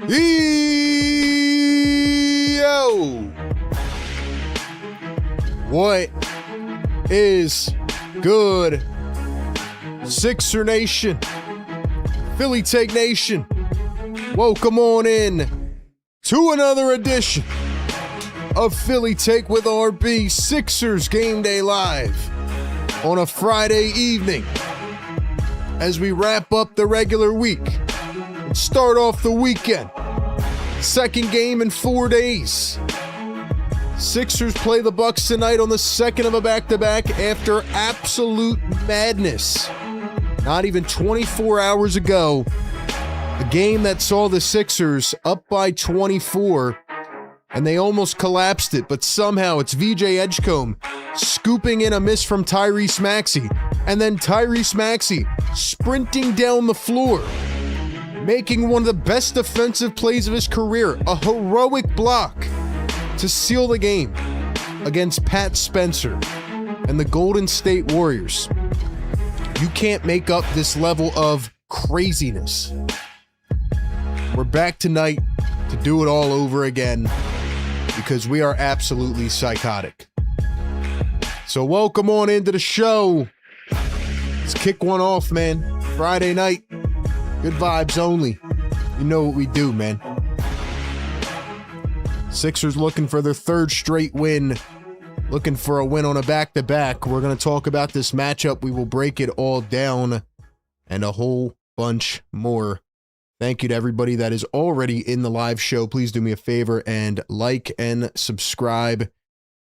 Yo! What is good, Sixer Nation, Philly Take Nation? Welcome on in to another edition of Philly Take with RB, Sixers Game Day Live on a Friday evening as we wrap up the regular week and start off the weekend. Second game in 4 days. Sixers play the Bucks tonight on the second of a back-to-back after absolute madness. Not even 24 hours ago, a game that saw the Sixers up by 24, and they almost collapsed it, but somehow it's VJ Edgecombe scooping in a miss from Tyrese Maxey, and then Tyrese Maxey sprinting down the floor, making one of the best defensive plays of his career, a heroic block to seal the game against Pat Spencer and the Golden State Warriors. You can't make up this level of craziness. We're back tonight to do it all over again because we are absolutely psychotic. So welcome on into the show. Let's kick one off, man. Friday night. Good vibes only. You know what we do, man. Sixers looking for their third straight win. Looking for a win on a back-to-back. We're going to talk about this matchup. We will break it all down and a whole bunch more. Thank you to everybody that is already in the live show. Please do me a favor and like and subscribe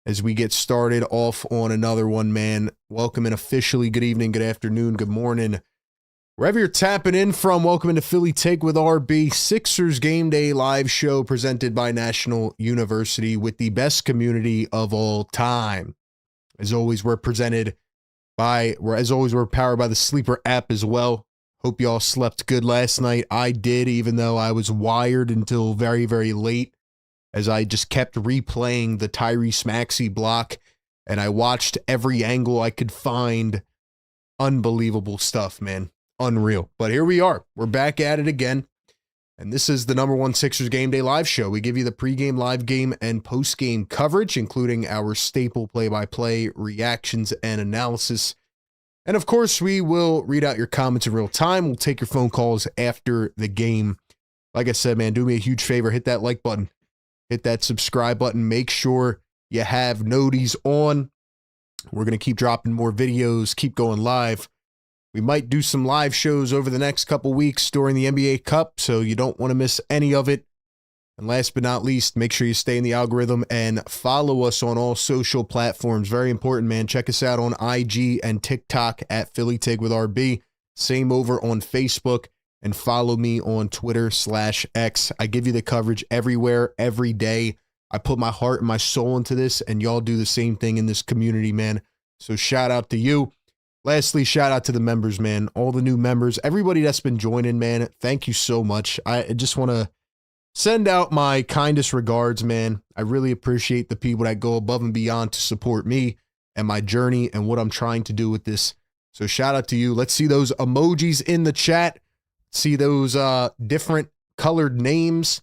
as we get started off on another one, man. Welcome in officially. Good evening, good afternoon, good morning. Wherever you're tapping in from, welcome into Philly Take with RB, Sixers Game Day live show presented by National University with the best community of all time. As always, we're powered by the Sleeper app as well. Hope y'all slept good last night. I did, even though I was wired until very, very late, as I just kept replaying the Tyrese Maxey block, and I watched every angle I could find. Unbelievable stuff, man. Unreal. But here we are. We're back at it again. And this is the number one Sixers Game Day live show. We give you the pregame, live game, and postgame coverage, including our staple play-by-play reactions and analysis. And of course, we will read out your comments in real time. We'll take your phone calls after the game. Like I said, man, do me a huge favor. Hit that like button. Hit that subscribe button. Make sure you have noties on. We're going to keep dropping more videos, keep going live. We might do some live shows over the next couple weeks during the NBA Cup, so you don't want to miss any of it. And last but not least, make sure you stay in the algorithm and follow us on all social platforms. Very important, man. Check us out on IG and TikTok at Philly Take with RB. Same over on Facebook, and follow me on Twitter/X. I give you the coverage everywhere, every day. I put my heart and my soul into this, and y'all do the same thing in this community, man. So shout out to you. Lastly, shout out to the members, man. All the new members, everybody that's been joining, man. Thank you so much. I just want to send out my kindest regards, man. I really appreciate the people that go above and beyond to support me and my journey and what I'm trying to do with this. So shout out to you. Let's see those emojis in the chat. See those different colored names.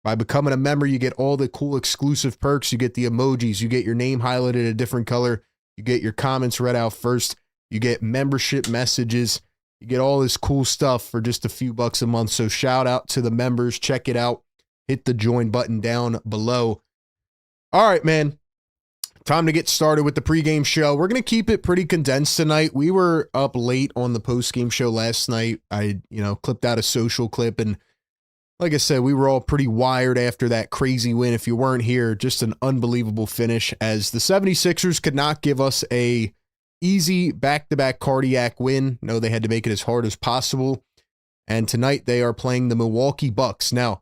By becoming a member, you get all the cool exclusive perks. You get the emojis. You get your name highlighted a different color. You get your comments read out first. You get membership messages. You get all this cool stuff for just a few bucks a month. So shout out to the members. Check it out. Hit the join button down below. All right, man. Time to get started with the pregame show. We're going to keep it pretty condensed tonight. We were up late on the postgame show last night. I, clipped out a social clip, and like I said, we were all pretty wired after that crazy win. If you weren't here, just an unbelievable finish as the 76ers could not give us a easy back-to-back cardiac win. No, they had to make it as hard as possible. And tonight they are playing the Milwaukee Bucks. Now, a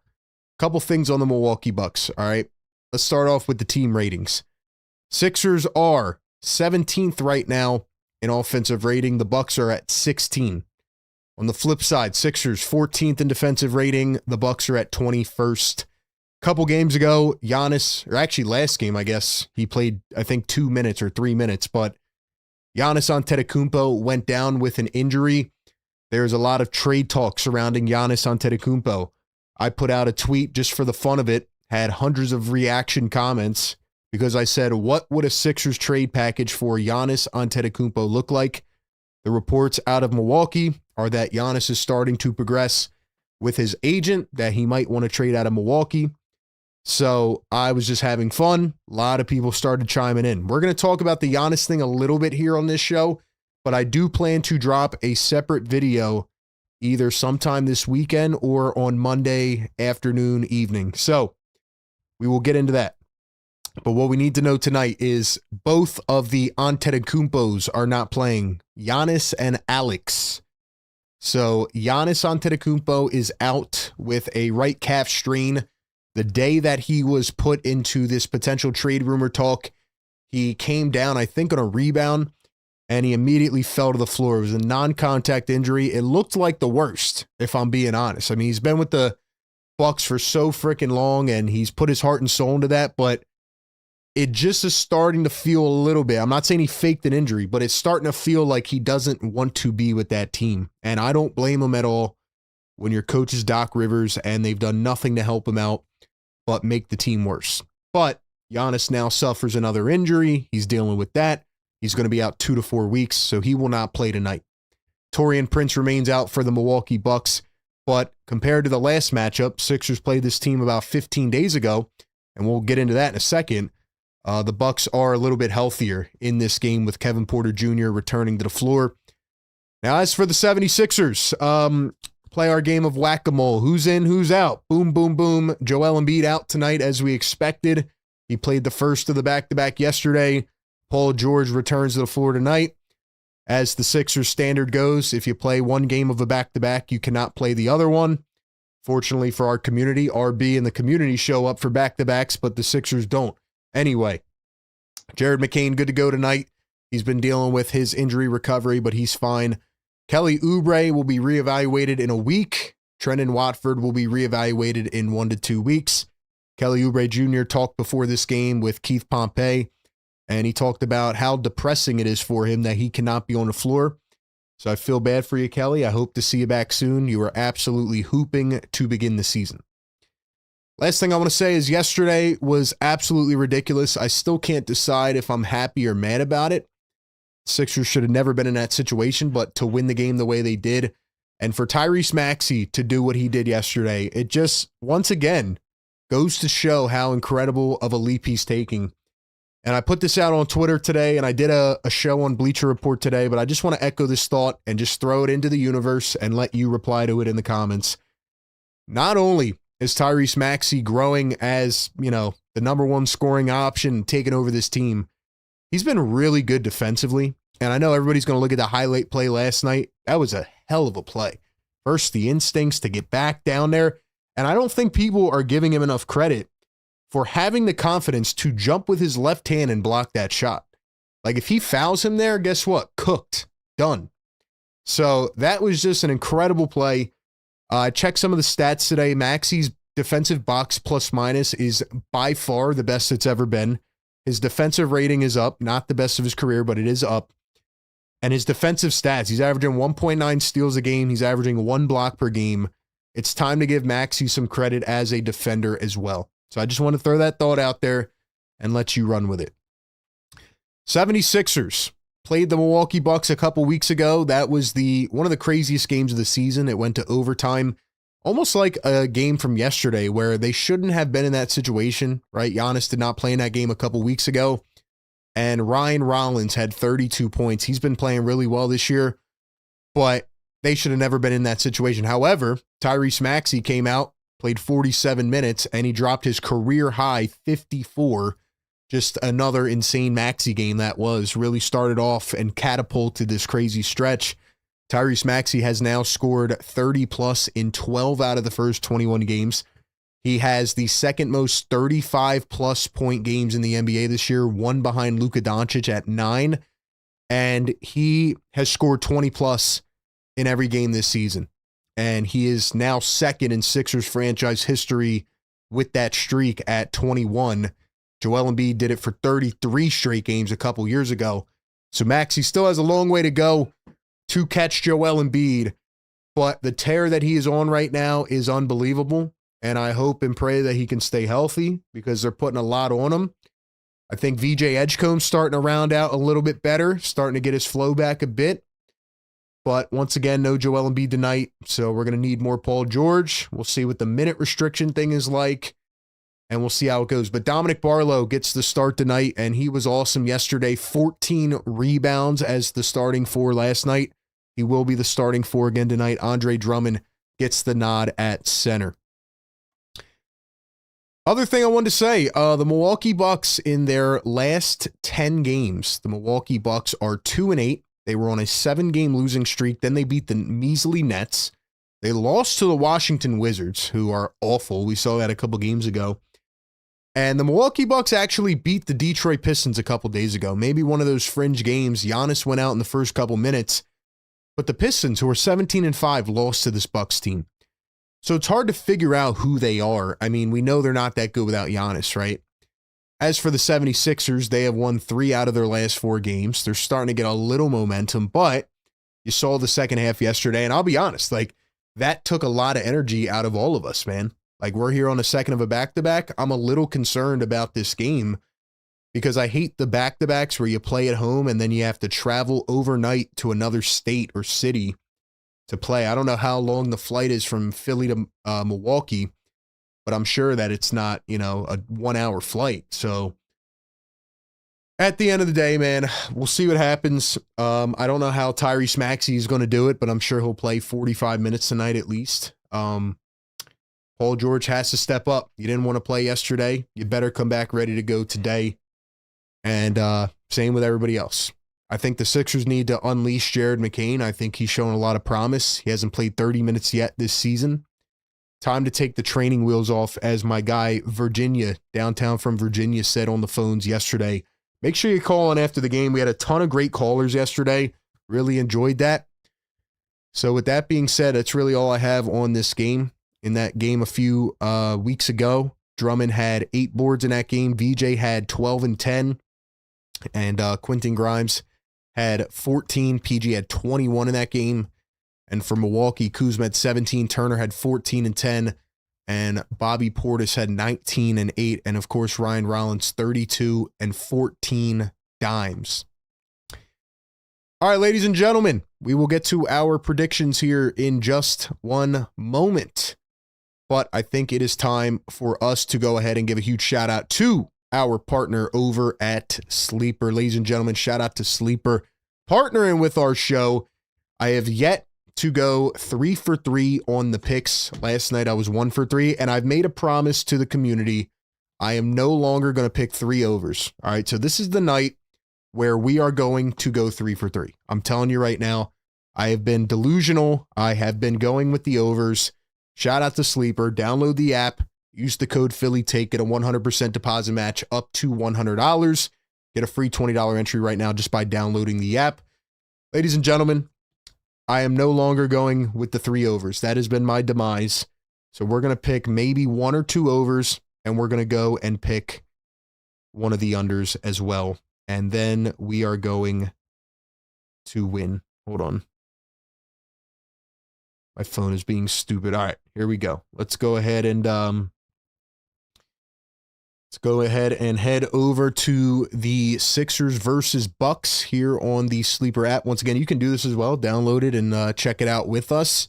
couple things on the Milwaukee Bucks, all right? Let's start off with the team ratings. Sixers are 17th right now in offensive rating. The Bucks are at 16. On the flip side, Sixers 14th in defensive rating. The Bucks are at 21st. A couple games ago, Giannis, or actually last game, I guess, he played, I think, 2 minutes or 3 minutes, but Giannis Antetokounmpo went down with an injury. There's a lot of trade talk surrounding Giannis Antetokounmpo. I put out a tweet just for the fun of it, had hundreds of reaction comments because I said, what would a Sixers trade package for Giannis Antetokounmpo look like? The reports out of Milwaukee are that Giannis is starting to progress with his agent, that he might want to trade out of Milwaukee. So I was just having fun. A lot of people started chiming in. We're going to talk about the Giannis thing a little bit here on this show, but I do plan to drop a separate video either sometime this weekend or on Monday afternoon, evening. So we will get into that. But what we need to know tonight is both of the Antetokounmpos are not playing, Giannis and Alex. So Giannis Antetokounmpo is out with a right calf strain. The day that he was put into this potential trade rumor talk, he came down, I think, on a rebound, and he immediately fell to the floor. It was a non-contact injury. It looked like the worst, if I'm being honest. I mean, he's been with the Bucks for so freaking long, and he's put his heart and soul into that, but it just is starting to feel a little bit. I'm not saying he faked an injury, but it's starting to feel like he doesn't want to be with that team. And I don't blame him at all when your coach is Doc Rivers and they've done nothing to help him out but make the team worse. But Giannis now suffers another injury. He's dealing with that. He's going to be out 2 to 4 weeks, so he will not play tonight. Taurean Prince remains out for the Milwaukee Bucks, but compared to the last matchup, Sixers played this team about 15 days ago, and we'll get into that in a second. The Bucks are a little bit healthier in this game with Kevin Porter Jr. returning to the floor. Now, as for the 76ers, play our game of whack-a-mole. Who's in, who's out? Boom, boom, boom. Joel Embiid out tonight as we expected. He played the first of the back-to-back yesterday. Paul George returns to the floor tonight. As the Sixers standard goes, if you play one game of a back-to-back, you cannot play the other one. Fortunately for our community, RB and the community show up for back-to-backs, but the Sixers don't. Anyway, Jared McCain good to go tonight. He's been dealing with his injury recovery, but he's fine. Kelly Oubre will be reevaluated in a week. Trendon Watford will be reevaluated in 1 to 2 weeks. Kelly Oubre Jr. talked before this game with Keith Pompey, and he talked about how depressing it is for him that he cannot be on the floor. So I feel bad for you, Kelly. I hope to see you back soon. You are absolutely hooping to begin the season. Last thing I want to say is yesterday was absolutely ridiculous. I still can't decide if I'm happy or mad about it. Sixers should have never been in that situation, but to win the game the way they did, and for Tyrese Maxey to do what he did yesterday, it just, once again, goes to show how incredible of a leap he's taking. And I put this out on Twitter today, and I did a show on Bleacher Report today, but I just want to echo this thought and just throw it into the universe and let you reply to it in the comments. Not only is Tyrese Maxey growing as, the number one scoring option, taking over this team, he's been really good defensively. And I know everybody's going to look at the highlight play last night. That was a hell of a play. First, the instincts to get back down there. And I don't think people are giving him enough credit for having the confidence to jump with his left hand and block that shot. Like, if he fouls him there, guess what? Cooked. Done. So that was just an incredible play. I checked some of the stats today. Maxey's defensive box plus minus is by far the best it's ever been. His defensive rating is up, not the best of his career, but it is up. And his defensive stats, he's averaging 1.9 steals a game. He's averaging 1 block per game. It's time to give Maxey some credit as a defender as well. So I just want to throw that thought out there and let you run with it. 76ers played the Milwaukee Bucks a couple weeks ago. That was one of the craziest games of the season. It went to overtime, almost like a game from yesterday where they shouldn't have been in that situation, right? Giannis did not play in that game a couple weeks ago, and Ryan Rollins had 32 points. He's been playing really well this year, but they should have never been in that situation. However, Tyrese Maxey came out, played 47 minutes, and he dropped his career high 54. Just another insane Maxey game that was. Really started off and catapulted this crazy stretch. Tyrese Maxey has now scored 30-plus in 12 out of the first 21 games. He has the second most 35-plus point games in the NBA this year, one behind Luka Doncic at 9. And he has scored 20-plus in every game this season. And he is now second in Sixers franchise history with that streak at 21. Joel Embiid did it for 33 straight games a couple years ago. So Maxey still has a long way to go to catch Joel Embiid, but the tear that he is on right now is unbelievable. and I hope and pray that he can stay healthy because they're putting a lot on him. I think VJ Edgecombe's starting to round out a little bit better, starting to get his flow back a bit. But once again, no Joel Embiid tonight, so we're going to need more Paul George. We'll see what the minute restriction thing is like, and we'll see how it goes. But Dominic Barlow gets the start tonight, and he was awesome yesterday. 14 rebounds as the starting four last night. He will be the starting four again tonight. Andre Drummond gets the nod at center. Other thing I wanted to say, the Milwaukee Bucks in their last 10 games, the Milwaukee Bucks are 2-8. They were on a 7-game losing streak. Then they beat the measly Nets. They lost to the Washington Wizards, who are awful. We saw that a couple games ago. And the Milwaukee Bucks actually beat the Detroit Pistons a couple days ago. Maybe one of those fringe games. Giannis went out in the first couple minutes. But the Pistons, who are 17-5, lost to this Bucks team. So it's hard to figure out who they are. I mean, we know they're not that good without Giannis, right? As for the 76ers, they have won 3 out of their last 4 games. They're starting to get a little momentum, but you saw the second half yesterday, and I'll be honest, like, that took a lot of energy out of all of us, man. Like, we're here on a second of a back-to-back. I'm a little concerned about this game because I hate the back-to-backs where you play at home and then you have to travel overnight to another state or city to play. I don't know how long the flight is from Philly to Milwaukee, but I'm sure that it's not, a 1-hour flight. So at the end of the day, man, we'll see what happens. I don't know how Tyrese Maxey is going to do it, but I'm sure he'll play 45 minutes tonight at least. Paul George has to step up. You didn't want to play yesterday. You better come back ready to go today. And same with everybody else. I think the Sixers need to unleash Jared McCain. I think he's shown a lot of promise. He hasn't played 30 minutes yet this season. Time to take the training wheels off, as my guy Virginia, downtown from Virginia, said on the phones yesterday. Make sure you call in after the game. We had a ton of great callers yesterday. Really enjoyed that. So with that being said, that's really all I have on this game. In that game a few weeks ago, Drummond had 8 boards in that game. VJ had 12 and 10. And Quentin Grimes had 14. PG had 21 in that game. And for Milwaukee, Kuzma had 17. Turner had 14 and 10. And Bobby Portis had 19 and 8. And of course, Ryan Rollins, 32 and 14 dimes. All right, ladies and gentlemen, we will get to our predictions here in just one moment. But I think it is time for us to go ahead and give a huge shout out to our partner over at Sleeper. Ladies and gentlemen, shout out to Sleeper partnering with our show. I have yet to go 3 for 3 on the picks. Last night I was 1 for 3, and I've made a promise to the community. I am no longer going to pick 3 overs. All right, so this is the night where we are going to go 3 for 3. I'm telling you right now, I have been delusional. I have been going with the overs. Shout out to Sleeper. Download the app. Use the code PhillyTake. Get a 100% deposit match up to $100. Get a free $20 entry right now just by downloading the app. Ladies and gentlemen, I am no longer going with the 3 overs. That has been my demise. So we're going to pick maybe 1 or 2 overs, and we're going to go and pick one of the unders as well. And then we are going to win. Hold on. My phone is being stupid. All right, here we go. Let's go ahead and head over to the Sixers versus Bucks here on the Sleeper app. Once again, you can do this as well. Download it and check it out with us.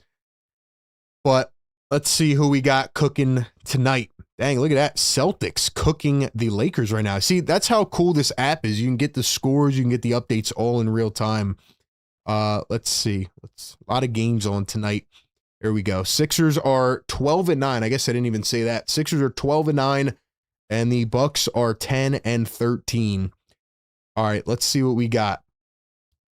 But let's see who we got cooking tonight. Dang, look at that. Celtics cooking the Lakers right now. See, that's how cool this app is. You can get the scores. You can get the updates all in real time. Let's see. A lot of games on tonight. Here we go. Sixers are 12 and 9. I guess I didn't even say that. Sixers are 12 and 9, and the Bucks are 10 and 13. All right, let's see what we got.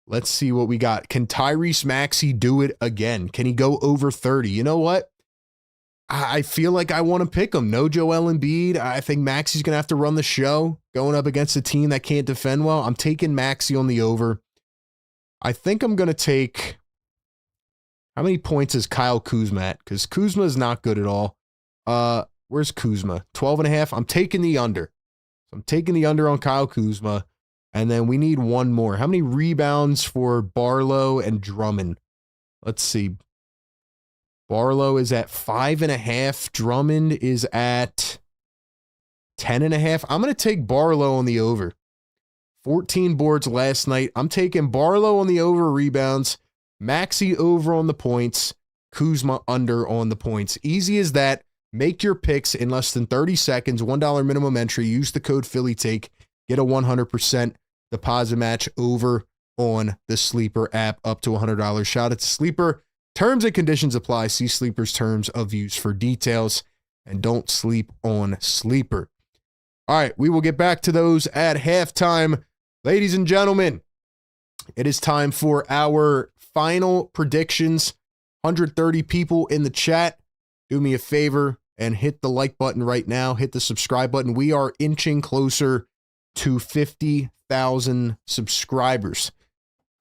Can Tyrese Maxey do it again? Can he go over 30? You know what? I feel like I want to pick him. No Joel Embiid. I think Maxey's going to have to run the show going up against a team that can't defend well. I'm taking Maxey on the over. I think I'm going to take... How many points is Kyle Kuzma at? Because Kuzma is not good at all. Where's Kuzma? 12.5. I'm taking the under. I'm taking the under on Kyle Kuzma. And then we need one more. How many rebounds for Barlow and Drummond? Let's see. Barlow is at 5.5. Drummond is at 10.5. I'm going to take Barlow on the over. 14 boards last night. I'm taking Barlow on the over rebounds, Maxey over on the points, Kuzma under on the points. Easy as that. Make your picks in less than 30 seconds. $1 minimum entry. Use the code PhillyTake. Get a 100% deposit match over on the Sleeper app up to $100. Shout out to Sleeper. Terms and conditions apply. See Sleeper's terms of use for details. And don't sleep on Sleeper. All right, we will get back to those at halftime. Ladies and gentlemen, it is time for our final predictions. 130 people in the chat. Do me a favor and hit the like button right now. Hit the subscribe button. We are inching closer to 50,000 subscribers.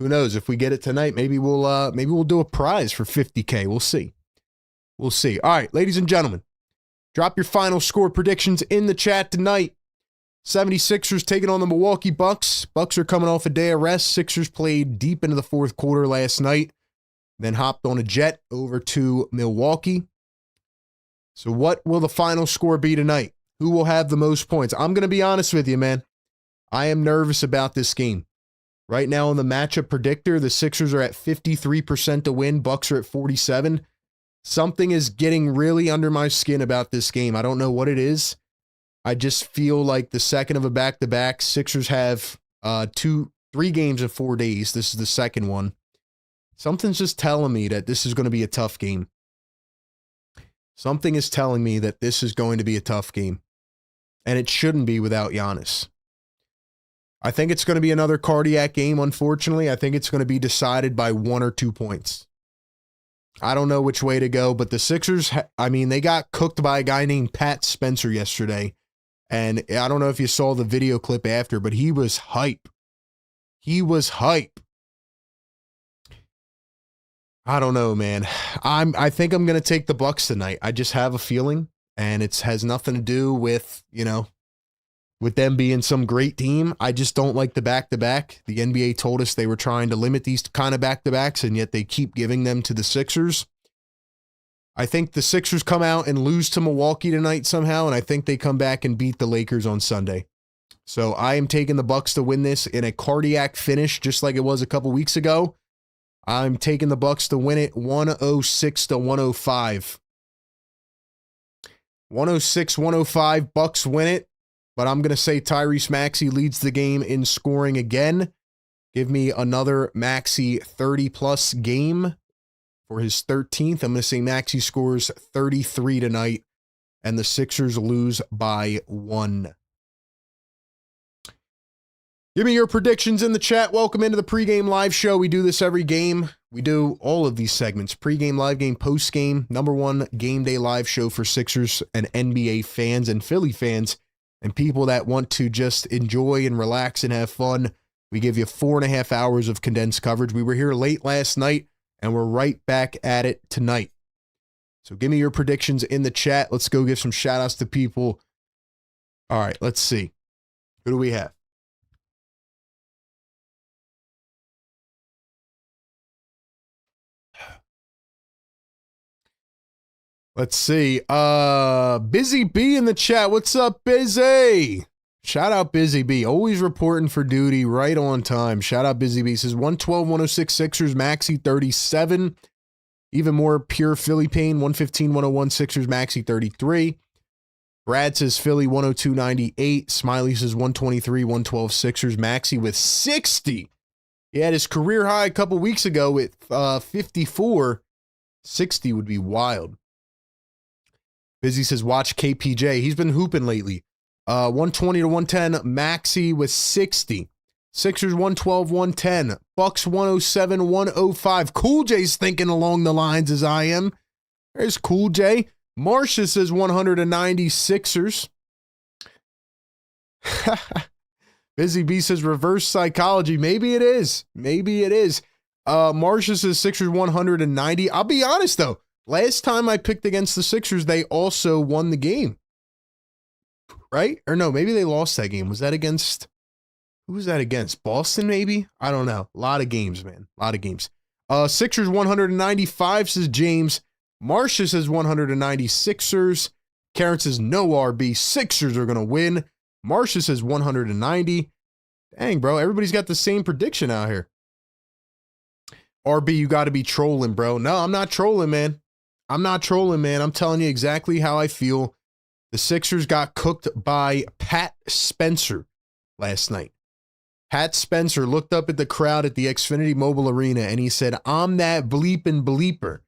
Who knows? If we get it tonight, maybe we'll do a prize for 50K. We'll see. We'll see. All right, ladies and gentlemen, drop your final score predictions in the chat tonight. 76ers taking on the Milwaukee Bucks. Bucks are coming off a day of rest. Sixers played deep into the fourth quarter last night, then hopped on a jet over to Milwaukee. So what will the final score be tonight? Who will have the most points? I'm going to be honest with you, man. I am nervous about this game. Right now in the matchup predictor, the Sixers are at 53% to win. Bucks are at 47%. Something is getting really under my skin about this game. I don't know what it is. I just feel like the second of a back-to-back. Sixers have 3 games in 4 days. This is the second one. Something's just telling me that this is going to be a tough game. Something is telling me that this is going to be a tough game. And it shouldn't be without Giannis. I think it's going to be another cardiac game, unfortunately. I think it's going to be decided by 1 or 2 points. I don't know which way to go, but the Sixers, they got cooked by a guy named Pat Spencer yesterday. And I don't know if you saw the video clip after, but he was hype. He was hype. I don't know, man. I think I'm going to take the Bucks tonight. I just have a feeling, and it has nothing to do with, with them being some great team. I just don't like the back-to-back. The NBA told us they were trying to limit these kind of back-to-backs, and yet they keep giving them to the Sixers. I think the Sixers come out and lose to Milwaukee tonight somehow, and I think they come back and beat the Lakers on Sunday. So I am taking the Bucks to win this in a cardiac finish, just like it was a couple weeks ago. I'm taking the Bucks to win it 106-105. 106-105, Bucks win it. But I'm going to say Tyrese Maxey leads the game in scoring again. Give me another Maxey 30-plus game for his 13th. I'm going to say Maxey scores 33 tonight, and the Sixers lose by 1. Give me your predictions in the chat. Welcome into the pregame live show. We do this every game. We do all of these segments. Pregame, live game, postgame. #1 game day live show for Sixers and NBA fans and Philly fans and people that want to just enjoy and relax and have fun. We give you 4.5 hours of condensed coverage. We were here late last night, and we're right back at it tonight. So give me your predictions in the chat. Let's go give some shout-outs to people. All right, let's see. Who do we have? Let's see. Busy B in the chat. What's up, Busy? Shout out Busy B. Always reporting for duty right on time. Shout out Busy B. Says 112-106 Sixers, Maxey 37. Even more pure Philly pain. 115-101 Sixers, Maxey 33. Brad says Philly 102-98. Smiley says 123-112 Sixers, Maxey with 60. He had his career high a couple weeks ago with 54. 60 would be wild. Busy says, watch KPJ. He's been hooping lately. 120-110, Maxey with 60. Sixers 112-110. Bucks 107-105. Cool J's thinking along the lines as I am. There's Cool J. Marcia says 190 Sixers. Busy B says reverse psychology. Maybe it is. Maybe it is. Marcia says Sixers 190. I'll be honest, though. Last time I picked against the Sixers, they also won the game. Right? Or no, maybe they lost that game. Was that against... Who was that against? Boston, maybe? I don't know. A lot of games, man. A lot of games. Sixers 195, says James. Marcia says 190 Sixers. Karen says no RB. Sixers are going to win. Marcia says 190. Dang, bro. Everybody's got the same prediction out here. RB, you got to be trolling, bro. No, I'm not trolling, man. I'm not trolling, man. I'm telling you exactly how I feel. The Sixers got cooked by Pat Spencer last night. Pat Spencer looked up at the crowd at the Xfinity Mobile Arena and he said, I'm that bleeping bleeper.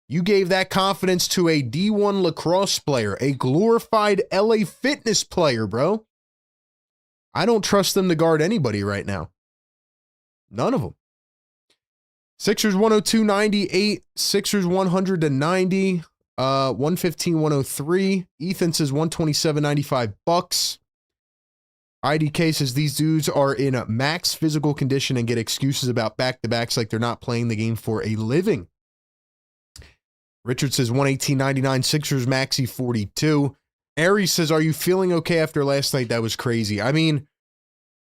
You gave that confidence to a D1 lacrosse player, a glorified LA Fitness player, bro. I don't trust them to guard anybody right now. None of them. Sixers 102.98, Sixers 100-90, 115-103. Ethan says 127.95 bucks. IDK says these dudes are in max physical condition and get excuses about back-to-backs like they're not playing the game for a living. Richard says 118.99, Sixers maxi 42. Aries says, are you feeling okay after last night? That was crazy. I mean,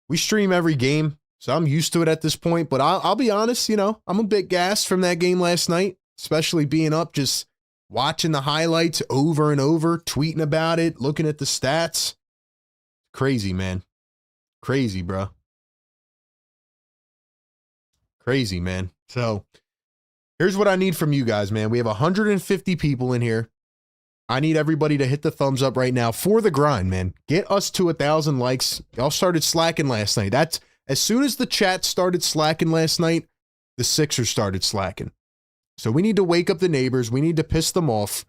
we stream every game, so I'm used to it at this point, but I'll be honest, you know, I'm a bit gassed from that game last night, especially being up, just watching the highlights over and over, tweeting about it, looking at the stats. Crazy, man. Crazy, bro. Crazy, man. So here's what I need from you guys, man. We have 150 people in here. I need everybody to hit the thumbs up right now for the grind, man. Get us to 1,000 likes. Y'all started slacking last night. That's as soon as the chat started slacking last night, the Sixers started slacking. So we need to wake up the neighbors. We need to piss them off.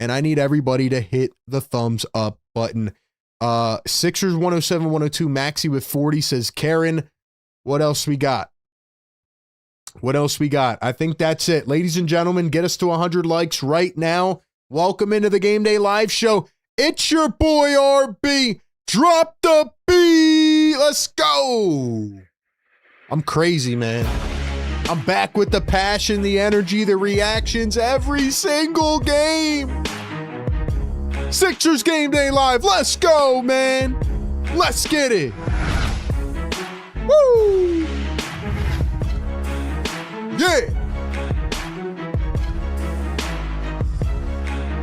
And I need everybody to hit the thumbs up button. Sixers 107-102, Maxi with 40 says, Karen, what else we got? What else we got? I think that's it. Ladies and gentlemen, get us to 100 likes right now. Welcome into the Game Day Live Show. It's your boy RB. Drop the beat. Let's go. I'm crazy, man. I'm back with the passion, the energy, the reactions every single game. Sixers Game Day Live. Let's go, man. Let's get it. Woo. Yeah.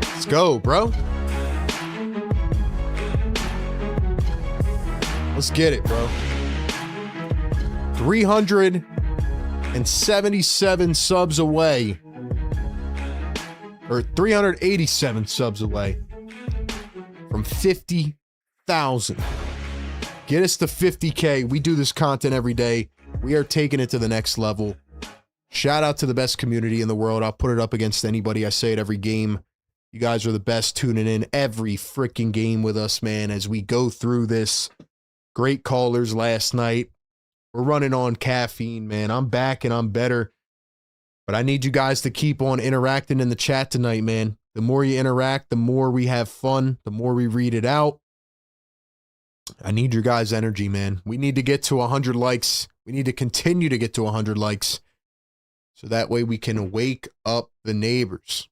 Let's go, bro. Let's get it, bro. 377 subs away. Or 387 subs away from 50,000. Get us to 50K. We do this content every day. We are taking it to the next level. Shout out to the best community in the world. I'll put it up against anybody. I say it every game. You guys are the best, tuning in every freaking game with us, man, as we go through this. Great callers last night. We're running on caffeine, man. I'm back and I'm better. But I need you guys to keep on interacting in the chat tonight, man. The more you interact, the more we have fun, the more we read it out. I need your guys' energy, man. We need to get to 100 likes. We need to continue to get to 100 likes. So that way we can wake up the neighbors.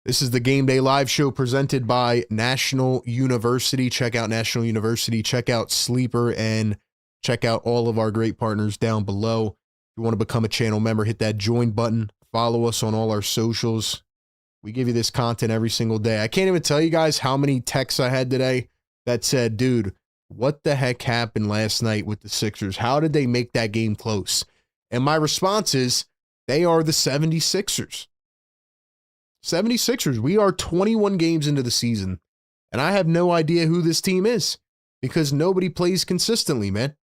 This is the Game Day Live Show presented by National University. Check out National University. Check out Sleeper and check out all of our great partners down below. If you want to become a channel member, hit that join button. Follow us on all our socials. We give you this content every single day. I can't even tell you guys how many texts I had today that said, dude, what the heck happened last night with the Sixers? How did they make that game close? And my response is, they are the 76ers. 76ers. We are 21 games into the season, and I have no idea who this team is because nobody plays consistently, man.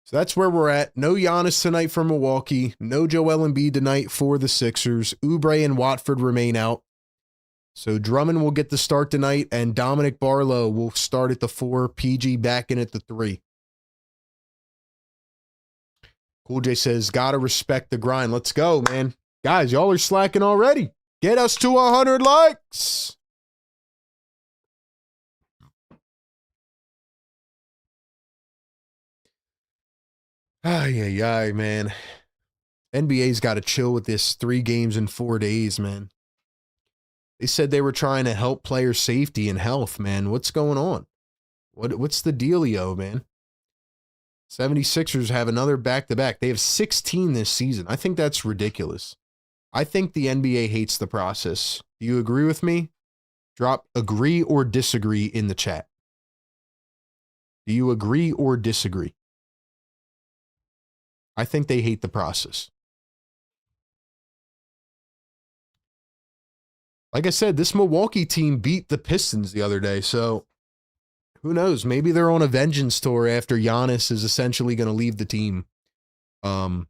So that's where we're at. No Giannis tonight for Milwaukee. No Joel Embiid tonight for the Sixers. Oubre and Watford remain out. So Drummond will get the start tonight, and Dominic Barlow will start at the 4. PG back in at the 3. Cool J says, gotta respect the grind. Let's go, man. Guys, y'all are slacking already. Get us to 100 likes. Ay, man. NBA's got to chill with this 3 games in 4 days, man. They said they were trying to help player safety and health, man. What's going on? What's the dealio, man? 76ers have another back-to-back. They have 16 this season. I think that's ridiculous. I think the NBA hates the process. Do you agree with me? Drop agree or disagree in the chat. Do you agree or disagree? I think they hate the process. Like I said, this Milwaukee team beat the Pistons the other day, so who knows? Maybe they're on a vengeance tour after Giannis is essentially going to leave the team. Karen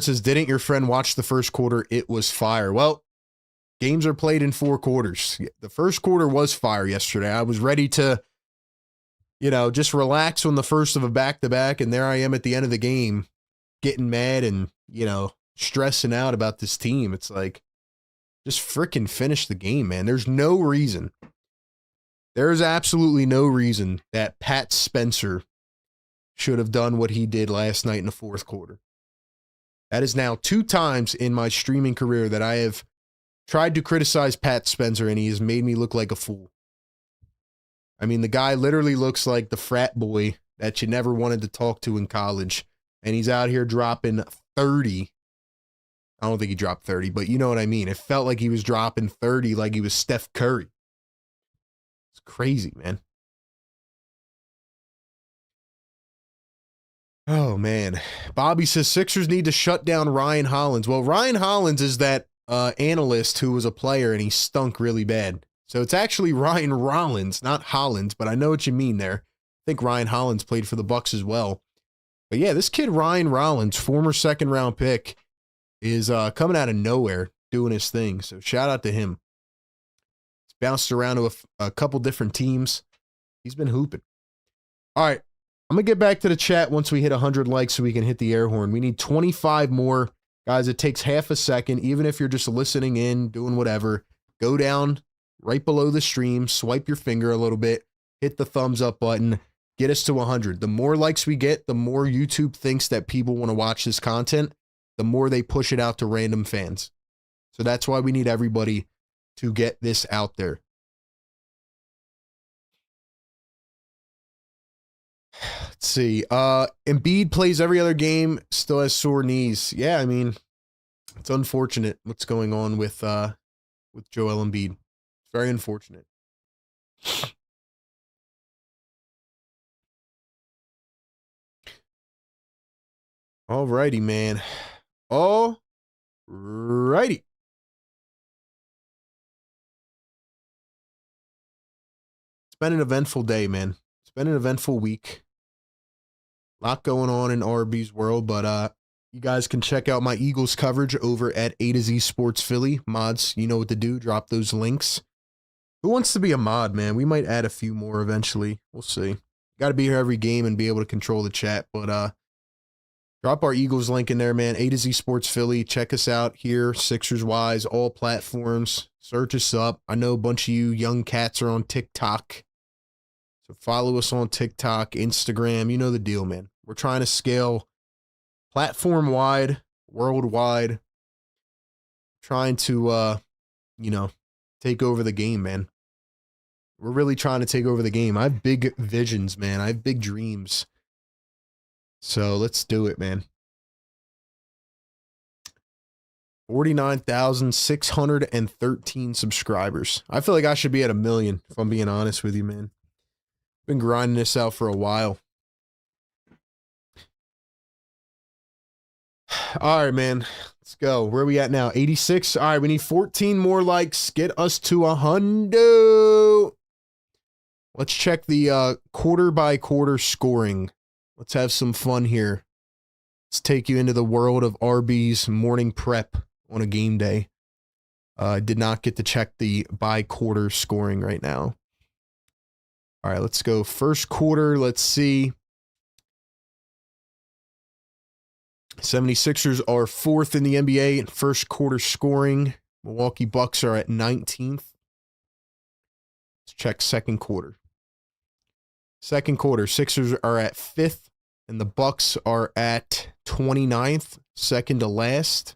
says, didn't your friend watch the first quarter? It was fire. Well, games are played in 4 quarters. The first quarter was fire yesterday. I was ready to, just relax on the first of a back-to-back, and there I am at the end of the game getting mad and, stressing out about this team. It's like, just freaking finish the game, man. There's no reason. There is absolutely no reason that Pat Spencer should have done what he did last night in the fourth quarter. That is now 2 times in my streaming career that I have tried to criticize Pat Spencer, and he has made me look like a fool. I mean, the guy literally looks like the frat boy that you never wanted to talk to in college, and he's out here dropping 30. I don't think he dropped 30, but you know what I mean. It felt like he was dropping 30 like he was Steph Curry. It's crazy, man. Oh, man. Bobby says Sixers need to shut down Ryan Hollins. Well, Ryan Hollins is that analyst who was a player, and he stunk really bad. So it's actually Ryan Rollins, not Hollins, but I know what you mean there. I think Ryan Hollins played for the Bucks as well. But yeah, this kid Ryan Rollins, former second-round pick, is coming out of nowhere doing his thing. So shout out to him. He's bounced around to a couple different teams. He's been hooping. All right. I'm going to get back to the chat once we hit 100 likes so we can hit the air horn. We need 25 more. Guys, it takes half a second. Even if you're just listening in, doing whatever, go down right below the stream, swipe your finger a little bit, hit the thumbs up button, get us to 100. The more likes we get, the more YouTube thinks that people want to watch this content, the more they push it out to random fans. So that's why we need everybody to get this out there. Let's see. Embiid plays every other game, still has sore knees. Yeah, I mean, it's unfortunate what's going on with Joel Embiid. Very unfortunate. Alrighty, man. Alrighty. It's been an eventful day, man. It's been an eventful week. A lot going on in RB's world, but you guys can check out my Eagles coverage over at A to Z Sports Philly. Mods, you know what to do. Drop those links. Who wants to be a mod, man? We might add a few more eventually. We'll see. Got to be here every game and be able to control the chat, but drop our Eagles link in there, man. A to Z Sports Philly. Check us out here, Sixers-wise, all platforms. Search us up. I know a bunch of you young cats are on TikTok. So follow us on TikTok, Instagram. You know the deal, man. We're trying to scale platform-wide, worldwide. Trying to, take over the game, man. We're really trying to take over the game. I have big visions, man. I have big dreams. So let's do it, man. 49,613 subscribers. I feel like I should be at 1 million, if I'm being honest with you, man. Been grinding this out for a while. All right, man. Let's go. Where are we at now? 86. All right, we need 14 more likes. Get us to 100. Let's check the quarter-by-quarter scoring. Let's have some fun here. Let's take you into the world of RB's morning prep on a game day. I did not get to check the by-quarter scoring right now. All right, let's go first quarter. Let's see. 76ers are 4th in the NBA in first quarter scoring. Milwaukee Bucks are at 19th. Let's check second quarter. Second quarter, Sixers are at 5th, and the Bucks are at 29th, second to last.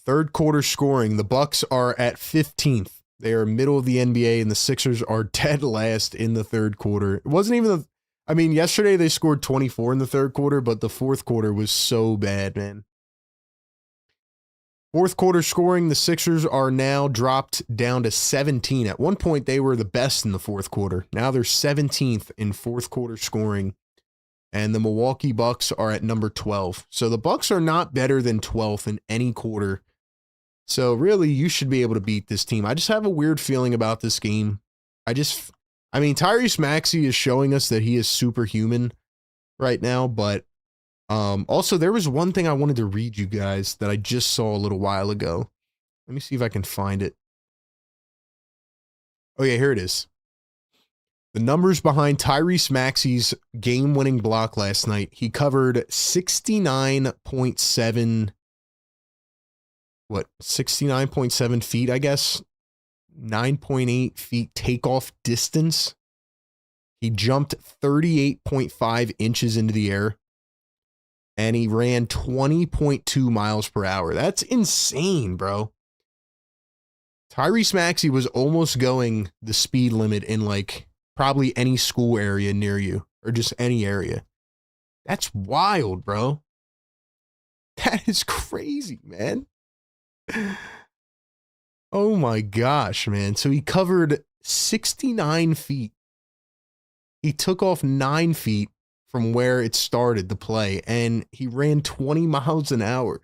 Third quarter scoring, the Bucks are at 15th. They are middle of the NBA, and the Sixers are dead last in the third quarter. It wasn't even I mean, yesterday they scored 24 in the third quarter, but the fourth quarter was so bad, man. Fourth quarter scoring, the Sixers are now dropped down to 17. At one point, they were the best in the fourth quarter. Now they're 17th in fourth quarter scoring, and the Milwaukee Bucks are at number 12. So the Bucks are not better than 12th in any quarter. So really, you should be able to beat this team. I just have a weird feeling about this game. I mean, Tyrese Maxey is showing us that he is superhuman right now, but also there was one thing I wanted to read you guys that I just saw a little while ago. Let me see if I can find it. Oh yeah, here it is. The numbers behind Tyrese Maxey's game-winning block last night. He covered 69.7 feet, I guess. 9.8 feet takeoff distance. He jumped 38.5 inches into the air. And he ran 20.2 miles per hour. That's insane, bro. Tyrese Maxey was almost going the speed limit in like probably any school area near you, or just any area. That's wild, bro. That is crazy, man. Oh my gosh, man. So he covered 69 feet. He took off 9 feet from where it started the play, and he ran 20 miles an hour.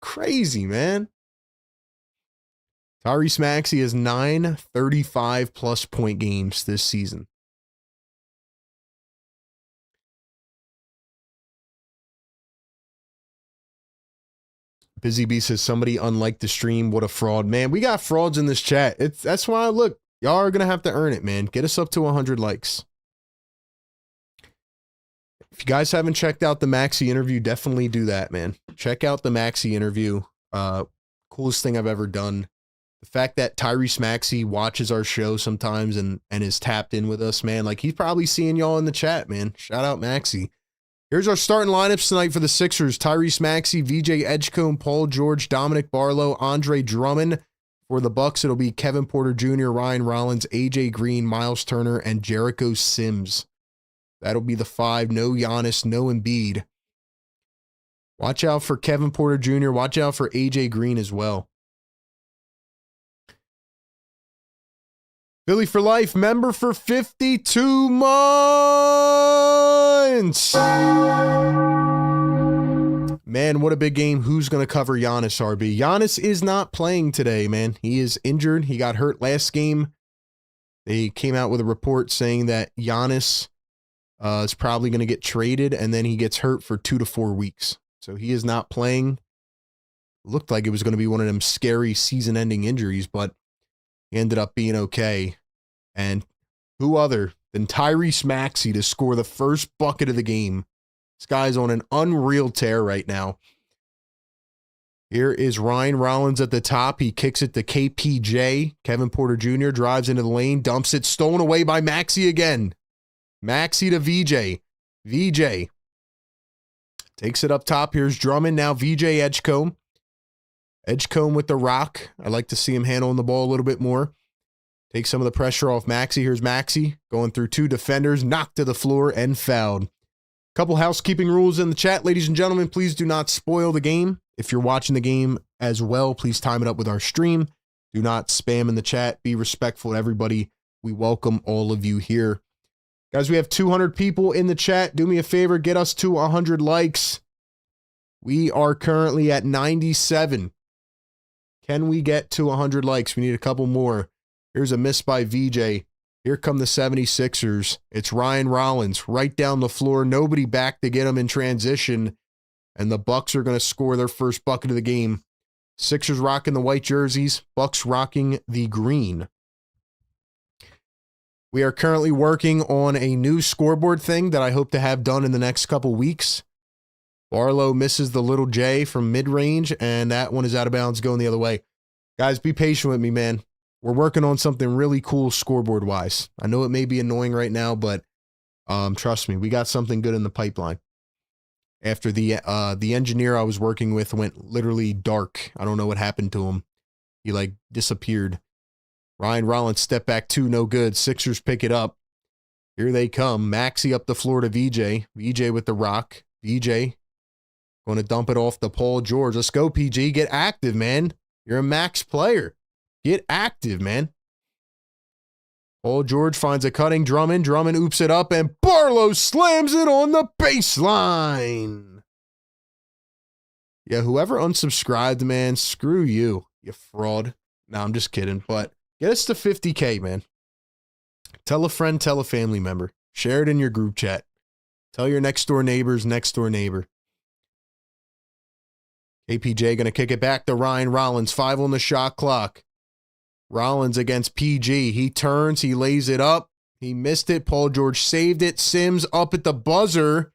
Crazy, man. Tyrese Maxey has 9 35-plus point games this season. Busy Bee says, somebody unliked the stream. What a fraud. Man, we got frauds in this chat. That's why, look, y'all are going to have to earn it, man. Get us up to 100 likes. If you guys haven't checked out the Maxey interview, definitely do that, man. Check out the Maxey interview. Coolest thing I've ever done. The fact that Tyrese Maxey watches our show sometimes and is tapped in with us, man. Like, he's probably seeing y'all in the chat, man. Shout out Maxey. Here's our starting lineups tonight for the Sixers. Tyrese Maxey, VJ Edgecombe, Paul George, Dominic Barlow, Andre Drummond. For the Bucks, it'll be Kevin Porter Jr., Ryan Rollins, AJ Green, Miles Turner, and Jericho Sims. That'll be the 5. No Giannis, no Embiid. Watch out for Kevin Porter Jr. Watch out for AJ Green as well. Philly for Life, member for 52 months. Man, what a big game. Who's going to cover Giannis, RB? Giannis is not playing today, man. He is injured. He got hurt last game. They came out with a report saying that Giannis is probably going to get traded, and then he gets hurt for 2 to 4 weeks. So he is not playing. Looked like it was going to be one of them scary season-ending injuries, but he ended up being okay. And who other than Tyrese Maxey to score the first bucket of the game? This guy's on an unreal tear right now. Here is Ryan Rollins at the top. He kicks it to KPJ. Kevin Porter Jr. drives into the lane, dumps it, stolen away by Maxey again. Maxey to VJ. VJ takes it up top. Here's Drummond. Now VJ Edgecombe. Edgecombe with the rock. I like to see him handling the ball a little bit more. Take some of the pressure off Maxey. Here's Maxey going through 2 defenders, knocked to the floor and fouled. Couple housekeeping rules in the chat, ladies and gentlemen. Please do not spoil the game. If you're watching the game as well, please time it up with our stream. Do not spam in the chat. Be respectful to everybody. We welcome all of you here. Guys, we have 200 people in the chat. Do me a favor, get us to 100 likes. We are currently at 97. Can we get to 100 likes? We need a couple more. Here's a miss by VJ. Here come the 76ers. It's Ryan Rollins right down the floor. Nobody back to get him in transition. And the Bucks are going to score their first bucket of the game. Sixers rocking the white jerseys. Bucks rocking the green. We are currently working on a new scoreboard thing that I hope to have done in the next couple weeks. Barlow misses the little J from mid-range, and that one is out of bounds going the other way. Guys, be patient with me, man. We're working on something really cool scoreboard-wise. I know it may be annoying right now, but trust me, we got something good in the pipeline. After the engineer I was working with went literally dark. I don't know what happened to him. He, like, disappeared. Ryan Rollins step back 2, no good. Sixers pick it up. Here they come. Maxey up the floor to VJ. VJ with the rock. VJ going to dump it off to Paul George. Let's go, PG. Get active, man. You're a max player. Get active, man. Paul George finds a cutting Drummond. Drummond oops it up, and Barlow slams it on the baseline. Yeah, whoever unsubscribed, man, screw you, you fraud. No, I'm just kidding, but get us to 50K, man. Tell a friend, tell a family member. Share it in your group chat. Tell your next door neighbor's next door neighbor. KPJ going to kick it back to Ryan Rollins. 5 on the shot clock. Rollins against PG. He turns. He lays it up. He missed it. Paul George saved it. Sims up at the buzzer.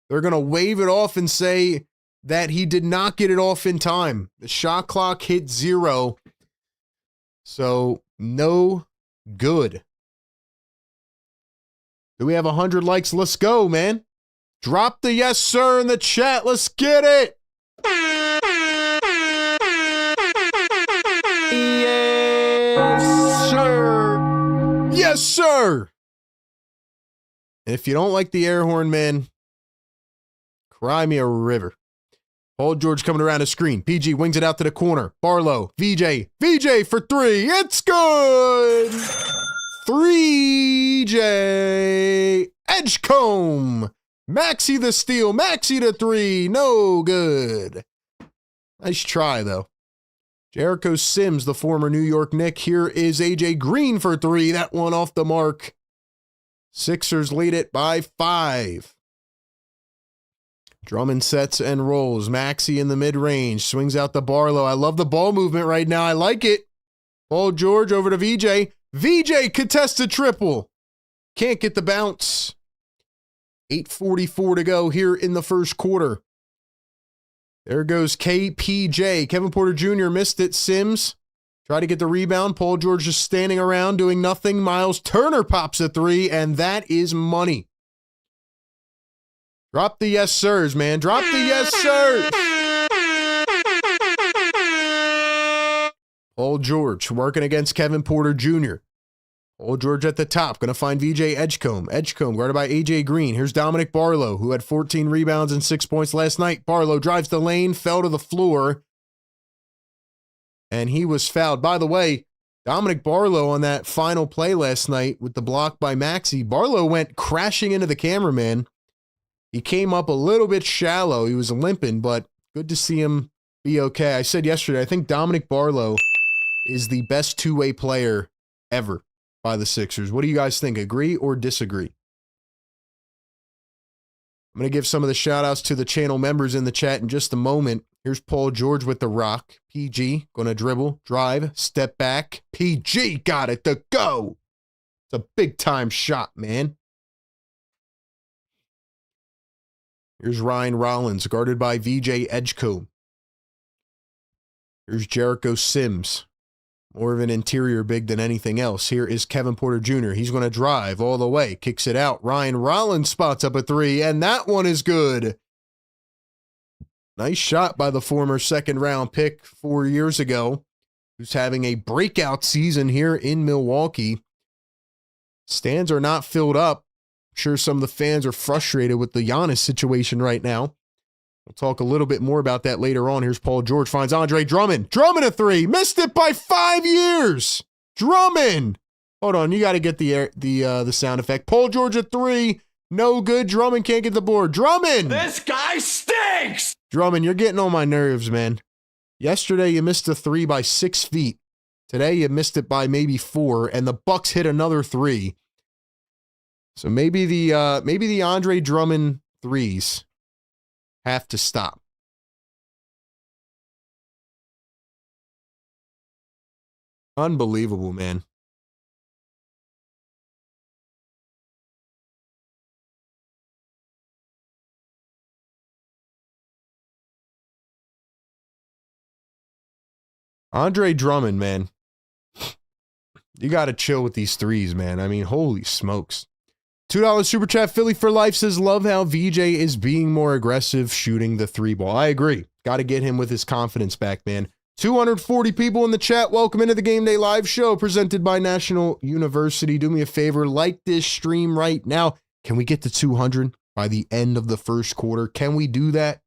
They're going to wave it off and say that he did not get it off in time. The shot clock hit 0. So, no good. Do we have 100 likes? Let's go, man. Drop the yes, sir, in the chat. Let's get it. Yes, sir. Yes, sir. And if you don't like the air horn, man, cry me a river. Paul George coming around the screen. PG wings it out to the corner. Barlow, VJ for 3. It's good. 3J Edgecombe. Maxey the steal. Maxey the 3. No good. Nice try, though. Jericho Sims, the former New York Knick. Here is AJ Green for 3. That one off the mark. Sixers lead it by 5. Drummond sets and rolls. Maxey in the mid-range. Swings out the Barlow. I love the ball movement right now. I like it. Paul George over to VJ. VJ contested triple. Can't get the bounce. 8:44 to go here in the first quarter. There goes KPJ. Kevin Porter Jr. missed it. Sims tried to get the rebound. Paul George just standing around doing nothing. Miles Turner pops a 3, and that is money. Drop the yes, sirs, man. Drop the yes, sirs. Paul George working against Kevin Porter Jr. Paul George at the top. Going to find VJ Edgecombe. Edgecombe guarded by AJ Green. Here's Dominic Barlow, who had 14 rebounds and 6 points last night. Barlow drives the lane, fell to the floor, and he was fouled. By the way, Dominic Barlow on that final play last night with the block by Maxey, Barlow went crashing into the cameraman. He came up a little bit shallow. He was limping, but good to see him be okay. I said yesterday, I think Dominic Barlow is the best two-way player ever by the Sixers. What do you guys think? Agree or disagree? I'm going to give some of the shout-outs to the channel members in the chat in just a moment. Here's Paul George with the rock. PG going to dribble, drive, step back. PG got it to go. It's a big-time shot, man. Here's Ryan Rollins, guarded by VJ Edgecombe. Here's Jericho Sims, more of an interior big than anything else. Here is Kevin Porter Jr. He's going to drive all the way, kicks it out. Ryan Rollins spots up a 3, and that one is good. Nice shot by the former second-round pick 4 years ago, who's having a breakout season here in Milwaukee. Stands are not filled up. Sure, some of the fans are frustrated with the Giannis situation right now. We'll talk a little bit more about that later on. Here's Paul George, finds Andre Drummond. Drummond a 3, missed it by 5 years. Drummond. Hold on, you got to get the sound effect. Paul George a 3, no good. Drummond can't get the board. Drummond. This guy stinks. Drummond, you're getting on my nerves, man. Yesterday you missed a 3 by 6 feet. Today you missed it by maybe 4, and the Bucks hit another 3. So maybe the Andre Drummond 3s have to stop. Unbelievable, man. Andre Drummond, man. You got to chill with these 3s, man. I mean, holy smokes. $2 Super Chat. Philly for Life says, love how VJ is being more aggressive shooting the 3 ball. I agree. Got to get him with his confidence back, man. 240 people in the chat. Welcome into the Game Day Live show presented by National University. Do me a favor, like this stream right now. Can we get to 200 by the end of the first quarter? Can we do that?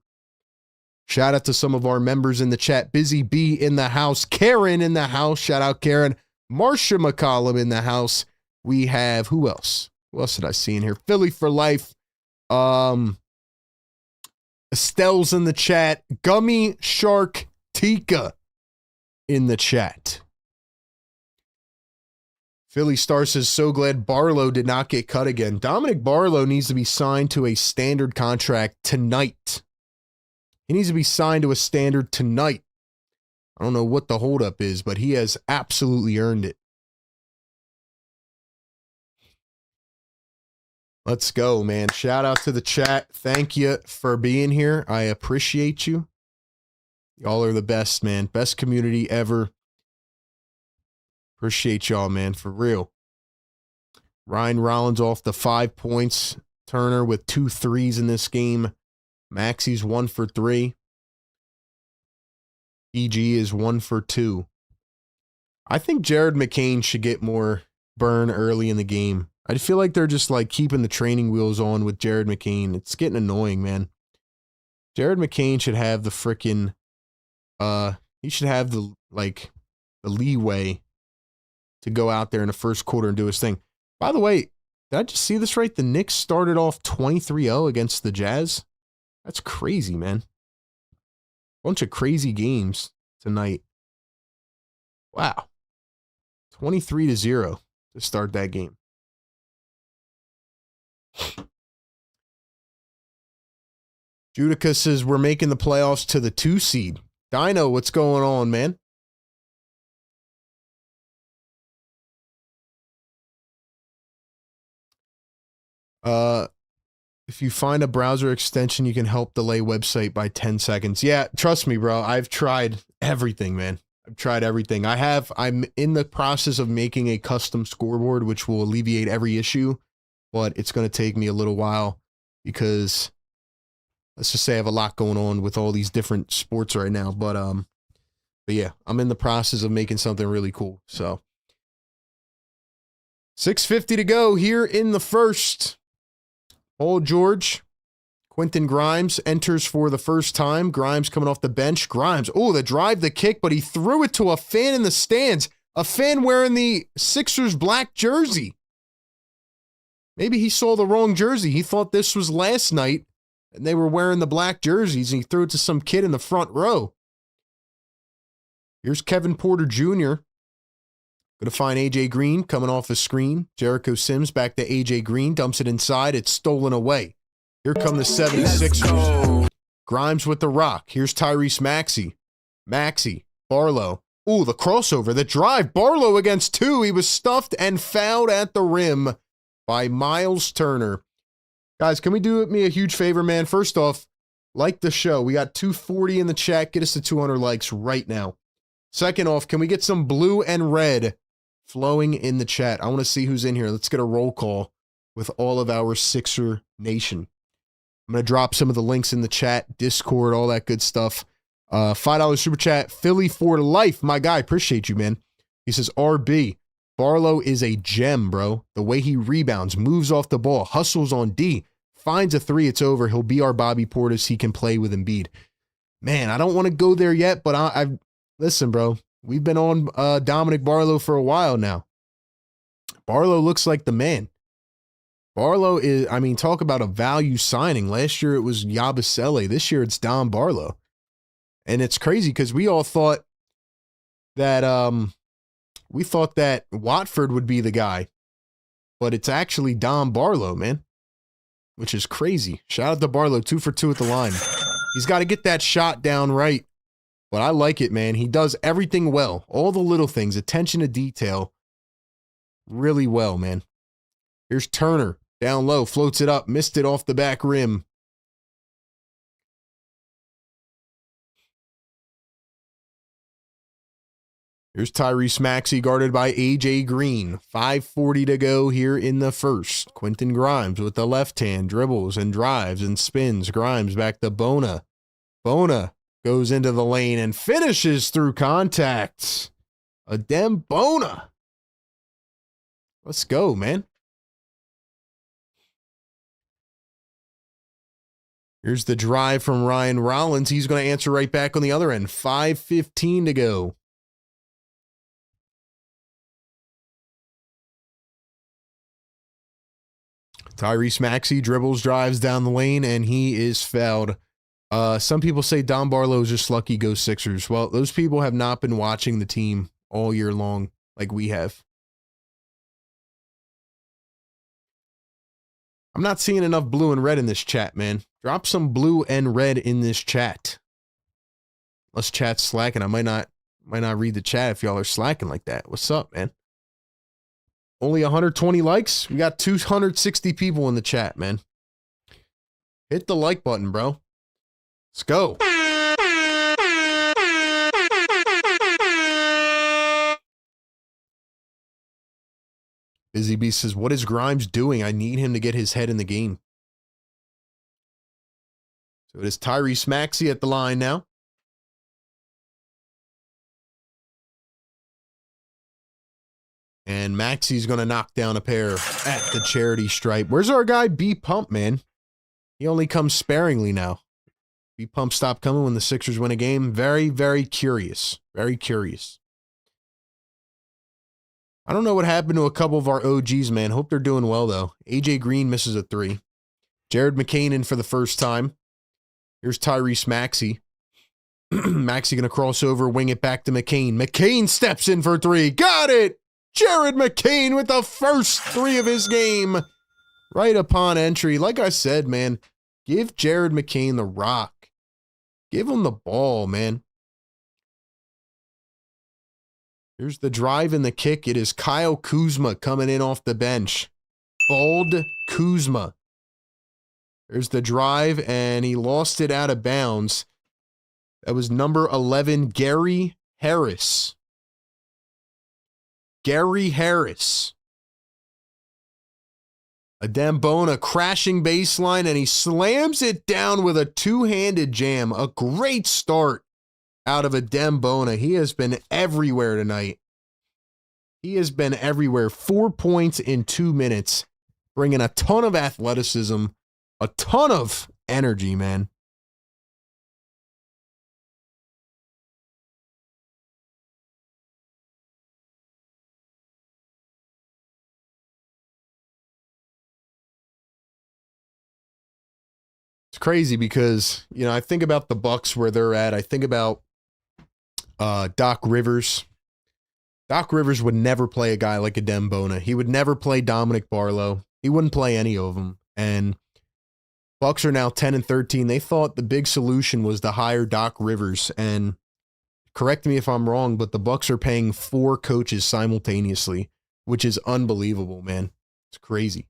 Shout out to some of our members in the chat. Busy B in the house. Karen in the house. Shout out Karen. Marsha McCollum in the house. We have, who else? Who else did I see in here? Philly for life. Estelle's in the chat. Gummy Shark Tika in the chat. Philly Star says, so glad Barlow did not get cut again. Dominic Barlow needs to be signed to a standard contract tonight. He needs to be signed to a standard tonight. I don't know what the holdup is, but he has absolutely earned it. Let's go, man. Shout out to the chat. Thank you for being here. I appreciate you. Y'all are the best, man. Best community ever. Appreciate y'all, man, for real. Ryan Rollins off the 5 points. Turner with 2 threes in this game. Maxey's 1 for 3. EG is 1 for 2. I think Jared McCain should get more burn early in the game. I feel like they're just like keeping the training wheels on with Jared McCain. It's getting annoying, man. Jared McCain should have the freaking, he should have the leeway to go out there in the first quarter and do his thing. By the way, did I just see this right? The Knicks started off 23-0 against the Jazz. That's crazy, man. Bunch of crazy games tonight. Wow. 23-0 to start that game. Judica says we're making the playoffs to the 2 seed. Dino, what's going on, man? If you find a browser extension, you can help delay website by 10 seconds. Yeah, trust me, bro. I've tried everything, man. I've tried everything. I'm in the process of making a custom scoreboard, which will alleviate every issue, but it's going to take me a little while because let's just say I have a lot going on with all these different sports right now. But yeah, I'm in the process of making something really cool. So 6:50 to go here in the first. Paul George, Quentin Grimes enters for the first time. Grimes coming off the bench. Grimes, oh, the drive, the kick, but he threw it to a fan in the stands. A fan wearing the Sixers black jersey. Maybe he saw the wrong jersey. He thought this was last night, and they were wearing the black jerseys, and he threw it to some kid in the front row. Here's Kevin Porter Jr. Going to find A.J. Green coming off the screen. Jericho Sims back to A.J. Green. Dumps it inside. It's stolen away. Here come the 76ers. Grimes with the rock. Here's Tyrese Maxey. Maxey. Barlow. Ooh, the crossover. The drive. Barlow against 2. He was stuffed and fouled at the rim by Miles Turner. Guys, can we do me a huge favor, man? First off, like the show. We got 240 in the chat. Get us to 200 likes right now. Second off, can we get some blue and red flowing in the chat? I want to see who's in here. Let's get a roll call with all of our Sixer Nation. I'm going to drop some of the links in the chat, Discord, all that good stuff. $5 super chat, Philly for life. My guy, appreciate you, man. He says, RB, Barlow is a gem, bro. The way he rebounds, moves off the ball, hustles on D, finds a 3, it's over. He'll be our Bobby Portis. He can play with Embiid. Man, I don't want to go there yet, but I listen, bro. We've been on Dominic Barlow for a while now. Barlow looks like the man. Barlow is, I mean, talk about a value signing. Last year it was Yabusele. This year it's Dom Barlow. And it's crazy because we all thought that Watford would be the guy. But it's actually Dom Barlow, man. Which is crazy. Shout out to Barlow, 2 for 2 at the line. He's got to get that shot down right. But I like it, man. He does everything well. All the little things, attention to detail. Really well, man. Here's Turner. Down low, floats it up, missed it off the back rim. Here's Tyrese Maxey guarded by A.J. Green. 5:40 to go here in the first. Quentin Grimes with the left hand, dribbles and drives and spins. Grimes back to Bona. Bona goes into the lane and finishes through contact. A Dembona. Let's go, man. Here's the drive from Ryan Rollins. He's going to answer right back on the other end. 5:15 to go. Tyrese Maxey dribbles, drives down the lane, and he is fouled. Some people say Don Barlow is just lucky, go Sixers. Well, those people have not been watching the team all year long like we have. I'm not seeing enough blue and red in this chat, man. Drop some blue and red in this chat. Unless chat's slacking, I might not read the chat if y'all are slacking like that. What's up, man? Only 120 likes? We got 260 people in the chat, man. Hit the like button, bro. Let's go. Busy Bee says, what is Grimes doing? I need him to get his head in the game. So it is Tyrese Maxey at the line now. And Maxey's going to knock down a pair at the charity stripe. Where's our guy B-Pump, man? He only comes sparingly now. B-Pump stopped coming when the Sixers win a game. Very, very curious. Very curious. I don't know what happened to a couple of our OGs, man. Hope they're doing well, though. AJ Green misses a 3. Jared McCain in for the first time. Here's Tyrese Maxey. Maxey going to cross over, wing it back to McCain. McCain steps in for 3. Got it! Jared McCain with the first 3 of his game. Right upon entry. Like I said, man, give Jared McCain the rock. Give him the ball, man. Here's the drive and the kick. It is Kyle Kuzma coming in off the bench. Bald Kuzma. There's the drive, and he lost it out of bounds. That was number 11, Gary Harris. Gary Harris. A Dembona crashing baseline, and he slams it down with a two-handed jam. A great start out of a Dembona. He has been everywhere tonight. He has been everywhere. 4 points in 2 minutes, bringing a ton of athleticism, a ton of energy, man. It's crazy because, you know, I think about the Bucks where they're at. I think about Doc Rivers. Doc Rivers would never play a guy like a Dembona. He would never play Dominic Barlow. He wouldn't play any of them. And Bucks are now 10-13. They thought the big solution was to hire Doc Rivers. And correct me if I'm wrong, but the Bucks are paying 4 coaches simultaneously, which is unbelievable, man. It's crazy.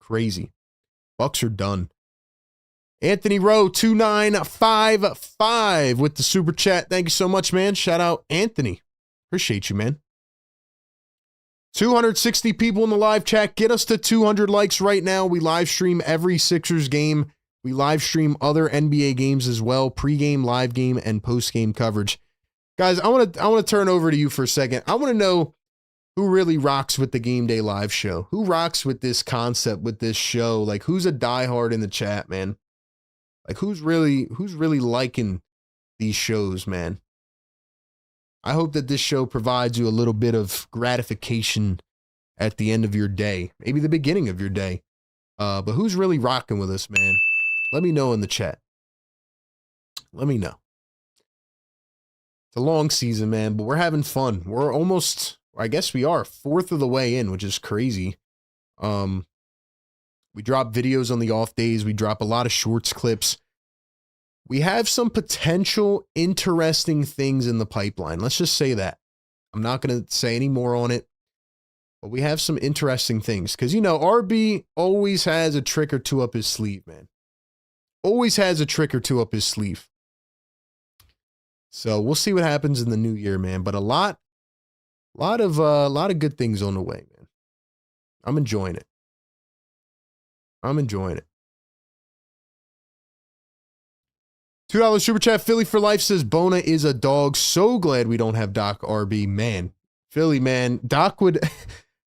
Crazy. Bucks are done. Anthony Rowe, 2955 with the super chat. Thank you so much, man. Shout out, Anthony. Appreciate you, man. 260 people in the live chat. Get us to 200 likes right now. We live stream every Sixers game. We live stream other NBA games as well. Pre-game, live game, and post-game coverage. Guys, I want to turn over to you for a second. I want to know who really rocks with the Game Day Live show. Who rocks with this concept, with this show? Like, who's a diehard in the chat, man? Like, who's really liking these shows, man? I hope that this show provides you a little bit of gratification at the end of your day, maybe the beginning of your day. But who's really rocking with us, man? Let me know in the chat. Let me know. It's a long season, man, but we're having fun. We're almost, I guess we are, 4th of the way in, which is crazy. We drop videos on the off days. We drop a lot of shorts clips. We have some potential interesting things in the pipeline. Let's just say that. I'm not going to say any more on it, but we have some interesting things. Because, you know, RB always has a trick or two up his sleeve, man. Always has a trick or two up his sleeve. So we'll see what happens in the new year, man. But a lot of good things on the way, man. I'm enjoying it. I'm enjoying it. $2 super chat. Philly for life says Bona is a dog. So glad we don't have Doc RB. Man, Philly, man. Doc would,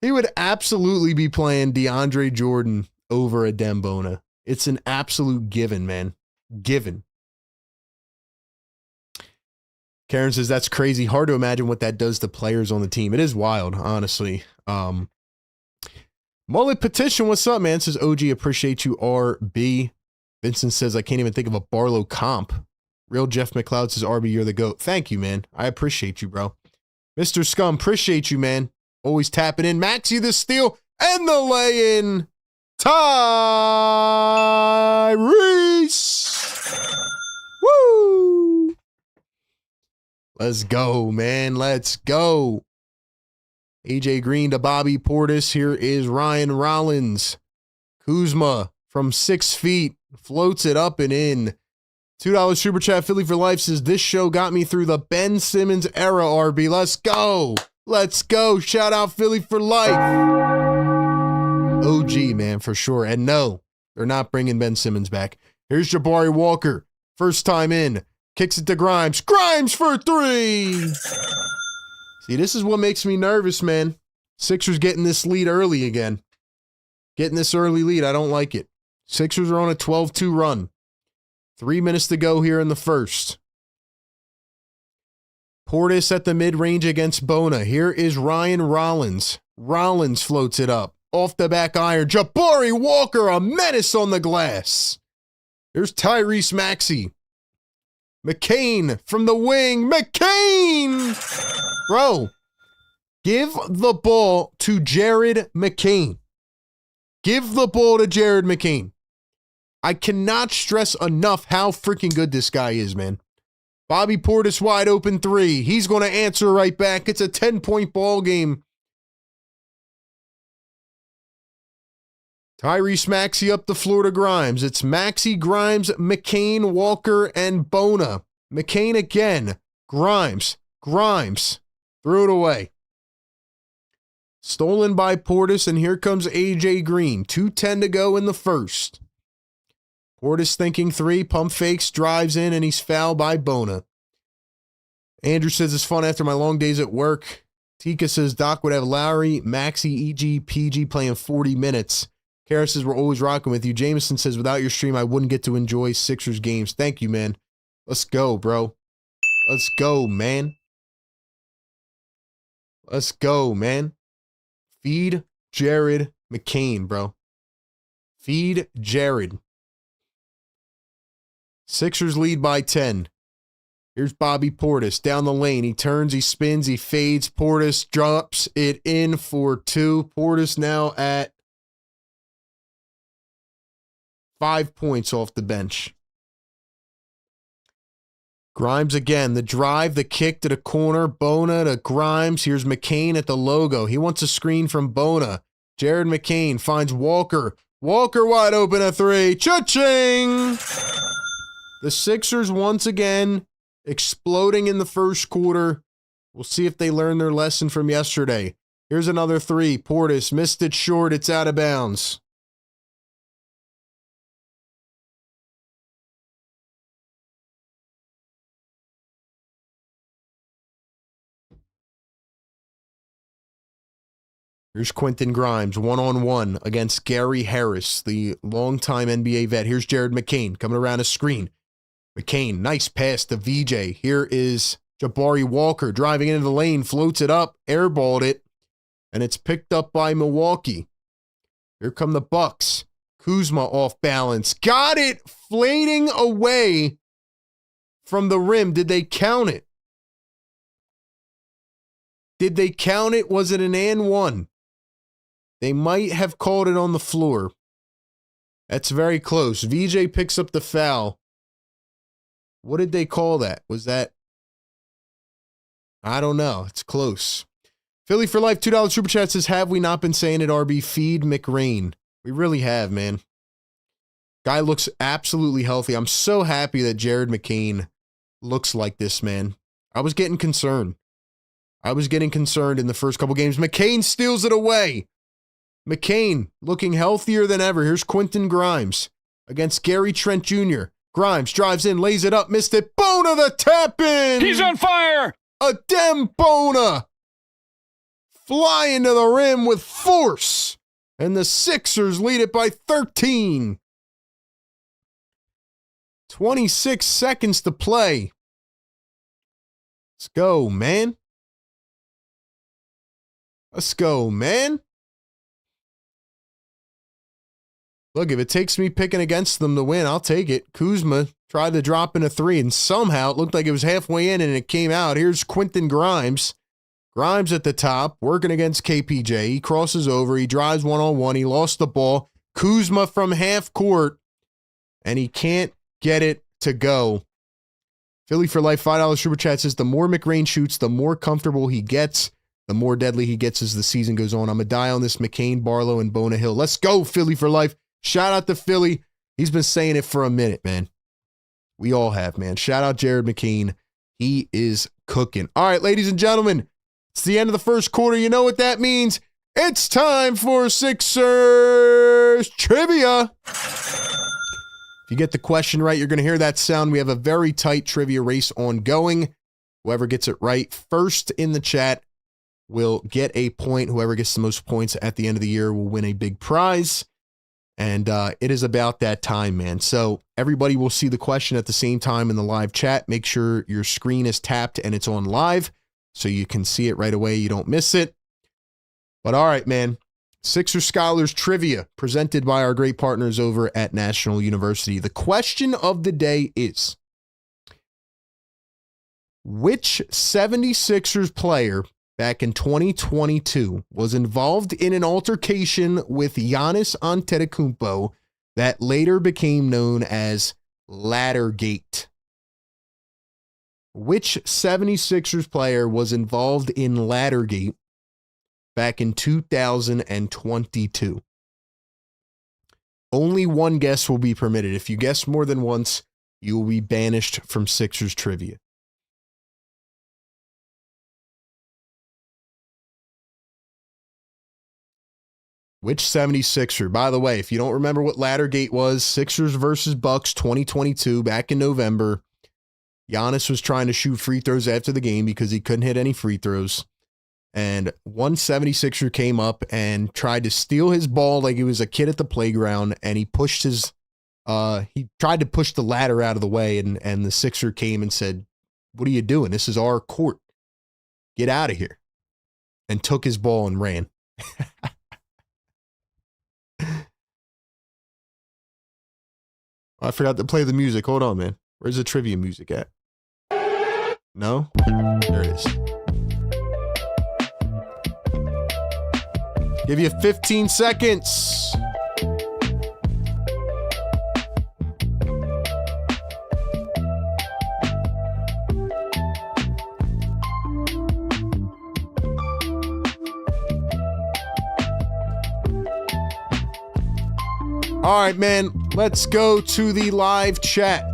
he would absolutely be playing DeAndre Jordan over a Bona. It's an absolute given, man. Given. Karen says that's crazy. Hard to imagine what that does to players on the team. It is wild, honestly. Mullet Petition, what's up, man? Says OG, appreciate you, RB. Vincent says, I can't even think of a Barlow comp. Real Jeff McLeod says, RB, you're the GOAT. Thank you, man. I appreciate you, bro. Mr. Scum, appreciate you, man. Always tapping in. Maxie the steal and the lay-in. Tyrese. Woo! Let's go, man. Let's go. AJ Green to Bobby Portis. Here is Ryan Rollins. Kuzma from 6 feet floats it up and in. $2 super chat. Philly for life says this show got me through the Ben Simmons era. RB, let's go. Let's go. Shout out Philly for life. OG, man, for sure. And no, they're not bringing Ben Simmons back. Here's Jabari Walker. First time in. Kicks it to Grimes. Grimes for 3. See, this is what makes me nervous, man. Sixers getting this lead early again. Getting this early lead. I don't like it. Sixers are on a 12-2 run. 3 minutes to go here in the first. Portis at the mid-range against Bona. Here is Ryan Rollins. Rollins floats it up. Off the back iron. Jabari Walker, a menace on the glass. Here's Tyrese Maxey. McCain from the wing. McCain! Bro, give the ball to Jared McCain. Give the ball to Jared McCain. I cannot stress enough how freaking good this guy is, man. Bobby Portis wide open 3. He's going to answer right back. It's a 10-point ball game. Tyrese Maxey up the floor to Grimes. It's Maxey, Grimes, McCain, Walker, and Bona. McCain again. Grimes. Threw it away. Stolen by Portis, and here comes AJ Green. 2:10 to go in the first. Portis thinking 3, pump fakes, drives in, and he's fouled by Bona. Andrew says it's fun after my long days at work. Tika says Doc would have Lowry, Maxey, EG, PG playing 40 minutes. Kara says we're always rocking with you. Jameson says without your stream, I wouldn't get to enjoy Sixers games. Thank you, man. Let's go, bro. Let's go, man. Let's go, man. Feed Jared McCain, bro. Feed Jared. Sixers lead by 10. Here's Bobby Portis down the lane. He turns, he spins, he fades. Portis drops it in for 2. Portis now at 5 points off the bench. Grimes again. The drive, the kick to the corner. Bona to Grimes. Here's McCain at the logo. He wants a screen from Bona. Jared McCain finds Walker. Walker wide open at 3. Cha-ching! The Sixers once again exploding in the first quarter. We'll see if they learn their lesson from yesterday. Here's another 3. Portis missed it short. It's out of bounds. Here's Quentin Grimes, one-on-one against Gary Harris, the longtime NBA vet. Here's Jared McCain coming around a screen. McCain, nice pass to VJ. Here is Jabari Walker driving into the lane, floats it up, airballed it, and it's picked up by Milwaukee. Here come the Bucks. Kuzma off balance. Got it, flating away from the rim. Did they count it? Did they count it? Was it an and one? They might have called it on the floor. That's very close. VJ picks up the foul. What did they call that? Was that? I don't know. It's close. Philly for life, $2 super chat says, have we not been saying it, RB? Feed McRain. We really have, man. Guy looks absolutely healthy. I'm so happy that Jared McCain looks like this, man. I was getting concerned. I was getting concerned in the first couple games. McCain steals it away. McCain looking healthier than ever. Here's Quentin Grimes against Gary Trent Jr. Grimes drives in, lays it up, missed it. Bona the tap in. He's on fire. A dem Bona. Flying to the rim with force. And the Sixers lead it by 13. 26 seconds to play. Let's go, man. Let's go, man. Look, if it takes me picking against them to win, I'll take it. Kuzma tried to drop in a three, and somehow it looked like it was halfway in, and it came out. Here's Quentin Grimes. Grimes at the top, working against KPJ. He crosses over. He drives one-on-one. He lost the ball. Kuzma from half court, and he can't get it to go. Philly for Life, $5 Super Chat says, the more McRae shoots, the more comfortable he gets, the more deadly he gets as the season goes on. I'm going to die on this McCain, Barlow, and Bona Hill. Let's go, Philly for Life. Shout out to Philly. He's been saying it for a minute, man. We all have, man. Shout out Jared McCain. He is cooking. All right, ladies and gentlemen, it's the end of the first quarter. You know what that means. It's time for Sixers Trivia. If you get the question right, you're going to hear that sound. We have a very tight trivia race ongoing. Whoever gets it right first in the chat will get a point. Whoever gets the most points at the end of the year will win a big prize. And it is about that time, man. So everybody will see the question at the same time in the live chat. Make sure your screen is tapped and it's on live so you can see it right away. You don't miss it. But all right, man. Sixer Scholars Trivia presented by our great partners over at National University. The question of the day is, which 76ers player back in 2022 was involved in an altercation with Giannis Antetokounmpo that later became known as Laddergate? Which 76ers player was involved in Laddergate back in 2022? Only one guess will be permitted. If you guess more than once, you will be banished from Sixers Trivia. Which 76er? By the way, if you don't remember what Laddergate was, Sixers versus Bucks 2022 back in November. Giannis was trying to shoot free throws after the game because he couldn't hit any free throws. And one 76er came up and tried to steal his ball like he was a kid at the playground, and he pushed his he tried to push the ladder out of the way, and the Sixer came and said, "What are you doing? This is our court. Get out of here." And took his ball and ran. I forgot to play the music. Hold on, man. Where's the trivia music at? No? There it is. Give you 15 seconds. All right, man, let's go to the live chat.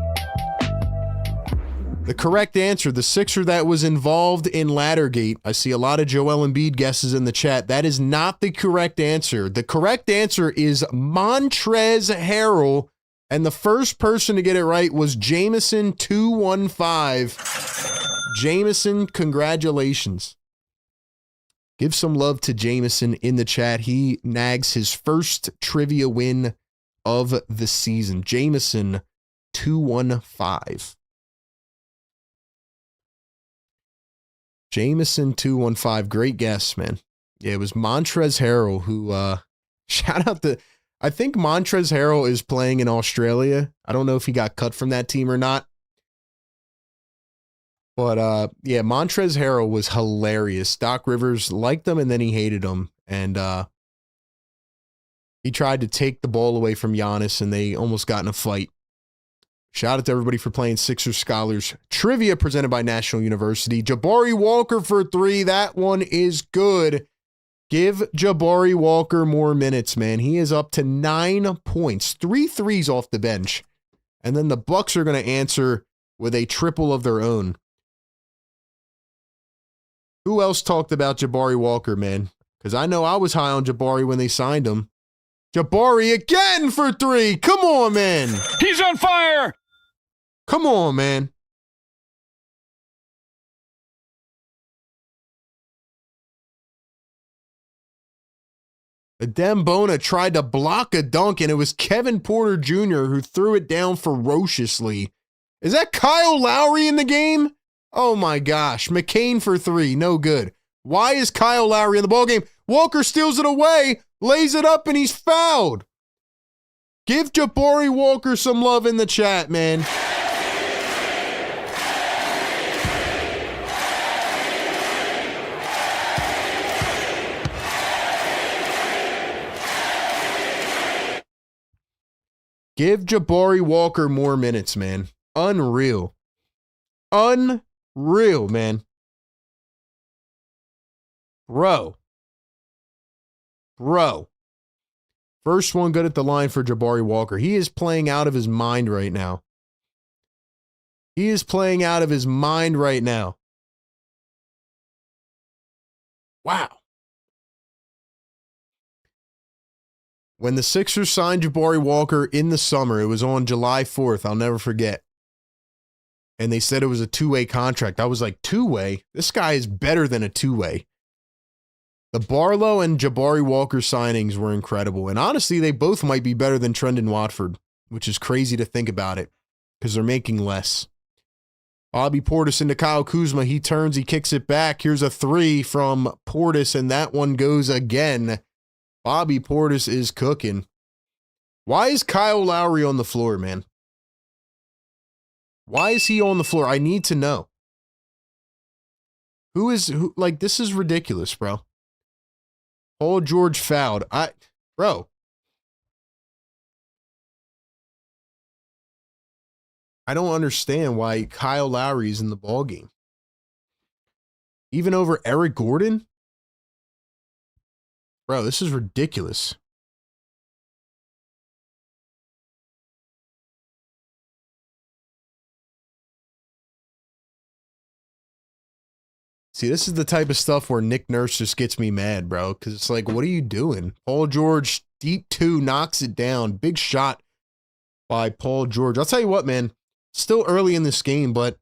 The correct answer, the Sixer that was involved in Laddergate. I see a lot of Joel Embiid guesses in the chat. That is not the correct answer. The correct answer is Montrezl Harrell, and the first person to get it right was Jameson215. Jameson, congratulations. Give some love to Jameson in the chat. He nags his first trivia win of the season. Jameson215. Jameson215, great guess, man. Yeah, it was Montrezl Harrell who, shout out to, I think Montrezl Harrell is playing in Australia. I don't know if he got cut from that team or not. But, yeah, Montrezl Harrell was hilarious. Doc Rivers liked him and then he hated him. And he tried to take the ball away from Giannis and they almost got in a fight. Shout out to everybody for playing Sixers Scholars Trivia presented by National University. Jabari Walker for 3. That one is good. Give Jabari Walker more minutes, man. He is up to 9 points. 3 threes off the bench. And then the Bucks are going to answer with a triple of their own. Who else talked about Jabari Walker, man? Because I know I was high on Jabari when they signed him. Jabari again for 3. Come on, man. He's on fire. Come on, man. Dembona tried to block a dunk, and it was Kevin Porter Jr. who threw it down ferociously. Is that Kyle Lowry in the game? Oh my gosh. McCain for three. No good. Why is Kyle Lowry in the ballgame? Walker steals it away, lays it up, and he's fouled. Give Jabari Walker some love in the chat, man. Give Jabari Walker more minutes, man. Unreal. Unreal, man. Bro. First one good at the line for Jabari Walker. He is playing out of his mind right now. He is playing out of his mind right now. Wow. When the Sixers signed Jabari Walker in the summer, it was on July 4th. I'll never forget. And they said it was a two-way contract. I was like, two-way? This guy is better than a two-way. The Barlow and Jabari Walker signings were incredible. And honestly, they both might be better than Trendon Watford, which is crazy to think about it because they're making less. Bobby Portis into Kyle Kuzma. He turns, he kicks it back. Here's a three from Portis, and that one goes again. Bobby Portis is cooking. Why is Kyle Lowry on the floor, man? Why is he on the floor? I need to know. Who, like, this is ridiculous, bro. Paul George fouled. Bro. I don't understand why Kyle Lowry is in the ballgame. Even over Eric Gordon? Bro, this is ridiculous. See, this is the type of stuff where Nick Nurse just gets me mad, bro. Because it's like, what are you doing? Paul George, deep two, knocks it down. Big shot by Paul George. I'll tell you what, man. Still early in this game, but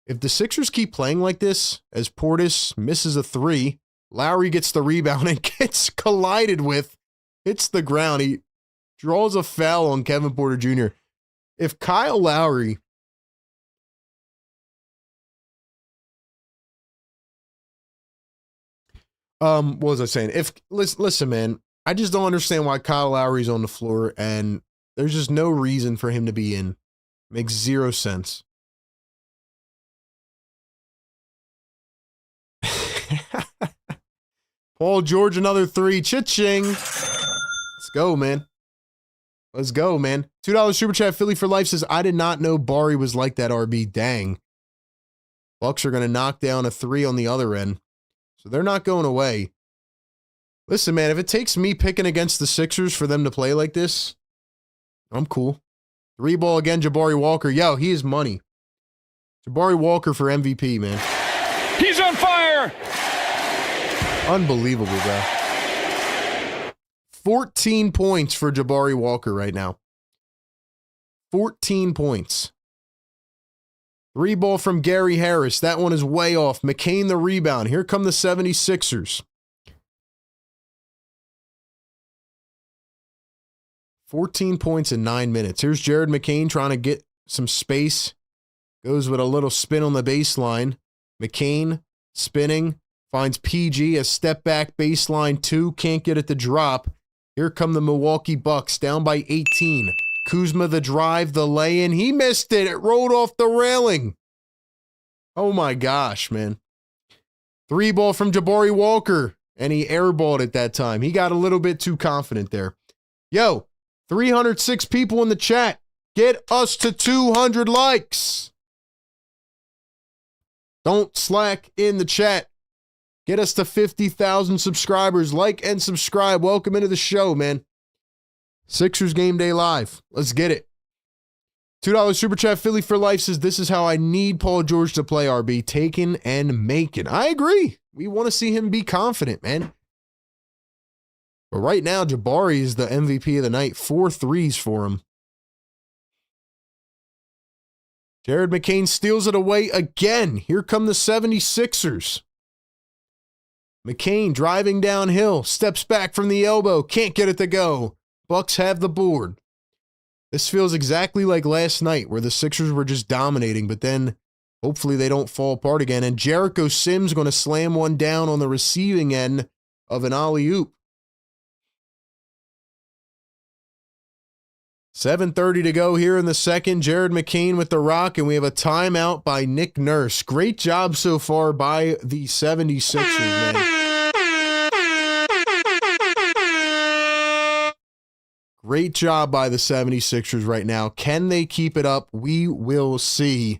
if the Sixers keep playing like this, as Portis misses a three, Lowry gets the rebound and gets collided with, hits the ground. He draws a foul on Kevin Porter Jr. If Kyle Lowry... what was I saying? Listen, man, I just don't understand why Kyle Lowry's on the floor, and there's just no reason for him to be in. Makes zero sense. Paul George, another three. Cha-ching. Let's go, man. Let's go, man. $2 Super Chat. Philly for Life says, I did not know Bari was like that, RB. Dang. Bucks are going to knock down a three on the other end. So they're not going away. Listen, man, if it takes me picking against the Sixers for them to play like this, I'm cool. Three ball again, Jabari Walker. Yo, he is money. Jabari Walker for MVP, man. He's on fire! Unbelievable, bro. 14 points for Jabari Walker right now. 14 points. Three ball from Gary Harris. That one is way off. McCain the rebound. Here come the 76ers. 14 points in 9 minutes. Here's Jared McCain trying to get some space. Goes with a little spin on the baseline. McCain spinning. Finds PG, a step back baseline two. Can't get it to drop. Here come the Milwaukee Bucks down by 18. Kuzma the drive, the lay-in. He missed it. It rolled off the railing. Oh my gosh, man. Three ball from Jabari Walker. And he airballed it that time. He got a little bit too confident there. Yo, 306 people in the chat. Get us to 200 likes. Don't slack in the chat. Get us to 50,000 subscribers. Like and subscribe. Welcome into the show, man. Sixers Game Day Live. Let's get it. $2 Super Chat. Philly for Life says, this is how I need Paul George to play, RB. Taking and making. I agree. We want to see him be confident, man. But right now, Jabari is the MVP of the night. 4 threes for him. Jared McCain steals it away again. Here come the 76ers. McCain driving downhill, steps back from the elbow, can't get it to go. Bucks have the board. This feels exactly like last night where the Sixers were just dominating, but then hopefully they don't fall apart again. And Jericho Sims going to slam one down on the receiving end of an alley-oop. 7:30 to go here in the second. Jared McCain with the rock, and we have a timeout by Nick Nurse. Great job so far by the 76ers, man. Great job by the 76ers right now. Can they keep it up? We will see.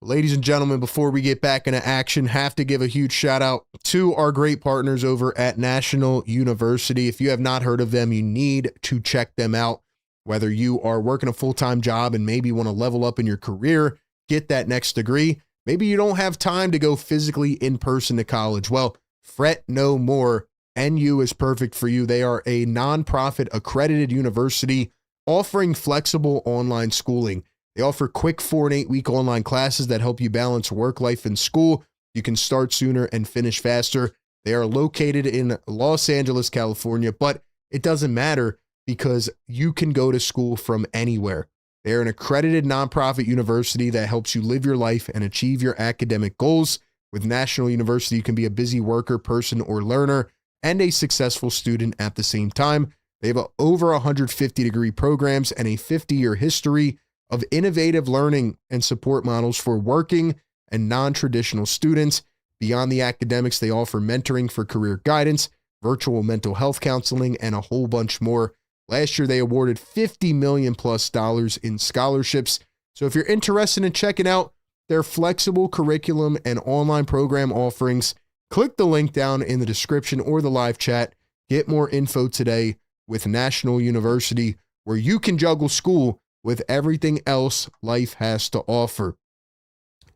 Ladies and gentlemen, before we get back into action, have to give a huge shout out to our great partners over at National University. If you have not heard of them, you need to check them out. Whether you are working a full-time job and maybe want to level up in your career, get that next degree. Maybe you don't have time to go physically in person to college. Well, fret no more. NU is perfect for you. They are a nonprofit accredited university offering flexible online schooling. They offer quick 4 and 8 week online classes that help you balance work life and school. You can start sooner and finish faster. They are located in Los Angeles, California, but it doesn't matter because you can go to school from anywhere. They're an accredited nonprofit university that helps you live your life and achieve your academic goals. With National University, you can be a busy worker, person, or learner, and a successful student at the same time. They have over 150 degree programs and a 50-year history of innovative learning and support models for working and non-traditional students. Beyond the academics, they offer mentoring for career guidance, virtual mental health counseling, and a whole bunch more. Last year, they awarded $50 million plus in scholarships. So if you're interested in checking out their flexible curriculum and online program offerings, click the link down in the description or the live chat. Get more info today with National University, where you can juggle school with everything else life has to offer.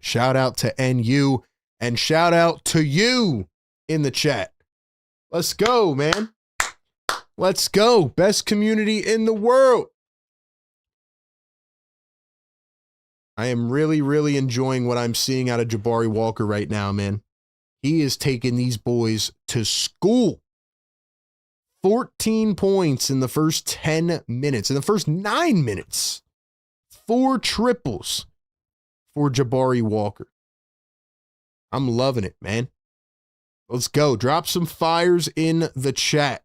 Shout out to NU and shout out to you in the chat. Let's go, man. Let's go. Best community in the world. I am really, really enjoying what I'm seeing out of Jabari Walker right now, man. He is taking these boys to school. 14 points in the first 10 minutes. In the first 9 minutes. 4 triples for Jabari Walker. I'm loving it, man. Let's go. Drop some fires in the chat.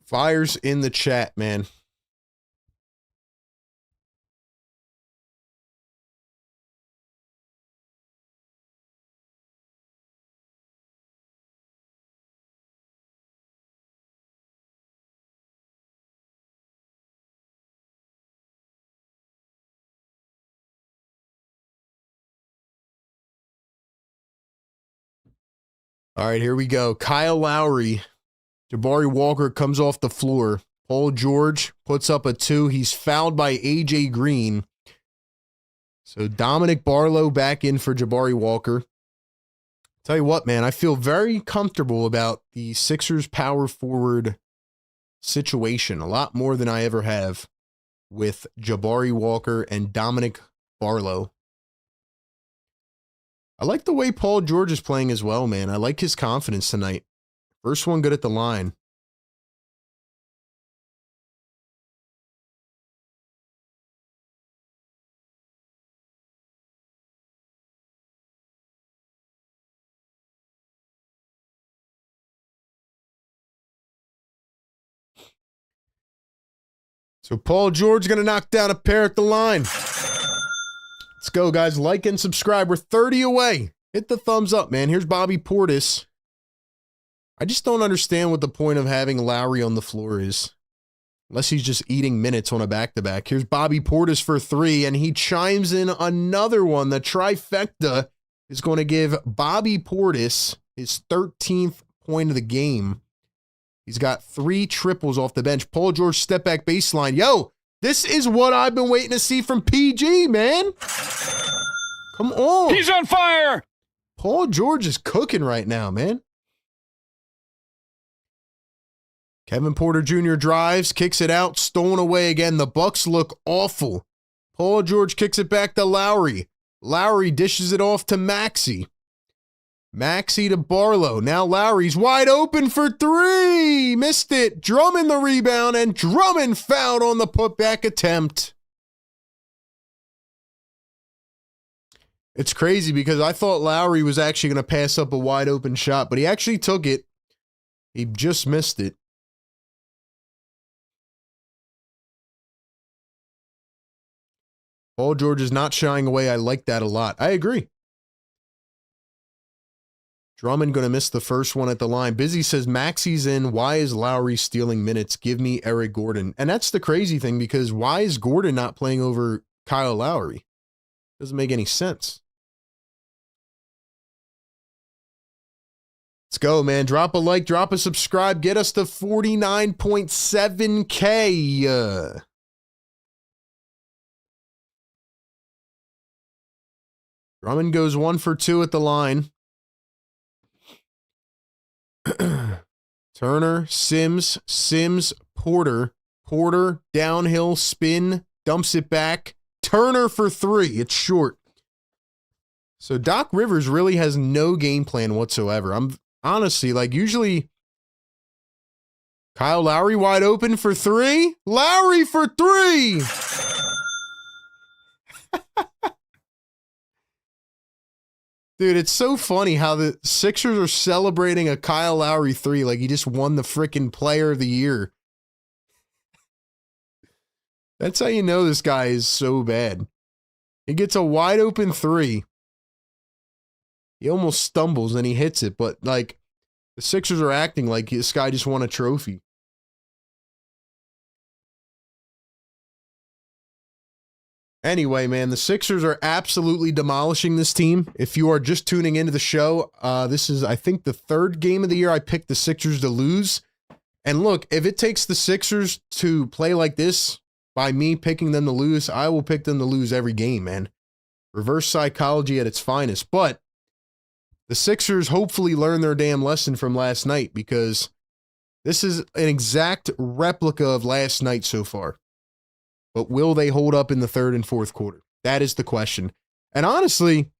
Fires in the chat, man. All right, here we go. Kyle Lowry. Jabari Walker comes off the floor. Paul George puts up a 2. He's fouled by A.J. Green. So Dominic Barlow back in for Jabari Walker. Tell you what, man, I feel very comfortable about the Sixers power forward situation. A lot more than I ever have with Jabari Walker and Dominic Barlow. I like the way Paul George is playing as well, man. I like his confidence tonight. First one good at the line. So Paul George going to knock down a pair at the line. Let's go, guys. Like and subscribe. We're 30 away. Hit the thumbs up, man. Here's Bobby Portis. I just don't understand what the point of having Lowry on the floor is. Unless he's just eating minutes on a back-to-back. Here's Bobby Portis for 3, and he chimes in another one. The trifecta is going to give Bobby Portis his 13th point of the game. He's got 3 triples off the bench. Paul George step back baseline. Yo, this is what I've been waiting to see from PG, man. Come on. He's on fire. Paul George is cooking right now, man. Kevin Porter Jr. drives, kicks it out, stolen away again. The Bucks look awful. Paul George kicks it back to Lowry. Lowry dishes it off to Maxey. Maxey to Barlow. Now Lowry's wide open for 3. Missed it. Drummond the rebound, and Drummond fouled on the putback attempt. It's crazy because I thought Lowry was actually going to pass up a wide open shot, but he actually took it. He just missed it. Paul George is not shying away. I like that a lot. I agree. Drummond going to miss the first one at the line. Busy says, Maxey's in. Why is Lowry stealing minutes? Give me Eric Gordon. And that's the crazy thing, because why is Gordon not playing over Kyle Lowry? Doesn't make any sense. Let's go, man. Drop a like, drop a subscribe. Get us to 49.7K. Drummond goes 1 for 2 at the line. Turner, Sims, Porter. Porter, downhill, spin, dumps it back. Turner for 3. It's short. So Doc Rivers really has no game plan whatsoever. I'm honestly, like, usually Kyle Lowry wide open for 3. Lowry for 3. Dude, it's so funny how the Sixers are celebrating a Kyle Lowry 3 like he just won the freaking Player of the Year. That's how you know this guy is so bad. He gets a wide open 3. He almost stumbles and he hits it, but like the Sixers are acting like this guy just won a trophy. Anyway, man, the Sixers are absolutely demolishing this team. If you are just tuning into the show, this is, I think, the 3rd game of the year I picked the Sixers to lose. And look, if it takes the Sixers to play like this by me picking them to lose, I will pick them to lose every game, man. Reverse psychology at its finest. But the Sixers hopefully learn their damn lesson from last night, because this is an exact replica of last night so far. But will they hold up in the 3rd and 4th quarter? That is the question. And honestly,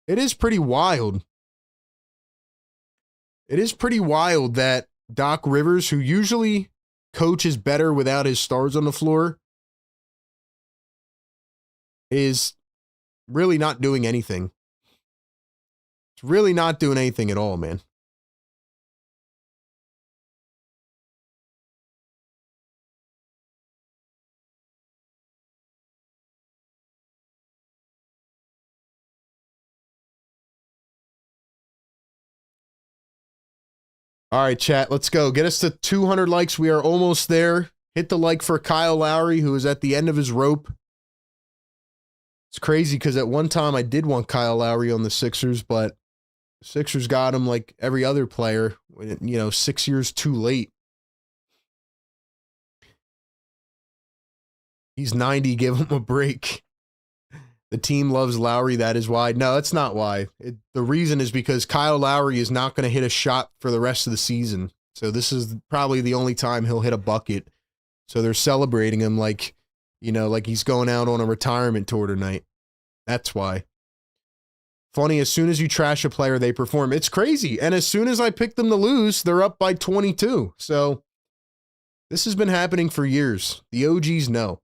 it is pretty wild. It is pretty wild that Doc Rivers, who usually coaches better without his stars on the floor, is really not doing anything. It's really not doing anything at all, man. All right, chat, let's go. Get us to 200 likes. We are almost there. Hit the like for Kyle Lowry, who is at the end of his rope. It's crazy because at one time I did want Kyle Lowry on the Sixers, but the Sixers got him like every other player, 6 years too late. He's 90, give him a break. The team loves Lowry, that is why. No, that's not why. The reason is because Kyle Lowry is not going to hit a shot for the rest of the season. So this is probably the only time he'll hit a bucket. So they're celebrating him like he's going out on a retirement tour tonight. That's why. Funny, as soon as you trash a player, they perform. It's crazy. And as soon as I pick them to lose, they're up by 22. So this has been happening for years. The OGs know.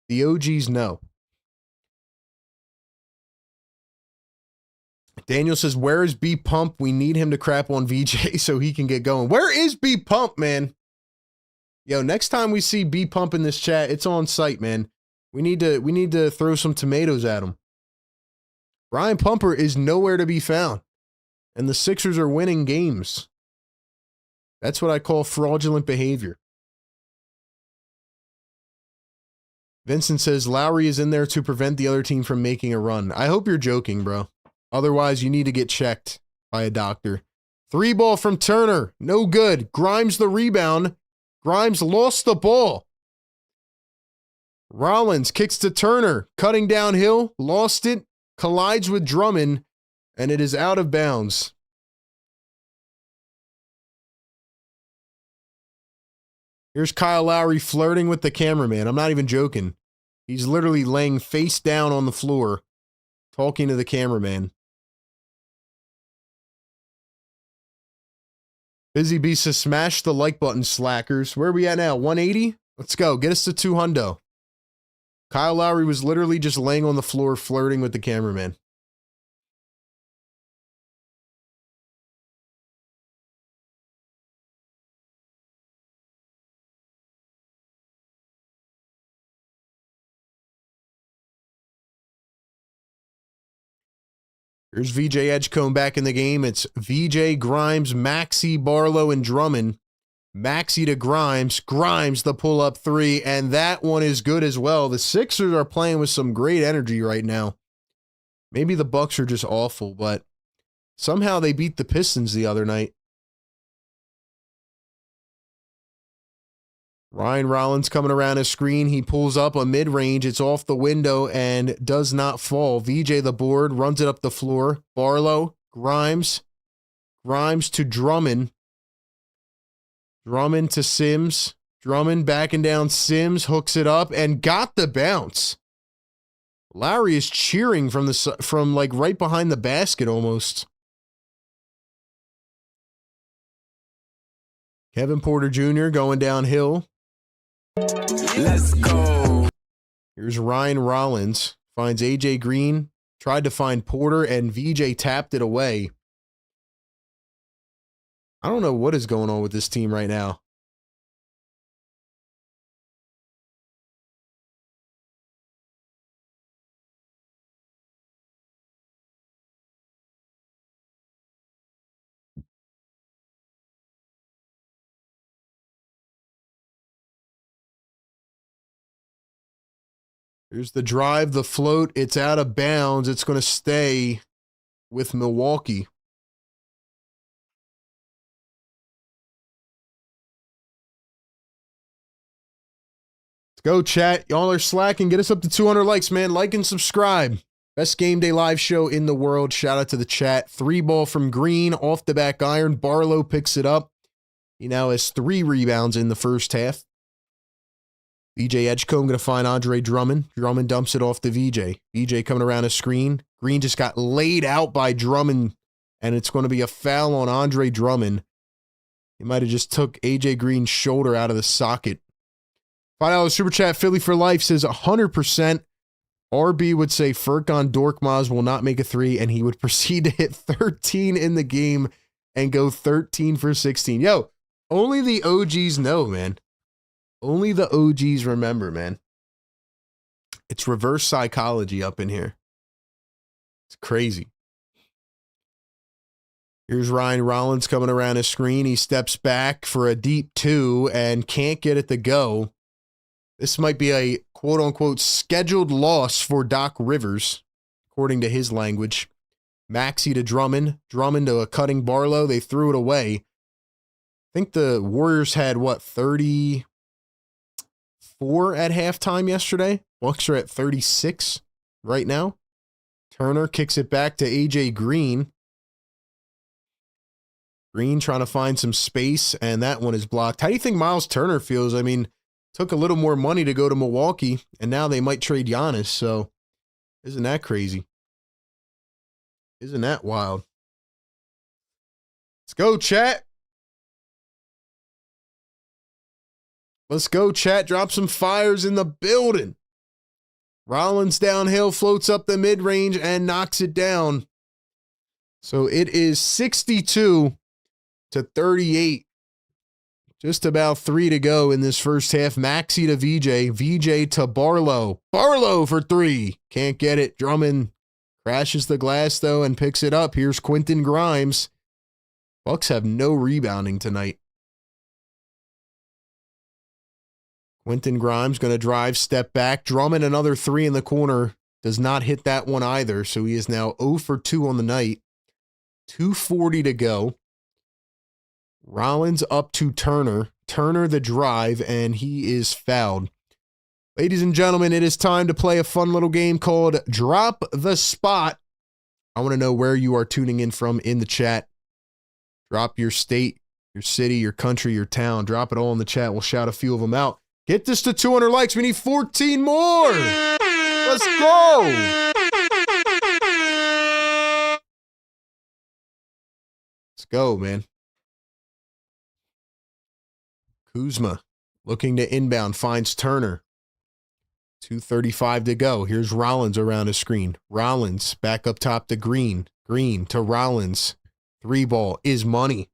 The OGs know. Daniel says, where is B Pump? We need him to crap on VJ so he can get going. Where is B Pump, man? Yo, next time we see B Pump in this chat, it's on site, man. We need to throw some tomatoes at him. Brian Pumper is nowhere to be found. And the Sixers are winning games. That's what I call fraudulent behavior. Vincent says, Lowry is in there to prevent the other team from making a run. I hope you're joking, bro. Otherwise, you need to get checked by a doctor. Three ball from Turner. No good. Grimes the rebound. Grimes lost the ball. Rollins kicks to Turner. Cutting downhill. Lost it. Collides with Drummond. And it is out of bounds. Here's Kyle Lowry flirting with the cameraman. I'm not even joking. He's literally laying face down on the floor, talking to the cameraman. Busy Bee says, smash the like button, slackers. Where are we at now? 180? Let's go. Get us to 200. Kyle Lowry was literally just laying on the floor flirting with the cameraman. Here's VJ Edgecombe back in the game. It's VJ, Grimes, Maxey, Barlow, and Drummond. Maxey to Grimes. Grimes the pull-up three, and that one is good as well. The Sixers are playing with some great energy right now. Maybe the Bucks are just awful, but somehow they beat the Pistons the other night. Ryan Rollins coming around his screen. He pulls up a mid-range. It's off the window and does not fall. VJ the board, runs it up the floor. Barlow, Grimes. Grimes to Drummond. Drummond to Sims. Drummond backing down Sims, hooks it up and got the bounce. Lowry is cheering from like right behind the basket almost. Kevin Porter Jr. going downhill. Let's go. Here's Ryan Rollins. Finds AJ Green. Tried to find Porter and VJ tapped it away. I don't know what is going on with this team right now. Here's the drive, the float. It's out of bounds. It's going to stay with Milwaukee. Let's go, chat. Y'all are slacking. Get us up to 200 likes, man. Like and subscribe. Best game day live show in the world. Shout out to the chat. Three ball from Green off the back iron. Barlow picks it up. He now has 3 rebounds in the first half. VJ Edgecombe going to find Andre Drummond. Drummond dumps it off to VJ. VJ coming around a screen. Green just got laid out by Drummond, and it's going to be a foul on Andre Drummond. He might have just took AJ Green's shoulder out of the socket. $5 Super Chat Philly for Life says 100%. RB would say Furkan Dorkmaz will not make a 3, and he would proceed to hit 13 in the game and go 13 for 16. Yo, only the OGs know, man. Only the OGs remember, man. It's reverse psychology up in here. It's crazy. Here's Ryan Rollins coming around his screen. He steps back for a deep 2 and can't get it to go. This might be a quote-unquote scheduled loss for Doc Rivers, according to his language. Maxey to Drummond. Drummond to a cutting Barlow. They threw it away. I think the Warriors had, 34 at halftime yesterday. Bucks are at 36 right now. Turner kicks it back to AJ Green. Green trying to find some space, and that one is blocked. How do you think Miles Turner feels? I mean, took a little more money to go to Milwaukee, and now they might trade Giannis, so isn't that crazy? Isn't that wild? Let's go, chat. Let's go, chat. Drop some fires in the building. Rollins downhill, floats up the mid-range, and knocks it down. So it is 62 to 38. Just about 3 to go in this first half. Maxey to VJ. VJ to Barlow. Barlow for 3. Can't get it. Drummond crashes the glass, though, and picks it up. Here's Quentin Grimes. Bucks have no rebounding tonight. Quentin Grimes going to drive, step back. Drummond another 3 in the corner. Does not hit that one either, so he is now 0 for 2 on the night. 2:40 to go. Rollins up to Turner. Turner the drive, and he is fouled. Ladies and gentlemen, it is time to play a fun little game called Drop the Spot. I want to know where you are tuning in from in the chat. Drop your state, your city, your country, your town. Drop it all in the chat. We'll shout a few of them out. Get this to 200 likes. We need 14 more. Let's go. Let's go, man. Kuzma looking to inbound, finds Turner. 2:35 to go. Here's Rollins around his screen. Rollins back up top to Green. Green to Rollins. 3-ball is money.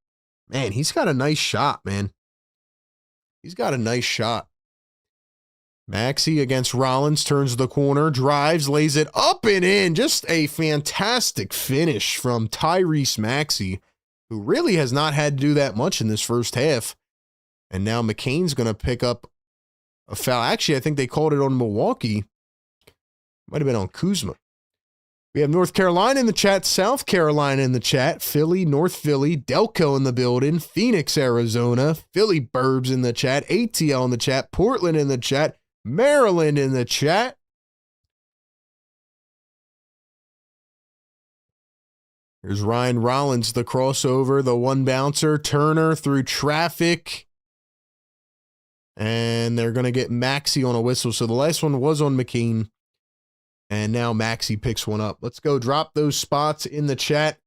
Man, he's got a nice shot, man. He's got a nice shot. Maxey against Rollins, turns the corner, drives, lays it up and in. Just a fantastic finish from Tyrese Maxey, who really has not had to do that much in this first half. And now McCain's going to pick up a foul. Actually, I think they called it on Milwaukee. Might have been on Kuzma. We have North Carolina in the chat, South Carolina in the chat, Philly, North Philly, Delco in the building, Phoenix, Arizona, Philly Burbs in the chat, ATL in the chat, Portland in the chat, Maryland in the chat. Here's Ryan Rollins, the crossover, the one bouncer, Turner through traffic. And they're going to get Maxey on a whistle. So the last one was on McCain. And now Maxey picks one up. Let's go drop those spots in the chat.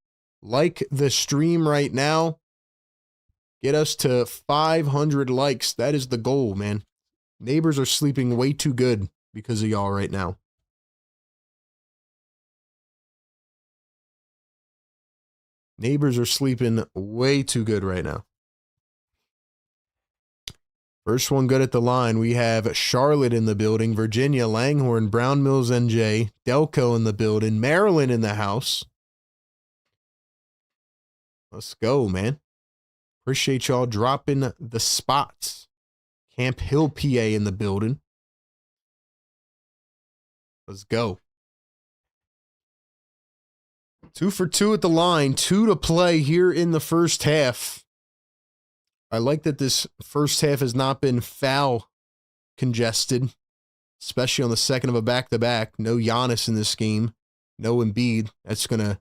Like the stream right now. Get us to 500 likes. That is the goal, man. Neighbors are sleeping way too good because of y'all right now. Neighbors are sleeping way too good right now. First one good at the line. We have Charlotte in the building, Virginia, Langhorne, Brown Mills, NJ, Delco in the building, Maryland in the house. Let's go, man. Appreciate y'all dropping the spots. Camp Hill, PA in the building. Let's go. 2 for 2 at the line, 2 to play here in the first half. I like that this first half has not been foul congested, especially on the second of a back-to-back. No Giannis in this game. No Embiid. That's going to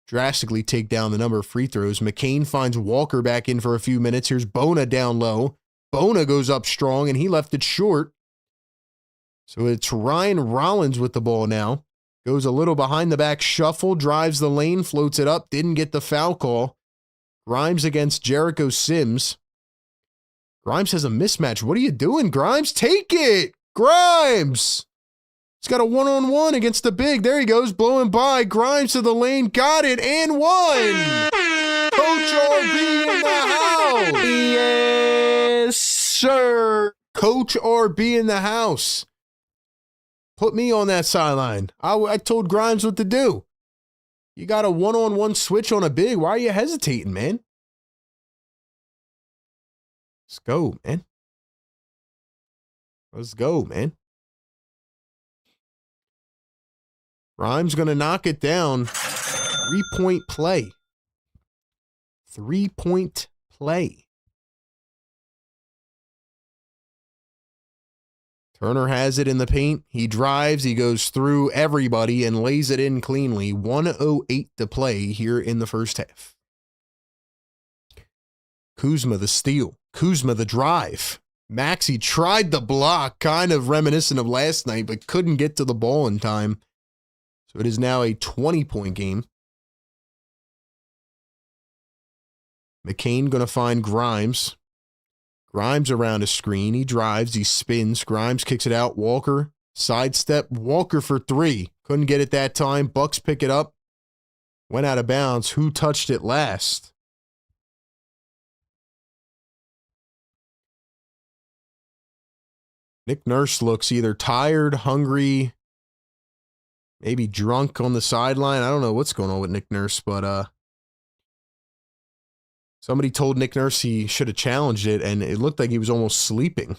drastically take down the number of free throws. McCain finds Walker back in for a few minutes. Here's Bona down low. Bona goes up strong, and he left it short. So it's Ryan Rollins with the ball now. Goes a little behind the back shuffle, drives the lane, floats it up, didn't get the foul call. Grimes against Jericho Sims. Grimes has a mismatch. What are you doing, Grimes? Take it! Grimes! He's got a one-on-one against the big. There he goes, blowing by. Grimes to the lane, got it, and one! Coach RB in the house! Yes, sir! Coach RB in the house. Put me on that sideline. I told Grimes what to do. You got a one-on-one switch on a big. Why are you hesitating, man? Let's go, man. Let's go, man. Grimes going to knock it down. 3-point play. 3-point play. Turner has it in the paint. He drives. He goes through everybody and lays it in cleanly. 1:08 to play here in the first half. Kuzma the steal. Kuzma the drive. Maxey tried the block, kind of reminiscent of last night, but couldn't get to the ball in time. So it is now a 20-point game. McCain going to find Grimes. Grimes around a screen. He drives. He spins. Grimes kicks it out. Walker. Sidestep. Walker for 3. Couldn't get it that time. Bucks pick it up. Went out of bounds. Who touched it last? Nick Nurse looks either tired, hungry, maybe drunk on the sideline. I don't know what's going on with Nick Nurse, but somebody told Nick Nurse he should have challenged it, and it looked like he was almost sleeping.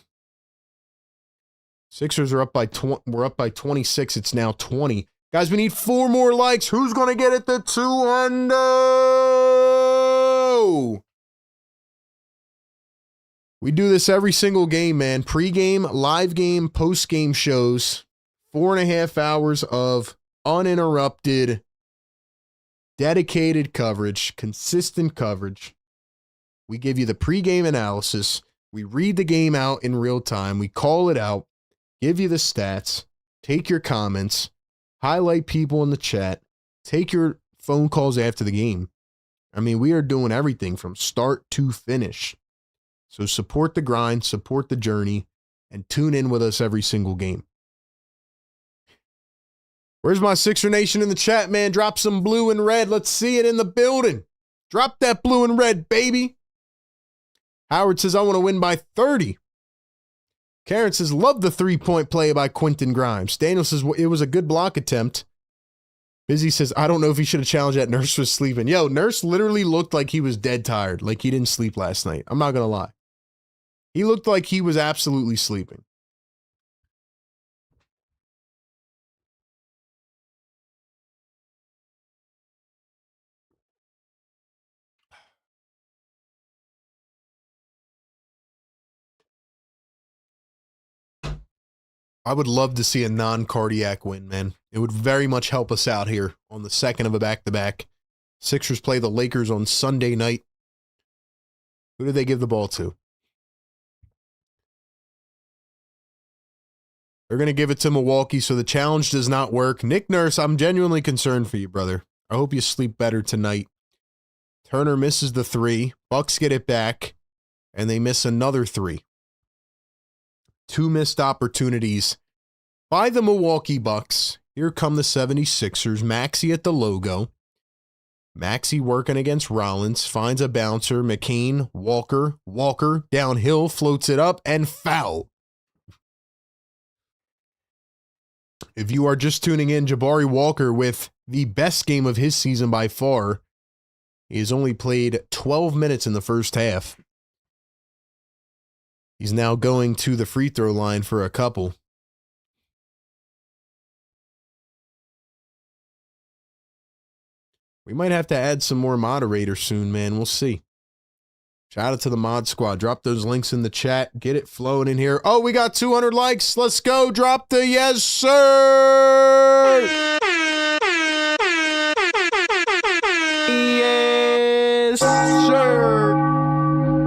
Sixers are up by we're up by 26. It's now 20. Guys, we need 4 more likes. Who's going to get it to 200? We do this every single game, man. Pre-game, live game, post-game shows. 4.5 hours of uninterrupted, dedicated coverage, consistent coverage. We give you the pre-game analysis. We read the game out in real time. We call it out, give you the stats, take your comments, highlight people in the chat, take your phone calls after the game. I mean, we are doing everything from start to finish. So support the grind, support the journey, and tune in with us every single game. Where's my Sixer Nation in the chat, man? Drop some blue and red. Let's see it in the building. Drop that blue and red, baby. Howard says, I want to win by 30. Karen says, love the three-point play by Quentin Grimes. Daniel says, well, it was a good block attempt. Busy says, I don't know if he should have challenged that. Nurse was sleeping. Yo, Nurse literally looked like he was dead tired, like he didn't sleep last night. I'm not going to lie. He looked like he was absolutely sleeping. I would love to see a non-cardiac win, man. It would very much help us out here on the second of a back-to-back. Sixers play the Lakers on Sunday night. Who did they give the ball to? They're going to give it to Milwaukee, so the challenge does not work. Nick Nurse, I'm genuinely concerned for you, brother. I hope you sleep better tonight. Turner misses the three. Bucks get it back, and they miss another three. 2 missed opportunities by the Milwaukee Bucks. Here come the 76ers. Maxey at the logo. Maxey working against Rollins. Finds a bouncer. McCain, Walker downhill, floats it up, and foul. If you are just tuning in, Jabari Walker with the best game of his season by far. He has only played 12 minutes in the first half. He's now going to the free throw line for a couple. We might have to add some more moderators soon, man. We'll see. Shout out to the mod squad. Drop those links in the chat. Get it flowing in here. Oh, we got 200 likes. Let's go. Drop the yes, sir. Yes, sir.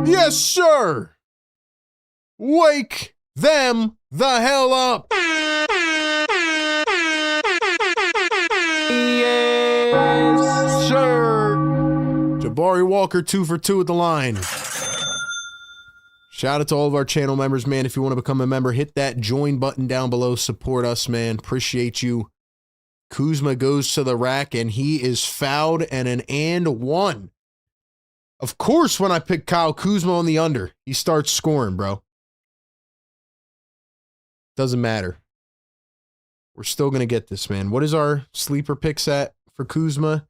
Yes, sir. Wake them the hell up. Yes, sir. Jabari Walker 2 for 2 at the line. Shout out to all of our channel members, man. If you want to become a member, hit that join button down below. Support us, man. Appreciate you. Kuzma goes to the rack, and he is fouled and an and one. Of course, when I pick Kyle Kuzma on the under, he starts scoring, bro. Doesn't matter. We're still going to get this, man. What is our sleeper picks at for Kuzma?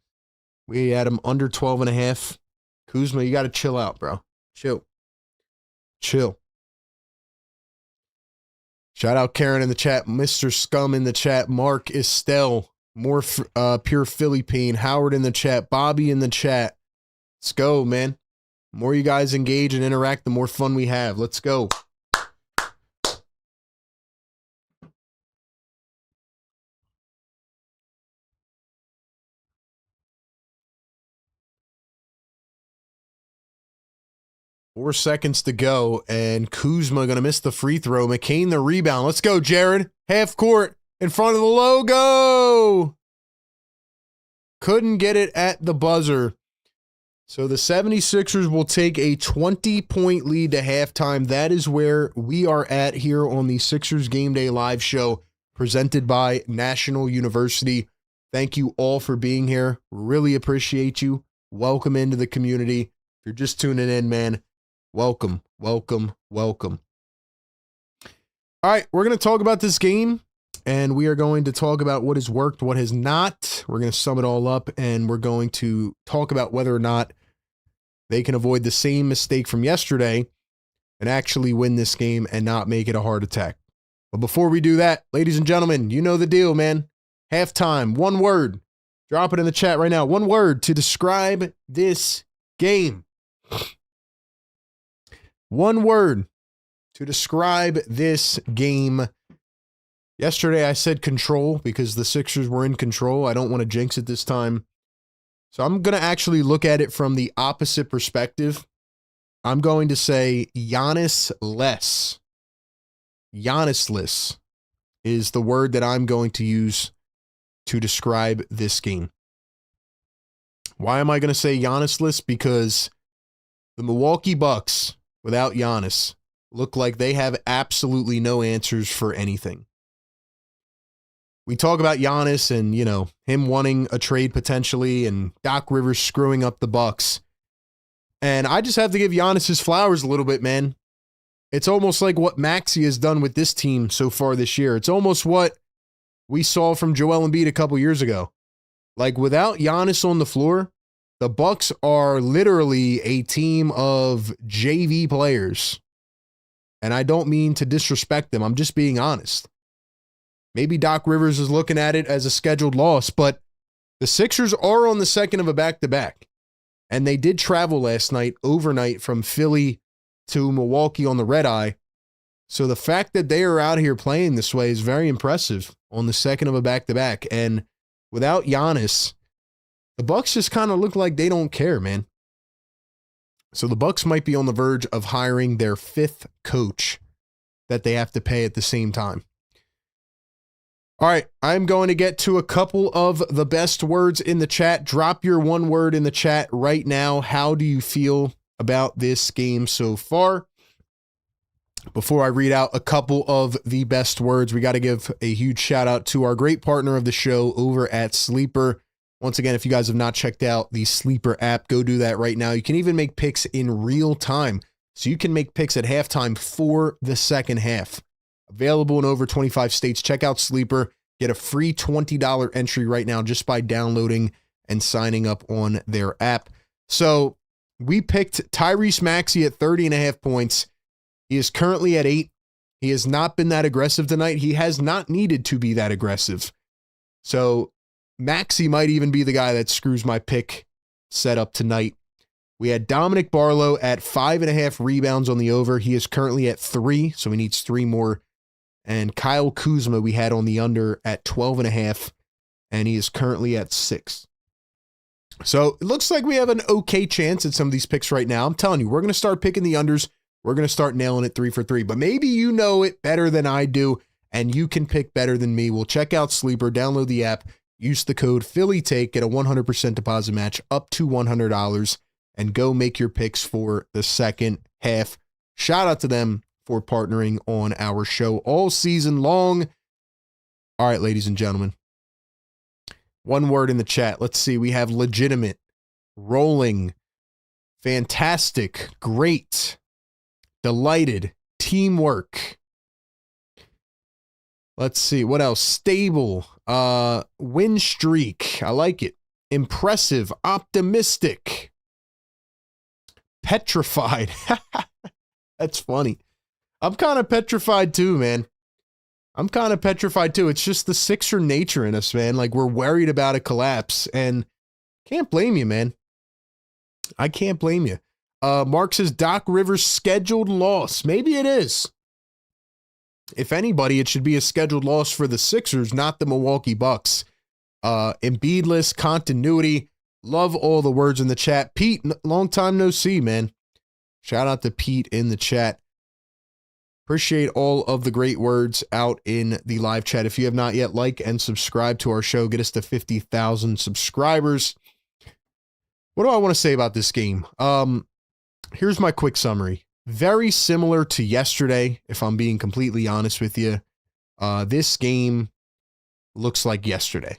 We had him under 12.5. Kuzma, you got to chill out, bro. Chill. Shout out Karen in the chat. Mr. Scum in the chat. Mark Estelle. More pure Philly pain. Howard in the chat. Bobby in the chat. Let's go, man. The more you guys engage and interact, the more fun we have. Let's go. Four seconds to go, and Kuzma going to miss the free throw. McCain the rebound. Let's go, Jared. Half court in front of the logo. Couldn't get it at the buzzer. So the 76ers will take a 20-point lead to halftime. That is where we are at here on the Sixers Game Day Live show presented by National University. Thank you all for being here. Really appreciate you. Welcome into the community. If you're just tuning in, man, welcome. All right, we're going to talk about this game, and we are going to talk about what has worked, what has not. We're going to sum it all up, and we're going to talk about whether or not they can avoid the same mistake from yesterday and actually win this game and not make it a heart attack. But before we do that, ladies and gentlemen, you know the deal, man. Halftime, one word. Drop it in the chat right now. One word to describe this game. One word to describe this game. Yesterday I said control because the Sixers were in control. I don't want to jinx it this time. So I'm going to actually look at it from the opposite perspective. I'm going to say Giannis-less. Giannis-less is the word that I'm going to use to describe this game. Why am I going to say Giannis-less? Because the Milwaukee Bucks, without Giannis, look like they have absolutely no answers for anything. We talk about Giannis and, him wanting a trade potentially and Doc Rivers screwing up the Bucks. And I just have to give Giannis his flowers a little bit, man. It's almost like what Maxey has done with this team so far this year. It's almost what we saw from Joel Embiid a couple years ago. Like, without Giannis on the floor, the Bucks are literally a team of JV players. And I don't mean to disrespect them. I'm just being honest. Maybe Doc Rivers is looking at it as a scheduled loss, but the Sixers are on the second of a back-to-back. And they did travel last night, overnight, from Philly to Milwaukee on the red eye. So the fact that they are out here playing this way is very impressive on the second of a back-to-back. And without Giannis, the Bucks just kind of look like they don't care, man. So the Bucks might be on the verge of hiring their fifth coach that they have to pay at the same time. All right, I'm going to get to a couple of the best words in the chat. Drop your one word in the chat right now. How do you feel about this game so far? Before I read out a couple of the best words, we got to give a huge shout out to our great partner of the show over at Sleeper. Once again, if you guys have not checked out the Sleeper app, go do that right now. You can even make picks in real time. So you can make picks at halftime for the second half. Available in over 25 states. Check out Sleeper. Get a free $20 entry right now just by downloading and signing up on their app. So we picked Tyrese Maxey at 30.5 points. He is currently at 8. He has not been that aggressive tonight. He has not needed to be that aggressive. So Maxey might even be the guy that screws my pick setup tonight. We had Dominic Barlow at 5.5 rebounds on the over. He is currently at 3, so he needs 3 more. And Kyle Kuzma we had on the under at 12.5, and he is currently at 6. So it looks like we have an okay chance at some of these picks right now. I'm telling you, we're going to start picking the unders. We're going to start nailing it 3 for 3. But maybe you know it better than I do, and you can pick better than me. We'll check out Sleeper, download the app, use the code PhillyTake, get a 100% deposit match up to $100, and go make your picks for the second half. Shout out to them for partnering on our show all season long. All right, ladies and gentlemen. One word in the chat. Let's see. We have legitimate, rolling, fantastic, great, delighted, teamwork. Let's see. What else? Stable, win streak. I like it. Impressive, optimistic, petrified. That's funny. I'm kind of petrified too, man. I'm kind of petrified too. It's just the Sixer nature in us, man. Like, we're worried about a collapse, and can't blame you, man. I can't blame you. Mark says Doc Rivers scheduled loss. Maybe it is. If anybody, it should be a scheduled loss for the Sixers, not the Milwaukee Bucks. Embiidless continuity. Love all the words in the chat. Pete, long time no see, man. Shout out to Pete in the chat. Appreciate all of the great words out in the live chat. If you have not yet, like and subscribe to our show. Get us to 50,000 subscribers. What do I want to say about this game? Here's my quick summary. Very similar to yesterday, if I'm being completely honest with you. This game looks like yesterday.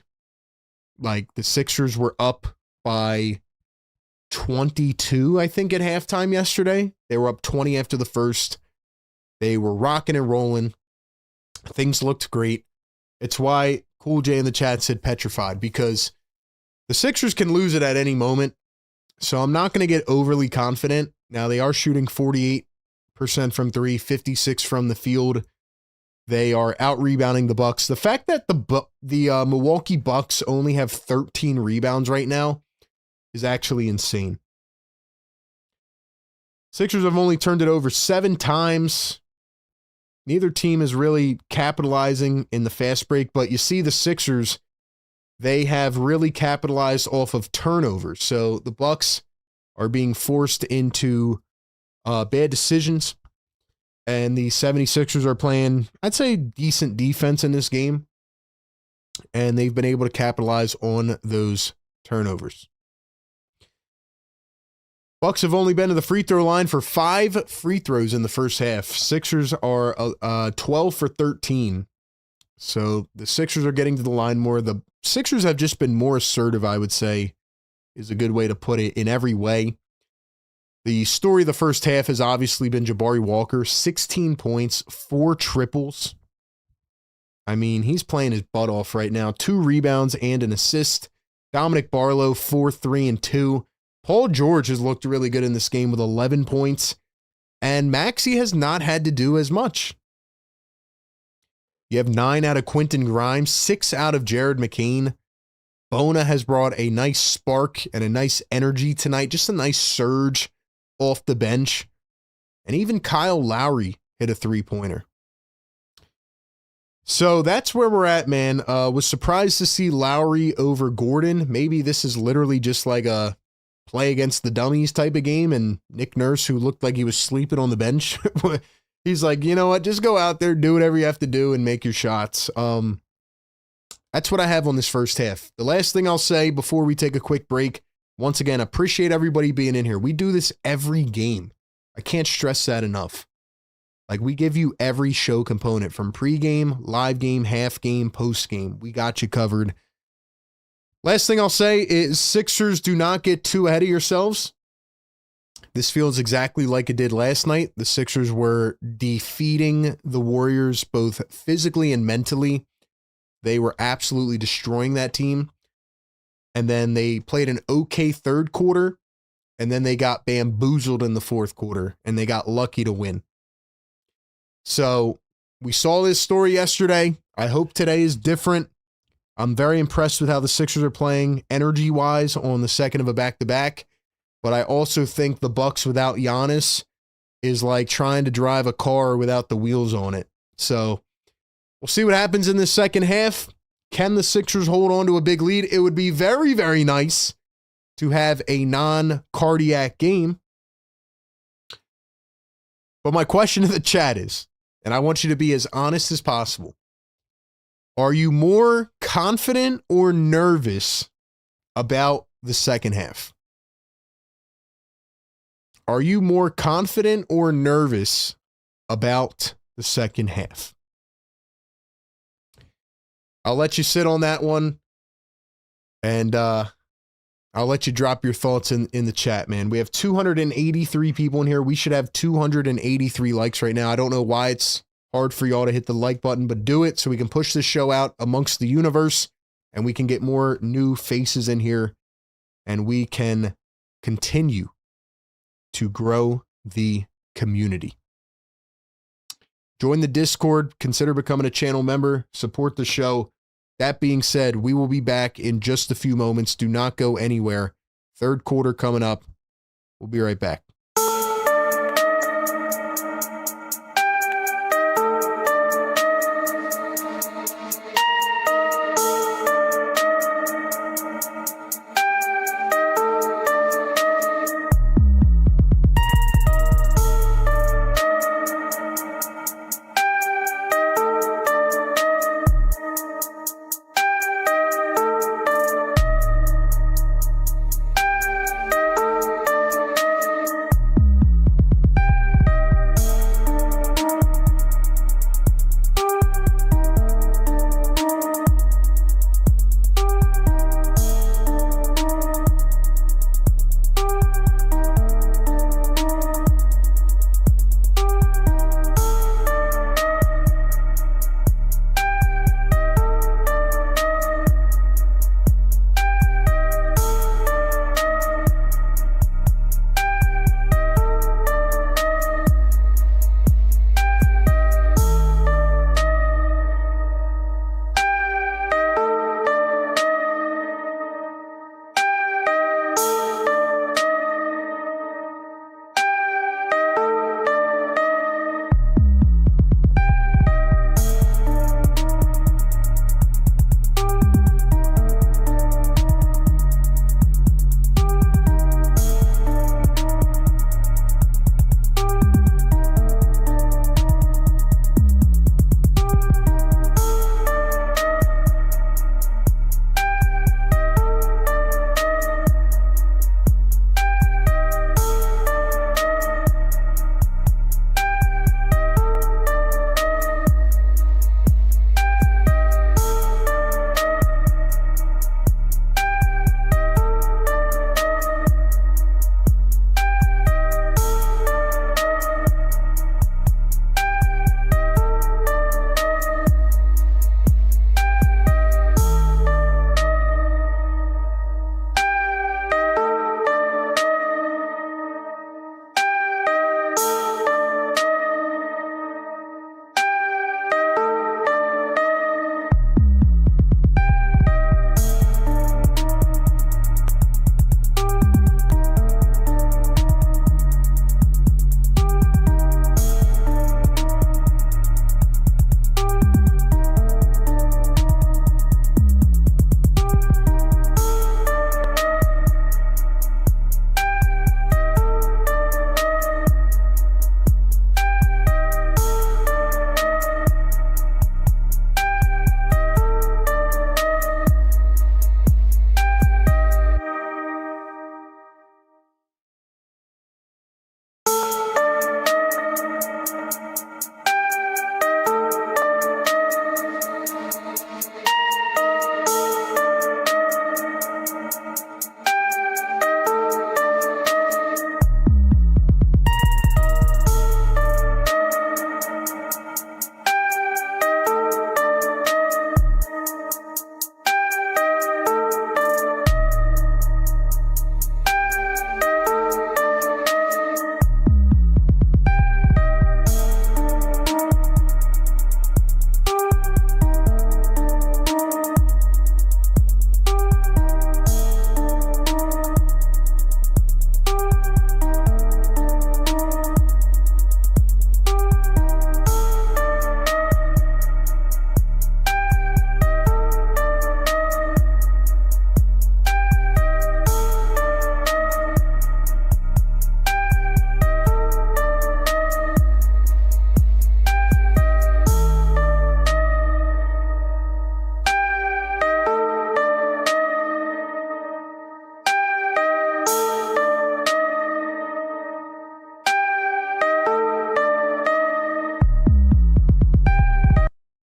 Like, the Sixers were up by 22, I think, at halftime yesterday. They were up 20 after the first. They were rocking and rolling. Things looked great. It's why Cool J in the chat said petrified, because the Sixers can lose it at any moment. So I'm not going to get overly confident. Now, they are shooting 48% from 3, 56 from the field. They are out-rebounding the Bucks. The fact that the Milwaukee Bucks only have 13 rebounds right now is actually insane. Sixers have only turned it over 7 times. Neither team is really capitalizing in the fast break, but you see the Sixers, they have really capitalized off of turnovers. So the Bucks are being forced into bad decisions, and the 76ers are playing, I'd say, decent defense in this game, and they've been able to capitalize on those turnovers. Bucks have only been to the free throw line for 5 free throws in the first half. Sixers are 12 for 13. So the Sixers are getting to the line more. The Sixers have just been more assertive, I would say, is a good way to put it, in every way. The story of the first half has obviously been Jabari Walker, 16 points, 4 triples. I mean, he's playing his butt off right now. 2 rebounds and an assist. Dominic Barlow, 4, 3, and 2. Paul George has looked really good in this game with 11 points, and Maxey has not had to do as much. You have 9 out of Quentin Grimes, 6 out of Jared McCain. Bona has brought a nice spark and a nice energy tonight, just a nice surge off the bench. And even Kyle Lowry hit a 3-pointer. So that's where we're at, man. Was surprised to see Lowry over Gordon. Maybe this is literally just like a play against the dummies type of game, and Nick Nurse, who looked like he was sleeping on the bench, he's like, you know what, just go out there, do whatever you have to do, and make your shots. That's what I have on this first half. The last thing I'll say before we take a quick break, once again, appreciate everybody being in here. We do this every game. I can't stress that enough. Like, we give you every show component, from pregame, live game, half game, post game. We got you covered. Last thing I'll say is, Sixers, do not get too ahead of yourselves. This feels exactly like it did last night. The Sixers were defeating the Warriors both physically and mentally. They were absolutely destroying that team. And then they played an okay third quarter, and then they got bamboozled in the fourth quarter, and they got lucky to win. So we saw this story yesterday. I hope today is different. I'm very impressed with how the Sixers are playing energy-wise on the second of a back-to-back. But I also think the Bucks without Giannis is like trying to drive a car without the wheels on it. So we'll see what happens in this second half. Can the Sixers hold on to a big lead? It would be very, very nice to have a non-cardiac game. But my question to the chat is, and I want you to be as honest as possible, are you more confident or nervous about the second half? Are you more confident or nervous about the second half? I'll let you sit on that one, and I'll let you drop your thoughts in the chat, man. We have 283 people in here. We should have 283 likes right now. I don't know why it's hard for y'all to hit the like button, but do it so we can push this show out amongst the universe, and we can get more new faces in here, and we can continue to grow the community. Join the Discord, consider becoming a channel member, support the show. That being said, we will be back in just a few moments. Do not go anywhere. Third quarter coming up. We'll be right back.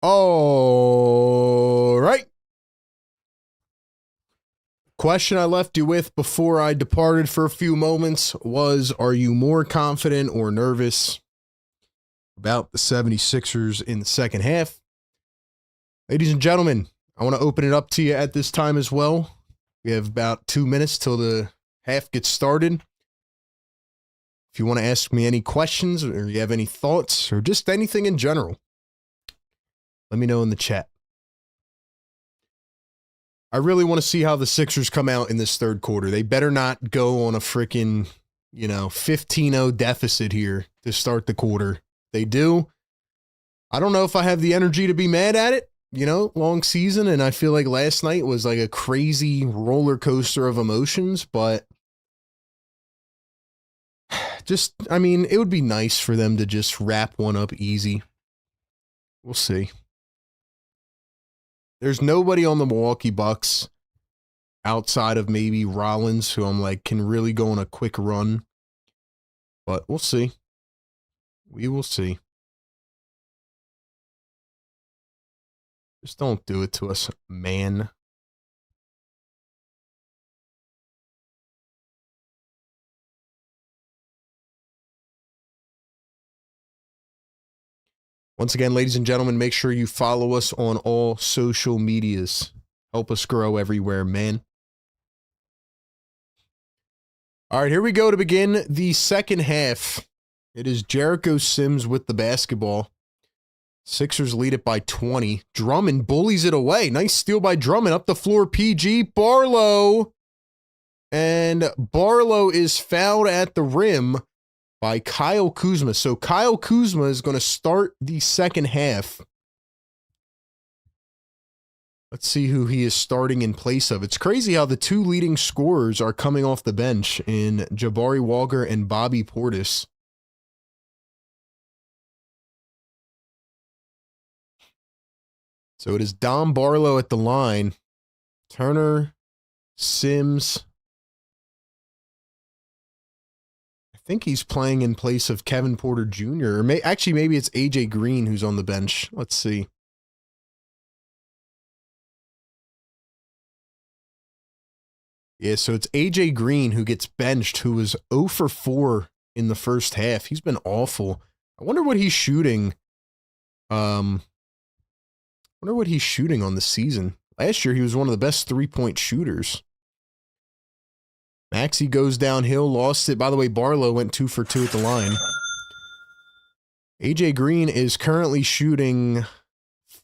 All right. Question I left you with before I departed for a few moments was, are you more confident or nervous about the 76ers in the second half? Ladies and gentlemen, I want to open it up to you at this time as well. We have about 2 minutes till the half gets started. If you want to ask me any questions or you have any thoughts or just anything in general, let me know in the chat. I really want to see how the Sixers come out in this third quarter. They better not go on a freaking, 15-0 deficit here to start the quarter. They do. I don't know if I have the energy to be mad at it. Long season, and I feel like last night was like a crazy roller coaster of emotions, but it would be nice for them to just wrap one up easy. We'll see. There's nobody on the Milwaukee Bucks outside of maybe Rollins, who I'm like can really go on a quick run. But we'll see. We will see. Just don't do it to us, man. Once again, ladies and gentlemen, make sure you follow us on all social medias. Help us grow everywhere, man. All right, here we go to begin the second half. It is Jericho Sims with the basketball. Sixers lead it by 20. Drummond bullies it away. Nice steal by Drummond. Up the floor, PG. Barlow. And Barlow is fouled at the rim by Kyle Kuzma. So Kyle Kuzma is going to start the second half. Let's see who he is starting in place of. It's crazy how the two leading scorers are coming off the bench in Jabari Walker and Bobby Portis. So it is Dom Barlow at the line. Turner, Sims. I think he's playing in place of Kevin Porter Jr. Or maybe it's AJ Green who's on the bench. Let's see. Yeah, so it's AJ Green who gets benched, who was 0 for 4 in the first half. He's been awful. I wonder what he's shooting. On the season. Last year, he was one of the best three-point shooters. Maxey goes downhill, lost it. By the way, Barlow went 2 for 2 at the line. AJ Green is currently shooting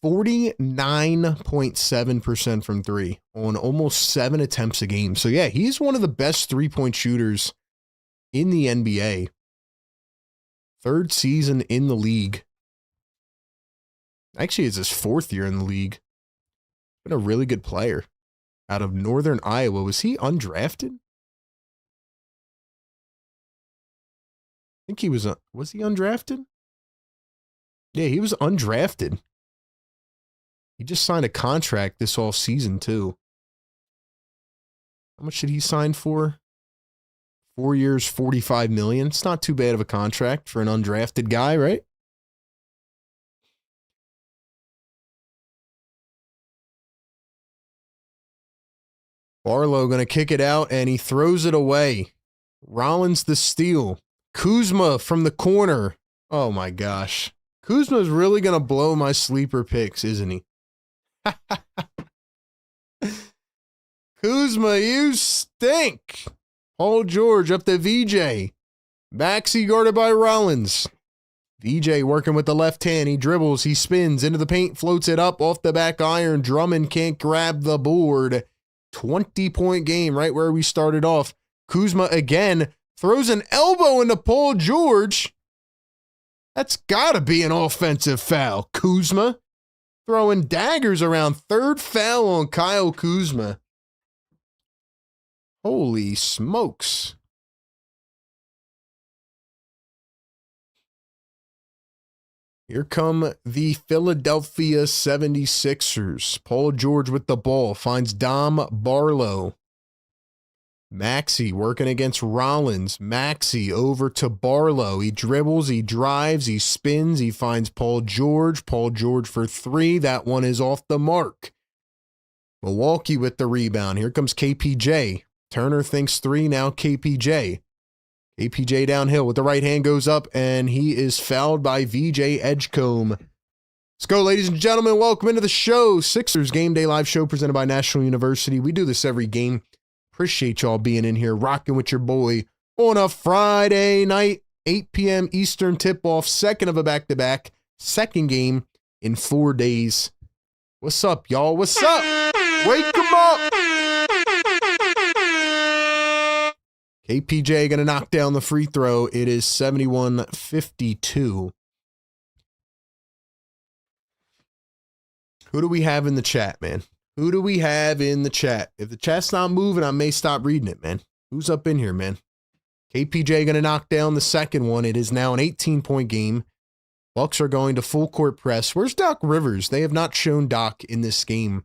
49.7% from three on almost 7 attempts a game. So yeah, he's one of the best three-point shooters in the NBA. Third season in the league. Actually, it's his 4th year in the league. Been a really good player. Out of Northern Iowa. Was he undrafted? I think he was he undrafted? Yeah, he was undrafted. He just signed a contract this off season too. How much did he sign for? 4 years, $45 million. It's not too bad of a contract for an undrafted guy, right? Barlow going to kick it out, and he throws it away. Rollins the steal. Kuzma from the corner. Oh, my gosh. Kuzma's really going to blow my sleeper picks, isn't he? Kuzma, you stink. Paul George up to VJ. Maxey guarded by Rollins. VJ working with the left hand. He dribbles. He spins into the paint. Floats it up off the back iron. Drummond can't grab the board. 20-point game right where we started off. Kuzma again throws an elbow into Paul George. That's got to be an offensive foul. Kuzma throwing daggers around. Third foul on Kyle Kuzma. Holy smokes. Here come the Philadelphia 76ers. Paul George with the ball finds Dom Barlow. Maxey working against Rollins. Maxey over to Barlow. He dribbles, he drives, he spins, he finds Paul George. Paul George for three. That one is off the mark. Milwaukee with the rebound. Here comes KPJ. Turner thinks three, now KPJ. KPJ downhill with the right hand goes up, and he is fouled by VJ Edgecombe. Let's go, ladies and gentlemen. Welcome into the show. Sixers Game Day Live Show presented by National University. We do this every game. Appreciate y'all being in here, rocking with your boy on a Friday night, 8 p.m. Eastern tip-off, second of a back-to-back, second game in 4 days. What's up, y'all? What's up? Wake them up! KPJ going to knock down the free throw. It is 71-52. Who do we have in the chat, man? Who do we have in the chat? If the chat's not moving, I may stop reading it, man. Who's up in here, man? KPJ going to knock down the second one. It is now an 18-point game. Bucks are going to full court press. Where's Doc Rivers? They have not shown Doc in this game.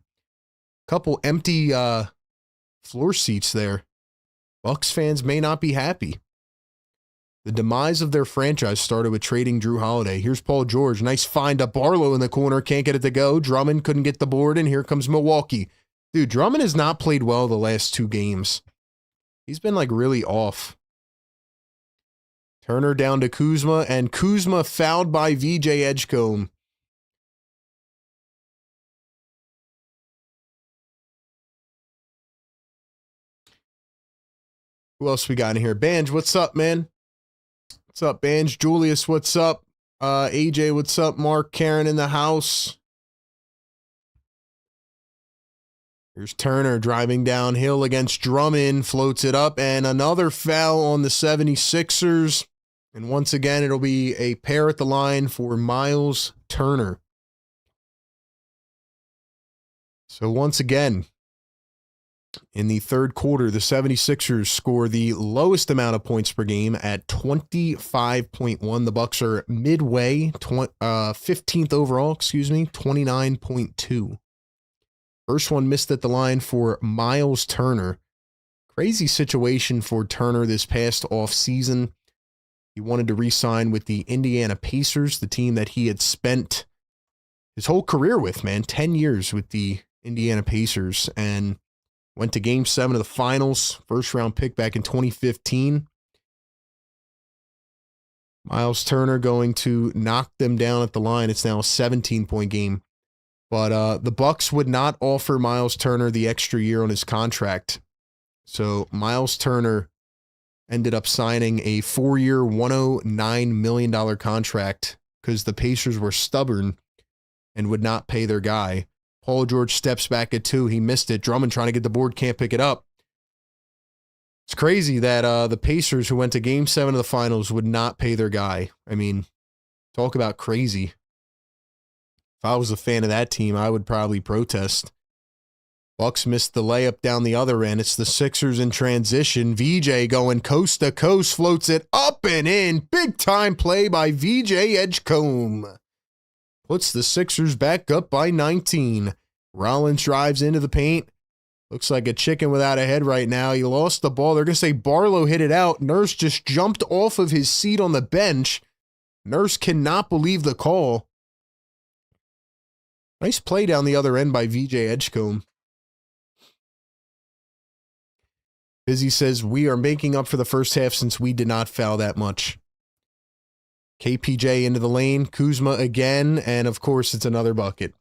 Couple empty floor seats there. Bucks fans may not be happy. The demise of their franchise started with trading Drew Holiday. Here's Paul George. Nice find up. Barlow in the corner. Can't get it to go. Drummond couldn't get the board, and here comes Milwaukee. Dude, Drummond has not played well the last two games. He's been, like, really off. Turner down to Kuzma, and Kuzma fouled by VJ Edgecombe. Who else we got in here? Banj, what's up, man? What's up, Banj? Julius, what's up? AJ, what's up? Mark, Karen in the house. Here's Turner driving downhill against Drummond, floats it up, and another foul on the 76ers. And once again, it'll be a pair at the line for Miles Turner. So once again, in the third quarter, the 76ers score the lowest amount of points per game at 25.1. The Bucks are midway, 15th overall, 29.2. First one missed at the line for Miles Turner. Crazy situation for Turner this past offseason. He wanted to re-sign with the Indiana Pacers, the team that he had spent his whole career with, man. 10 years with the Indiana Pacers, and went to Game 7 of the Finals, first-round pick back in 2015. Miles Turner going to knock them down at the line. It's now a 17-point game. But the Bucks would not offer Miles Turner the extra year on his contract. So Miles Turner ended up signing a 4-year, $109 million contract because the Pacers were stubborn and would not pay their guy. Paul George steps back at 2. He missed it. Drummond trying to get the board, can't pick it up. It's crazy that the Pacers, who went to Game 7 of the Finals, would not pay their guy. I mean, talk about crazy. If I was a fan of that team, I would probably protest. Bucks missed the layup down the other end. It's the Sixers in transition. VJ going coast to coast, floats it up and in. Big time play by VJ Edgecombe. Puts the Sixers back up by 19. Rollins drives into the paint. Looks like a chicken without a head right now. He lost the ball. They're going to say Barlow hit it out. Nurse just jumped off of his seat on the bench. Nurse cannot believe the call. Nice play down the other end by VJ Edgecombe. Busy says, we are making up for the first half since we did not foul that much. KPJ into the lane, Kuzma again, and of course it's another bucket.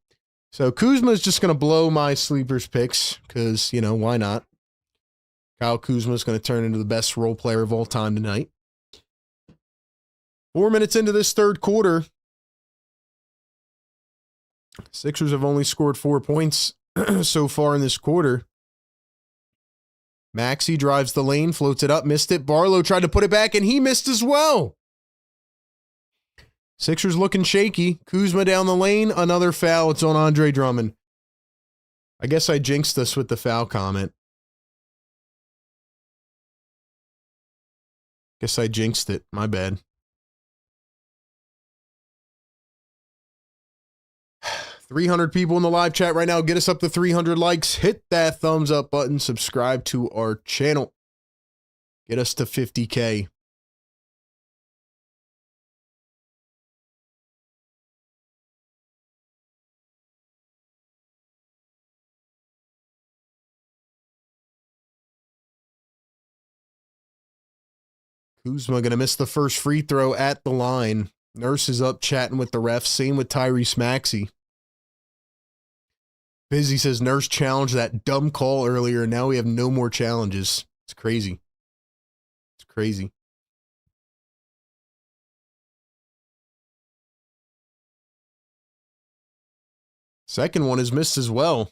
So Kuzma is just going to blow my sleepers picks because, you know, why not? Kyle Kuzma is going to turn into the best role player of all time tonight. 4 minutes into this third quarter, Sixers have only scored 4 points so far in this quarter. Maxey drives the lane, floats it up, missed it. Barlow tried to put it back, and he missed as well. Sixers looking shaky. Kuzma down the lane. Another foul. It's on Andre Drummond. I guess I jinxed us with the foul comment. Guess I jinxed it. My bad. 300 people in the live chat right now. Get us up to 300 likes. Hit that thumbs up button. Subscribe to our channel. Get us to 50K. Kuzma going to miss the first free throw at the line. Nurse is up chatting with the refs. Same with Tyrese Maxey. Busy says Nurse challenged that dumb call earlier, and now we have no more challenges. It's crazy. It's crazy. Second one is missed as well.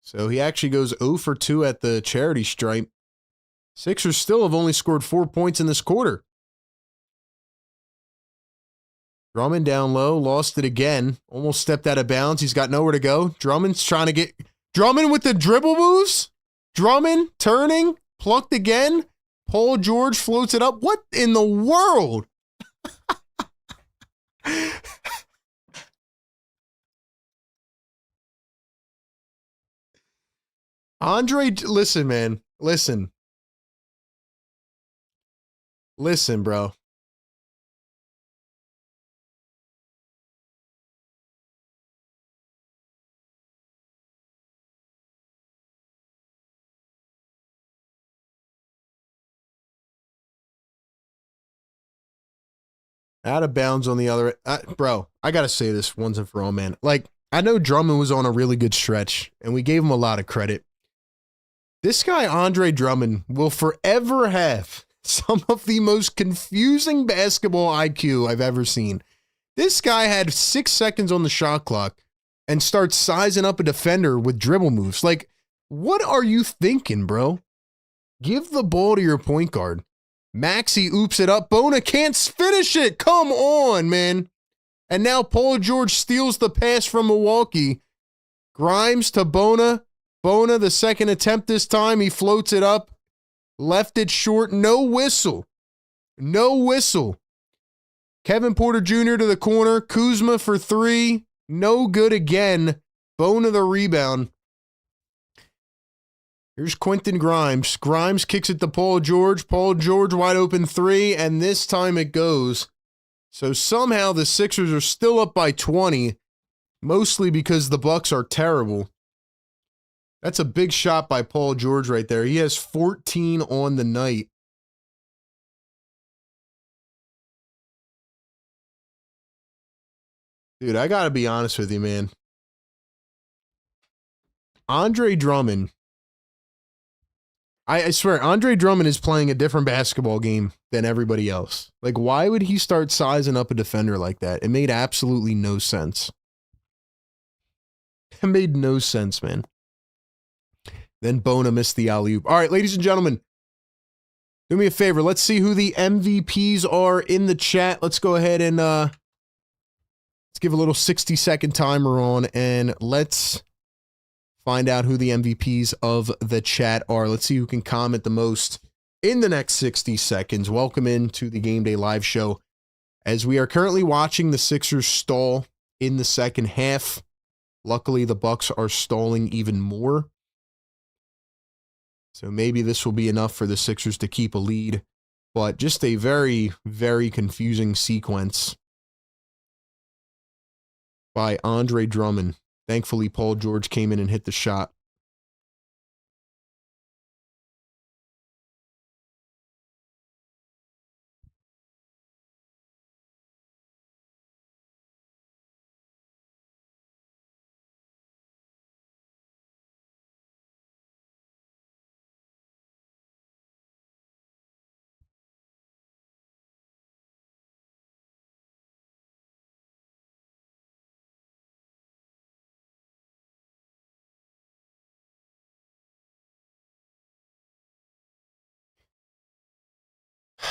So he actually goes 0 for 2 at the charity stripe. Sixers still have only scored 4 points in this quarter. Drummond down low, lost it again. Almost stepped out of bounds. He's got nowhere to go. Drummond's trying to get... Drummond with the dribble moves? Drummond turning, plucked again. Paul George floats it up. What in the world? Andre, listen, man. Listen. Listen, bro. Out of bounds on the other. Bro, I got to say this once and for all, man. Like, I know Drummond was on a really good stretch, and we gave him a lot of credit. This guy, Andre Drummond, will forever have some of the most confusing basketball IQ I've ever seen. This guy had 6 seconds on the shot clock and starts sizing up a defender with dribble moves. Like, what are you thinking, bro? Give the ball to your point guard. Maxey oops it up. Bona can't finish it. Come on, man. And now Paul George steals the pass from Milwaukee. Grimes to Bona. Bona, the second attempt this time. He floats it up. Left it short. No whistle. No whistle. Kevin Porter Jr. to the corner. Kuzma for 3. No good again. Bona the rebound. Here's Quentin Grimes. Grimes kicks it to Paul George. Paul George wide open 3, and this time it goes. So somehow the Sixers are still up by 20, mostly because the Bucks are terrible. That's a big shot by Paul George right there. He has 14 on the night. Dude, I got to be honest with you, man. Andre Drummond, I swear, Andre Drummond is playing a different basketball game than everybody else. Like, why would he start sizing up a defender like that? It made absolutely no sense. It made no sense, man. Then Bona missed the alley-oop. All right, ladies and gentlemen, do me a favor. Let's see who the MVPs are in the chat. Let's go ahead and let's give a little 60-second timer on, and let's find out who the MVPs of the chat are. Let's see who can comment the most in the next 60 seconds. Welcome into the Game Day Live show. As we are currently watching the Sixers stall in the second half. Luckily, the Bucks are stalling even more. So maybe this will be enough for the Sixers to keep a lead. But just a very, very confusing sequence by Andre Drummond. Thankfully, Paul George came in and hit the shot.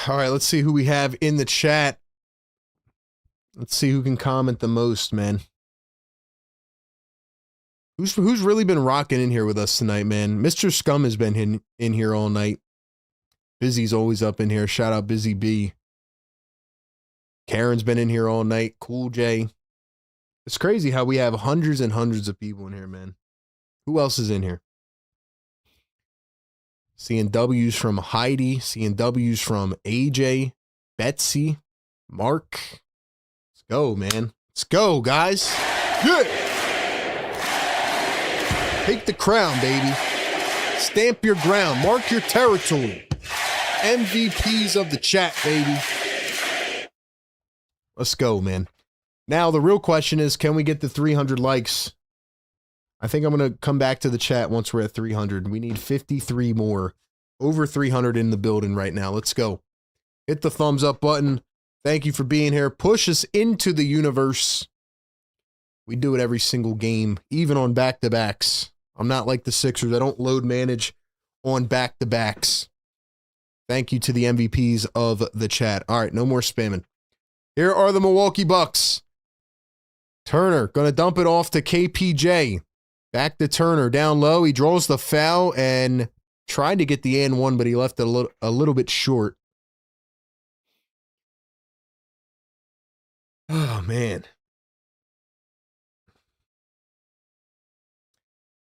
All right, let's see who we have in the chat. Let's see who can comment the most, man. Who's really been rocking in here with us tonight, man? Mr. Scum has been in here all night. Busy's always up in here. Shout out Busy B. Karen's been in here all night. Cool J. It's crazy how we have hundreds and hundreds of people in here, man. Who else is in here? Seeing W's from Heidi. Seeing W's from AJ, Betsy, Mark. Let's go, man. Let's go, guys. Yeah. Take the crown, baby. Stamp your ground. Mark your territory. MVPs of the chat, baby. Let's go, man. Now, the real question is, can we get the 300 likes? I think I'm going to come back to the chat once we're at 300. We need 53 more. Over 300 in the building right now. Let's go. Hit the thumbs up button. Thank you for being here. Push us into the universe. We do it every single game, even on back-to-backs. I'm not like the Sixers. I don't load manage on back-to-backs. Thank you to the MVPs of the chat. All right, no more spamming. Here are the Milwaukee Bucks. Turner going to dump it off to KPJ. Back to Turner, down low. He draws the foul and tried to get the and one, but he left it a little bit short. Oh, man.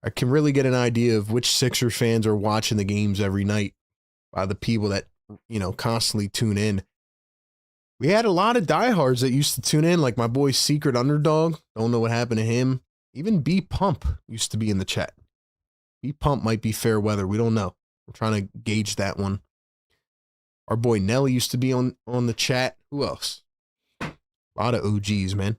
I can really get an idea of which Sixer fans are watching the games every night by the people that, constantly tune in. We had a lot of diehards that used to tune in, like my boy Secret Underdog. Don't know what happened to him. Even B Pump used to be in the chat. B Pump might be fair weather. We don't know. I'm trying to gauge that one. Our boy Nelly used to be on the chat. Who else? A lot of OGs, man.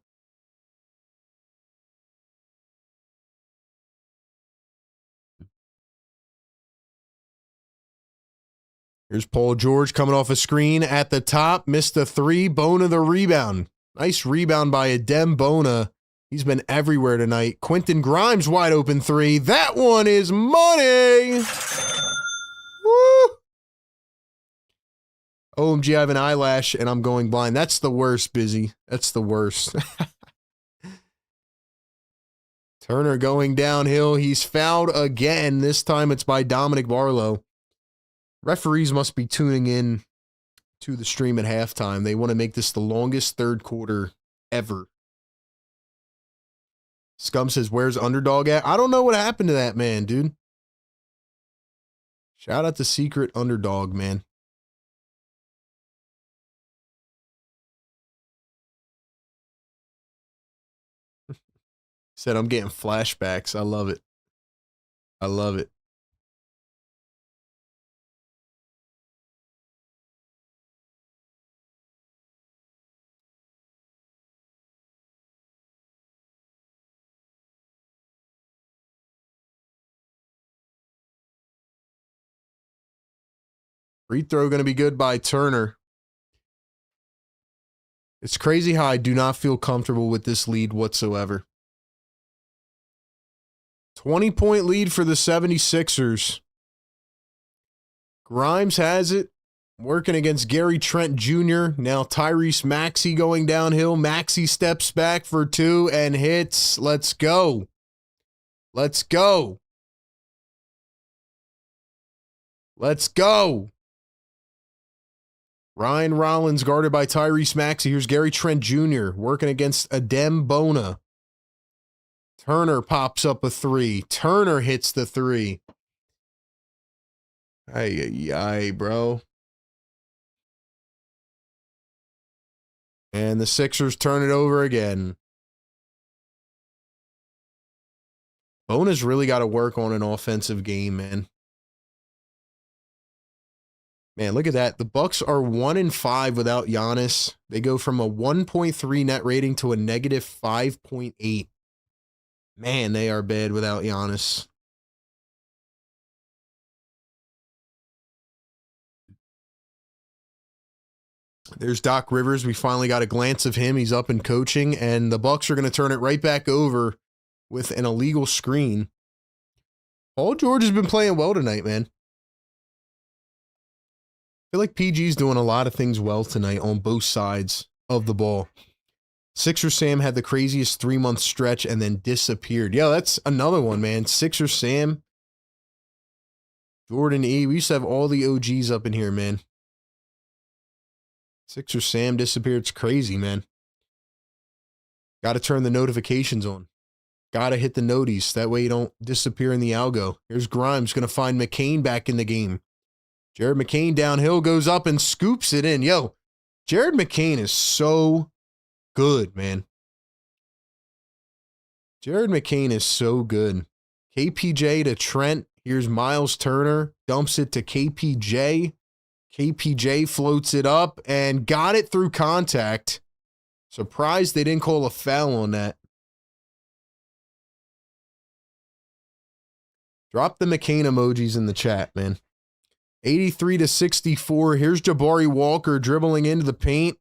Here's Paul George coming off a screen at the top. Missed the three. Bona the rebound. Nice rebound by Adem Bona. He's been everywhere tonight. Quentin Grimes wide open three. That one is money. Woo! OMG, I have an eyelash and I'm going blind. That's the worst, Busy. That's the worst. Turner going downhill. He's fouled again. This time it's by Dominic Barlow. Referees must be tuning in to the stream at halftime. They want to make this the longest third quarter ever. Scum says, where's Underdog at? I don't know what happened to that man, dude. Shout out to Secret Underdog, man. Said, I'm getting flashbacks. I love it. I love it. Free throw going to be good by Turner. It's crazy how I do not feel comfortable with this lead whatsoever. 20-point lead for the 76ers. Grimes has it. Working against Gary Trent Jr. Now Tyrese Maxey going downhill. Maxey steps back for two and hits. Let's go. Let's go. Let's go. Ryan Rollins guarded by Tyrese Maxey. Here's Gary Trent Jr. working against Adem Bona. Turner pops up a three. Turner hits the three. Ay, bro. And the Sixers turn it over again. Bona's really got to work on an offensive game, man. Man, look at that. The Bucks are 1-5 without Giannis. They go from a 1.3 net rating to a negative 5.8. Man, they are bad without Giannis. There's Doc Rivers. We finally got a glance of him. He's up and coaching, and the Bucks are going to turn it right back over with an illegal screen. Paul George has been playing well tonight, man. I feel like PG's doing a lot of things well tonight on both sides of the ball. Sixer Sam had the craziest 3-month stretch and then disappeared. Yeah, that's another one, man. Sixer Sam, Jordan E. We used to have all the OGs up in here, man. Sixer Sam disappeared. It's crazy, man. Got to turn the notifications on. Gotta hit the noties. That way you don't disappear in the algo. Here's Grimes going to find McCain back in the game. Jared McCain downhill goes up and scoops it in. Yo, Jared McCain is so good, man. Jared McCain is so good. KPJ to Trent. Here's Miles Turner. Dumps it to KPJ. KPJ floats it up and got it through contact. Surprised they didn't call a foul on that. Drop the McCain emojis in the chat, man. 83-64. Here's Jabari Walker dribbling into the paint.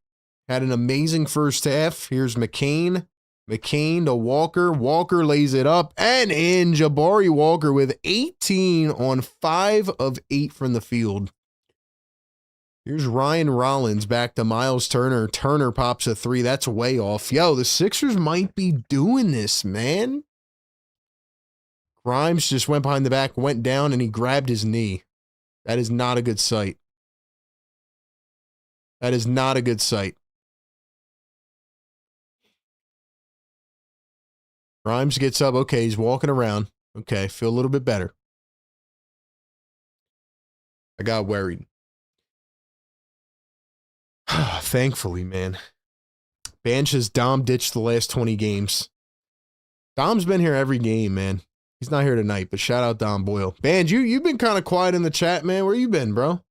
Had an amazing first half. Here's McCain. McCain to Walker. Walker lays it up and in. Jabari Walker with 18 on 5 of 8 from the field. Here's Ryan Rollins back to Miles Turner. Turner pops a 3. That's way off. Yo, the Sixers might be doing this, man. Grimes just went behind the back, went down, and he grabbed his knee. That is not a good sight. That is not a good sight. Grimes gets up. Okay, he's walking around. Okay, feel a little bit better. I got worried. Thankfully, man. Banch's Dom ditched the last 20 games. Dom's been here every game, man. He's not here tonight, but shout out Dom Boyle. Banj, you've been kind of quiet in the chat, man. Where you been, bro?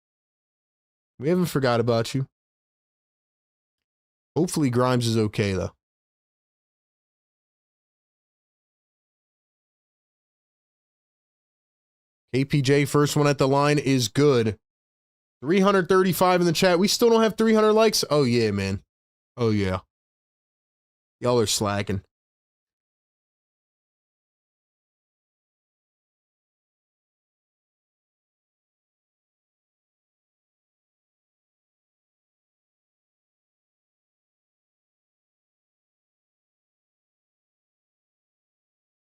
We haven't forgot about you. Hopefully Grimes is okay, though. KPJ, first one at the line is good. 335 in the chat. We still don't have 300 likes? Oh, yeah, man. Oh, yeah. Y'all are slacking.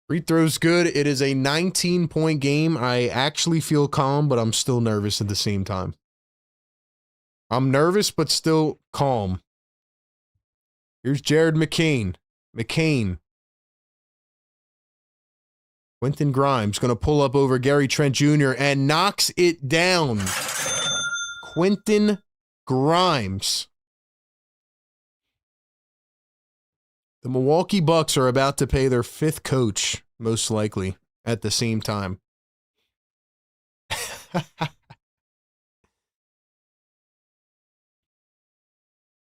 Free throw's good. It is a 19-point game. I actually feel calm, but I'm still nervous at the same time. I'm nervous, but still calm. Here's Jared McCain. McCain. Quentin Grimes going to pull up over Gary Trent Jr. and knocks it down. Quentin Grimes. The Milwaukee Bucks are about to pay their 5th coach, most likely, at the same time.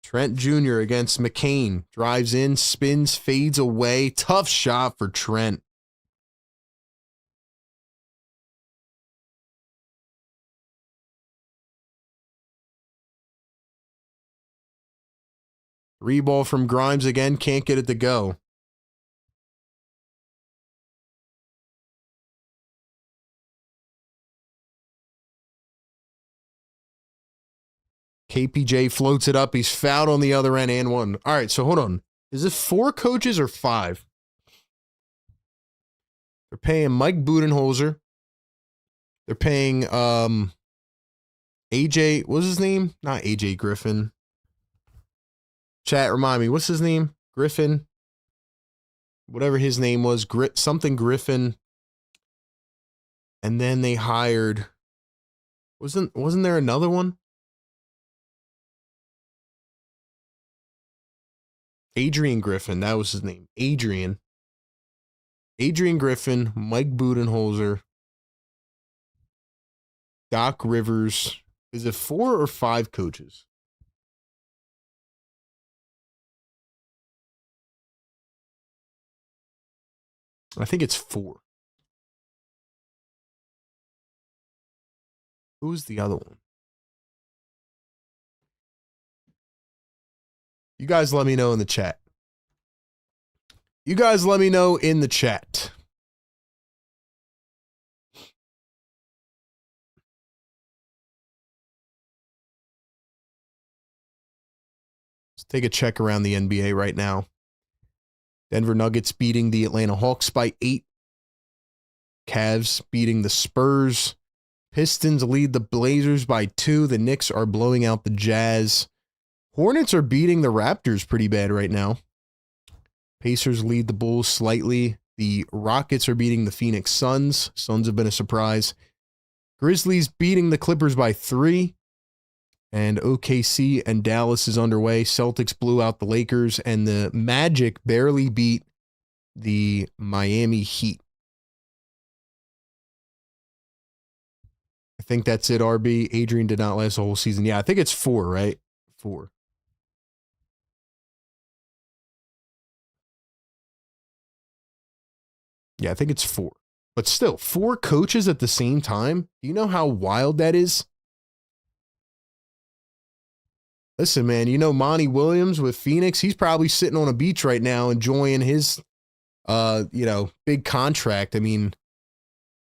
Trent Jr. against McCain. Drives in, spins, fades away. Tough shot for Trent. Three ball from Grimes again. Can't get it to go. KPJ floats it up. He's fouled on the other end and one. All right, so hold on. Is it 4 coaches or 5? They're paying Mike Budenholzer. They're paying AJ, what's his name? Not AJ Griffin. Chat, remind me, what's his name? Griffin. Whatever his name was, something Griffin. And then they hired, wasn't there another one? Adrian Griffin, that was his name. Adrian Griffin, Mike Budenholzer, Doc Rivers. Is it 4 or 5 coaches? I think it's 4. Who's the other one? You guys let me know in the chat. You guys let me know in the chat. Let's take a check around the NBA right now. Denver Nuggets beating the Atlanta Hawks by 8. Cavs beating the Spurs. Pistons lead the Blazers by 2. The Knicks are blowing out the Jazz. Hornets are beating the Raptors pretty bad right now. Pacers lead the Bulls slightly. The Rockets are beating the Phoenix Suns. Suns have been a surprise. Grizzlies beating the Clippers by 3. And OKC and Dallas is underway. Celtics blew out the Lakers, and the Magic barely beat the Miami Heat. I think that's it, RB. Adrian did not last the whole season. Yeah, I think it's 4, right? 4. Yeah, I think it's 4. But still, 4 coaches at the same time? Do you know how wild that is? Listen, man, you know Monty Williams with Phoenix, he's probably sitting on a beach right now enjoying his, big contract. I mean,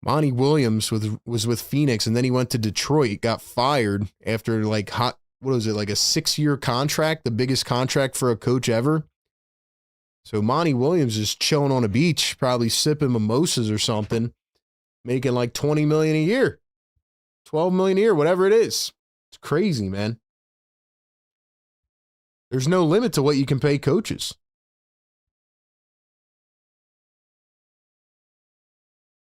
Monty Williams was with Phoenix, and then he went to Detroit, got fired after a 6-year contract, the biggest contract for a coach ever. So Monty Williams is chilling on a beach, probably sipping mimosas or something, making like $20 million a year, $12 million a year, whatever it is. It's crazy, man. There's no limit to what you can pay coaches.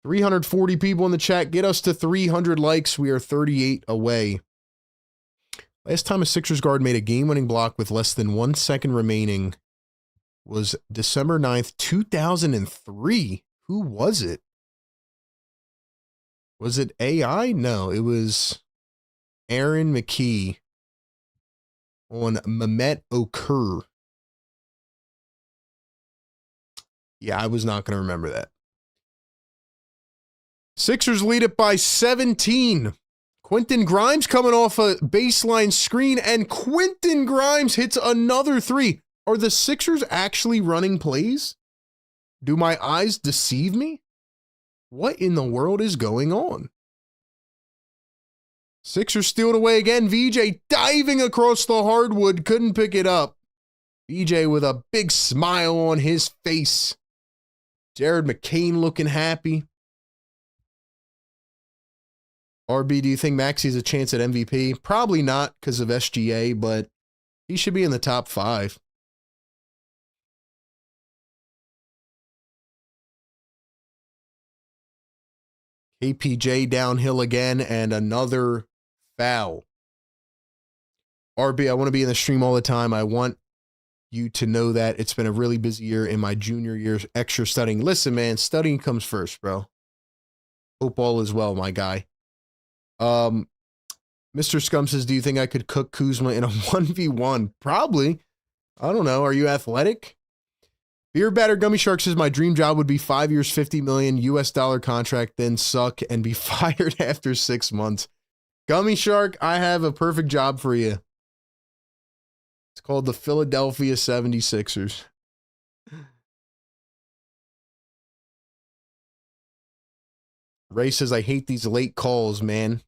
340 people in the chat. Get us to 300 likes. We are 38 away. Last time a Sixers guard made a game-winning block with less than 1 second remaining was December 9th, 2003. Who was it? Was it AI? No, it was Aaron McKee on Mehmet Okur. Yeah, I was not going to remember that. Sixers lead it by 17. Quentin Grimes coming off a baseline screen, and Quentin Grimes hits another 3. Are the Sixers actually running plays? Do my eyes deceive me? What in the world is going on? Sixers steal it away again. VJ diving across the hardwood. Couldn't pick it up. VJ with a big smile on his face. Jared McCain looking happy. RB, do you think Maxey's a chance at MVP? Probably not because of SGA, but he should be in the top 5. KPJ downhill again, and another foul. RB, I want to be in the stream all the time. I want you to know that it's been a really busy year in my junior year, extra studying. Listen, man, studying comes first, bro. Hope all is well, my guy. Mr. Scum says, do you think I could cook Kuzma in a 1v1? Probably. I don't know. Are you athletic? Beer Batter Gummy Shark says, my dream job would be 5 years, $50 million US dollar contract, then suck and be fired after 6 months. Gummy Shark, I have a perfect job for you. It's called the Philadelphia 76ers. Ray says, I hate these late calls, man.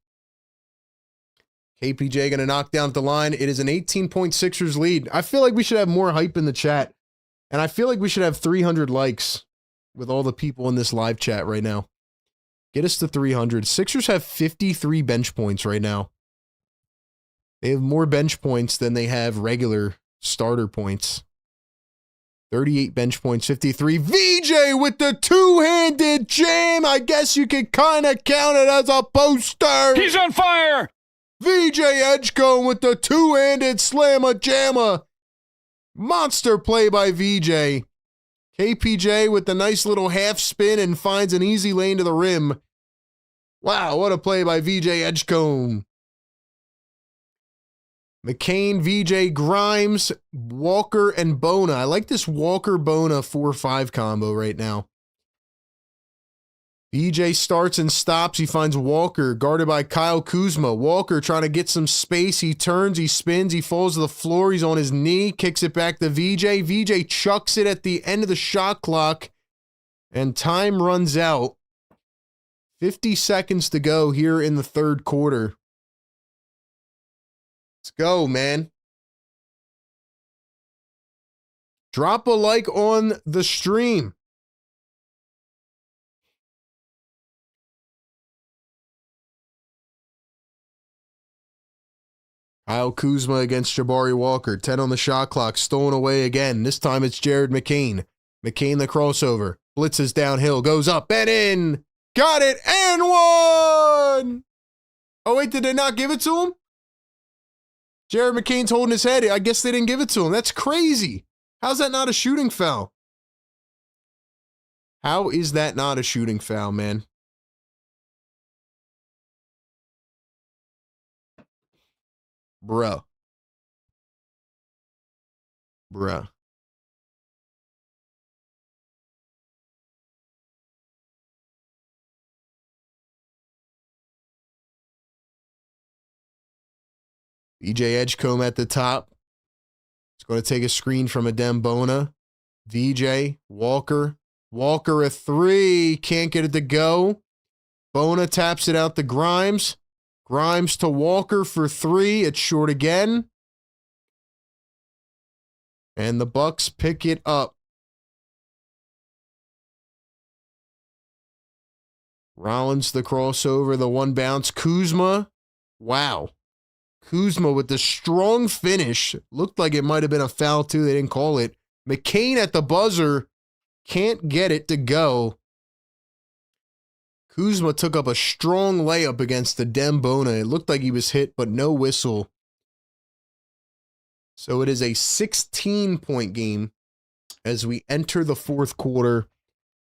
KPJ going to knock down at the line. It is an 18-point Sixers lead. I feel like we should have more hype in the chat. And I feel like we should have 300 likes with all the people in this live chat right now. Get us to 300. Sixers have 53 bench points right now. They have more bench points than they have regular starter points. 38 bench points, 53. VJ with the two-handed jam. I guess you could kind of count it as a poster. He's on fire. VJ Edgecombe with the two-handed slamma-jamma. Monster play by VJ. KPJ with the nice little half spin and finds an easy lane to the rim. Wow, what a play by VJ Edgecombe. McCain, VJ, Grimes, Walker, and Bona. I like this Walker-Bona 4-5 combo right now. VJ starts and stops. He finds Walker, guarded by Kyle Kuzma. Walker trying to get some space. He turns, he spins, he falls to the floor. He's on his knee, kicks it back to VJ. VJ chucks it at the end of the shot clock, and time runs out. 50 seconds to go here in the third quarter. Let's go, man. Drop a like on the stream. Kyle Kuzma against Jabari Walker. 10 on the shot clock. Stolen away again. This time it's Jared McCain. McCain the crossover. Blitzes downhill, goes up and in. Got it and one. Oh, wait, did they not give it to him? Jared McCain's holding his head. I guess they didn't give it to him. That's crazy. How's that not a shooting foul? How is that not a shooting foul, man? Bruh. VJ Edgecombe at the top. It's going to take a screen from Adem-Bona. VJ, Walker. Walker a three. Can't get it to go. Bona taps it out to Grimes. Grimes to Walker for three. It's short again. And the Bucks pick it up. Rollins the crossover, the one bounce. Kuzma. Wow. Kuzma with the strong finish. Looked like it might have been a foul too. They didn't call it. McCain at the buzzer. Can't get it to go. Kuzma took up a strong layup against the Adem-Bona. It looked like he was hit, but no whistle. So it is a 16-point game as we enter the fourth quarter.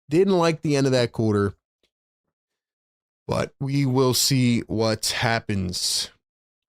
Didn't like the end of that quarter, but we will see what happens.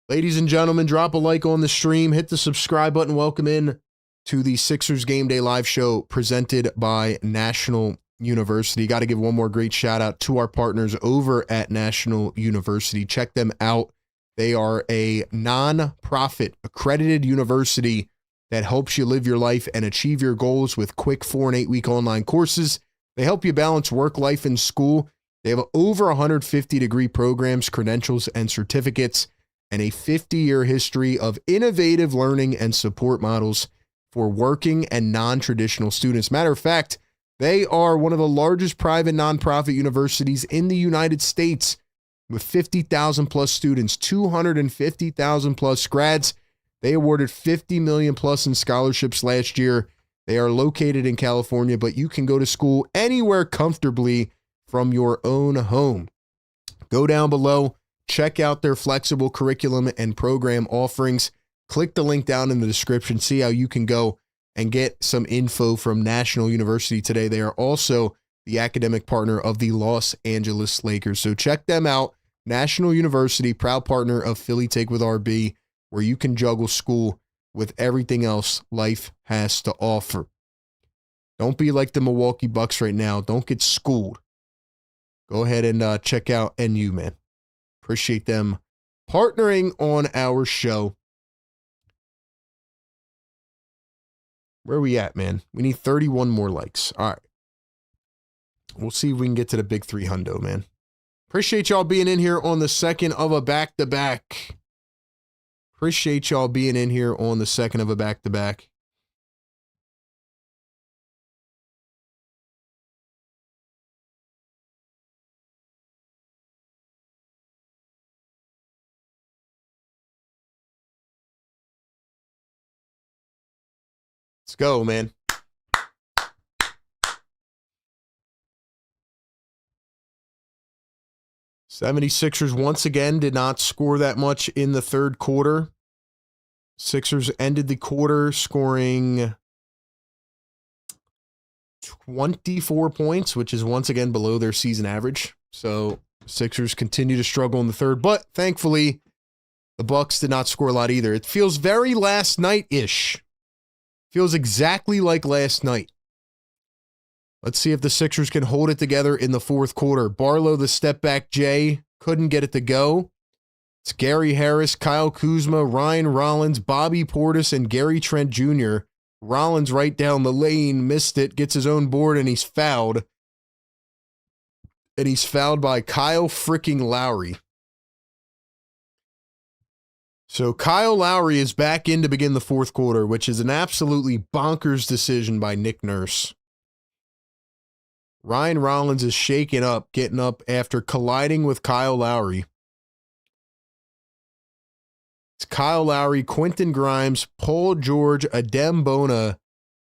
Ladies and gentlemen, drop a like on the stream. Hit the subscribe button. Welcome in to the Sixers Game Day Live Show presented by National University. Got to give one more great shout out to our partners over at National University. Check them out. They are a non-profit accredited university that helps you live your life and achieve your goals with quick 4 and 8 week online courses. They help you balance work, life, and school. They have over 150 degree programs, credentials, and certificates, and a 50-year history of innovative learning and support models for working and non-traditional students. Matter of fact, they are one of the largest private nonprofit universities in the United States with 50,000 plus students, 250,000 plus grads. They awarded $50 million plus in scholarships last year. They are located in California, but you can go to school anywhere comfortably from your own home. Go down below, check out their flexible curriculum and program offerings. Click the link down in the description, see how you can go and get some info from National University today. They are also the academic partner of the Los Angeles Lakers. So check them out. National University, proud partner of Philly Take with RB, where you can juggle school with everything else life has to offer. Don't be like the Milwaukee Bucks right now. Don't get schooled. Go ahead and check out NU, man. Appreciate them partnering on our show. Where are we at, man? We need 31 more likes. All right. We'll see if we can get to the big 300, man. Appreciate y'all being in here on the second of a back-to-back. Appreciate y'all being in here on the second of a back-to-back. Let's go, man. '76ers once again did not score that much in the third quarter. Sixers ended the quarter scoring 24 points, which is once again below their season average. So Sixers continue to struggle in the third, but thankfully the Bucks did not score a lot either. It feels very last night-ish. Feels exactly like last night. Let's see if the Sixers can hold it together in the fourth quarter. Barlow, the step-back J, couldn't get it to go. It's Gary Harris, Kyle Kuzma, Ryan Rollins, Bobby Portis, and Gary Trent Jr. Rollins right down the lane, missed it, gets his own board, and he's fouled. And he's fouled by Kyle freaking Lowry. So Kyle Lowry is back in to begin the fourth quarter, which is an absolutely bonkers decision by Nick Nurse. Ryan Rollins is shaken up, getting up after colliding with Kyle Lowry. It's Kyle Lowry, Quentin Grimes, Paul George, Adem-Bona,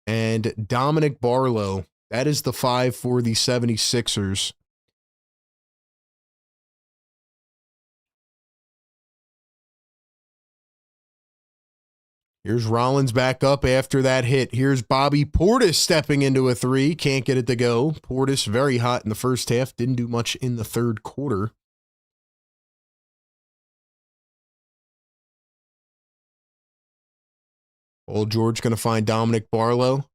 and Dominic Barlow That is the 5 for the 76ers. Here's Rollins back up after that hit. Here's Bobby Portis stepping into a 3. Can't get it to go. Portis very hot in the first half. Didn't do much in the third quarter. Paul George going to find Dominic Barlow.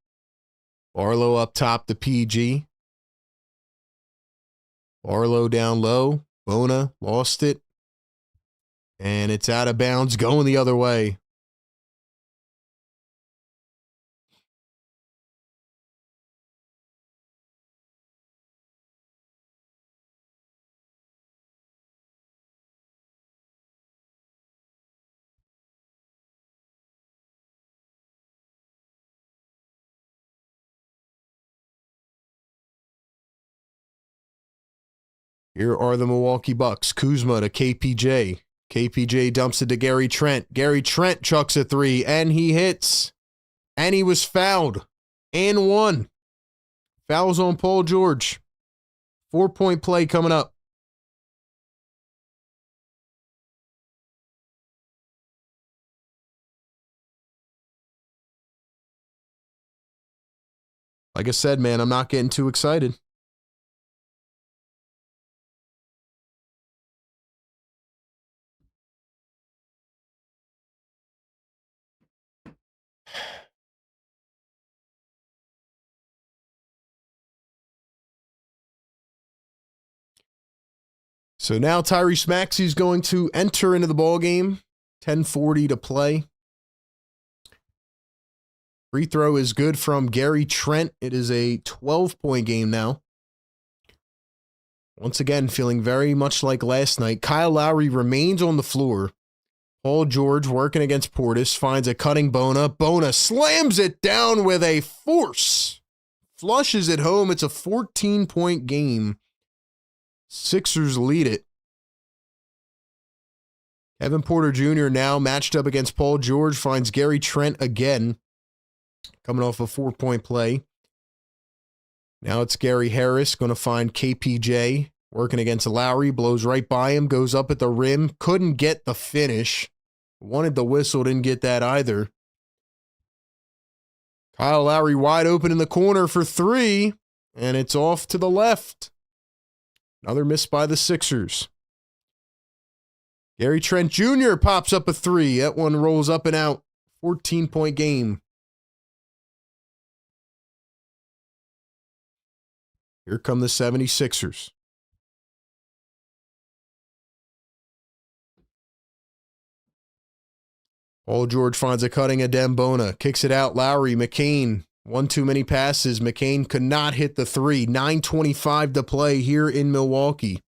Barlow up top to PG. Barlow down low. Bona lost it. And it's out of bounds, going the other way. Here are the Milwaukee Bucks. Kuzma to KPJ. KPJ dumps it to Gary Trent. Gary Trent chucks a 3, and he hits. And he was fouled. And one. Fouls on Paul George. 4-point play coming up. Like I said, man, I'm not getting too excited. So now Tyrese Maxey's going to enter into the ballgame. 10:40 to play. Free throw is good from Gary Trent. It is a 12-point game now. Once again, feeling very much like last night. Kyle Lowry remains on the floor. Paul George working against Portis. Finds a cutting Bona. Bona slams it down with a force. Flushes it home. It's a 14-point game. Sixers lead it. Kevin Porter Jr. now matched up against Paul George. Finds Gary Trent again. Coming off a 4-point play. Now it's Gary Harris going to find KPJ. Working against Lowry. Blows right by him. Goes up at the rim. Couldn't get the finish. Wanted the whistle. Didn't get that either. Kyle Lowry wide open in the corner for 3. And it's off to the left. Another miss by the Sixers. Gary Trent Jr. pops up a 3. That one rolls up and out. 14-point game. Here come the 76ers. Paul George finds a cutting Adem Bona. Kicks it out. Lowry. McCain. One too many passes. McCain could not hit the 3. 9:25 to play here in Milwaukee.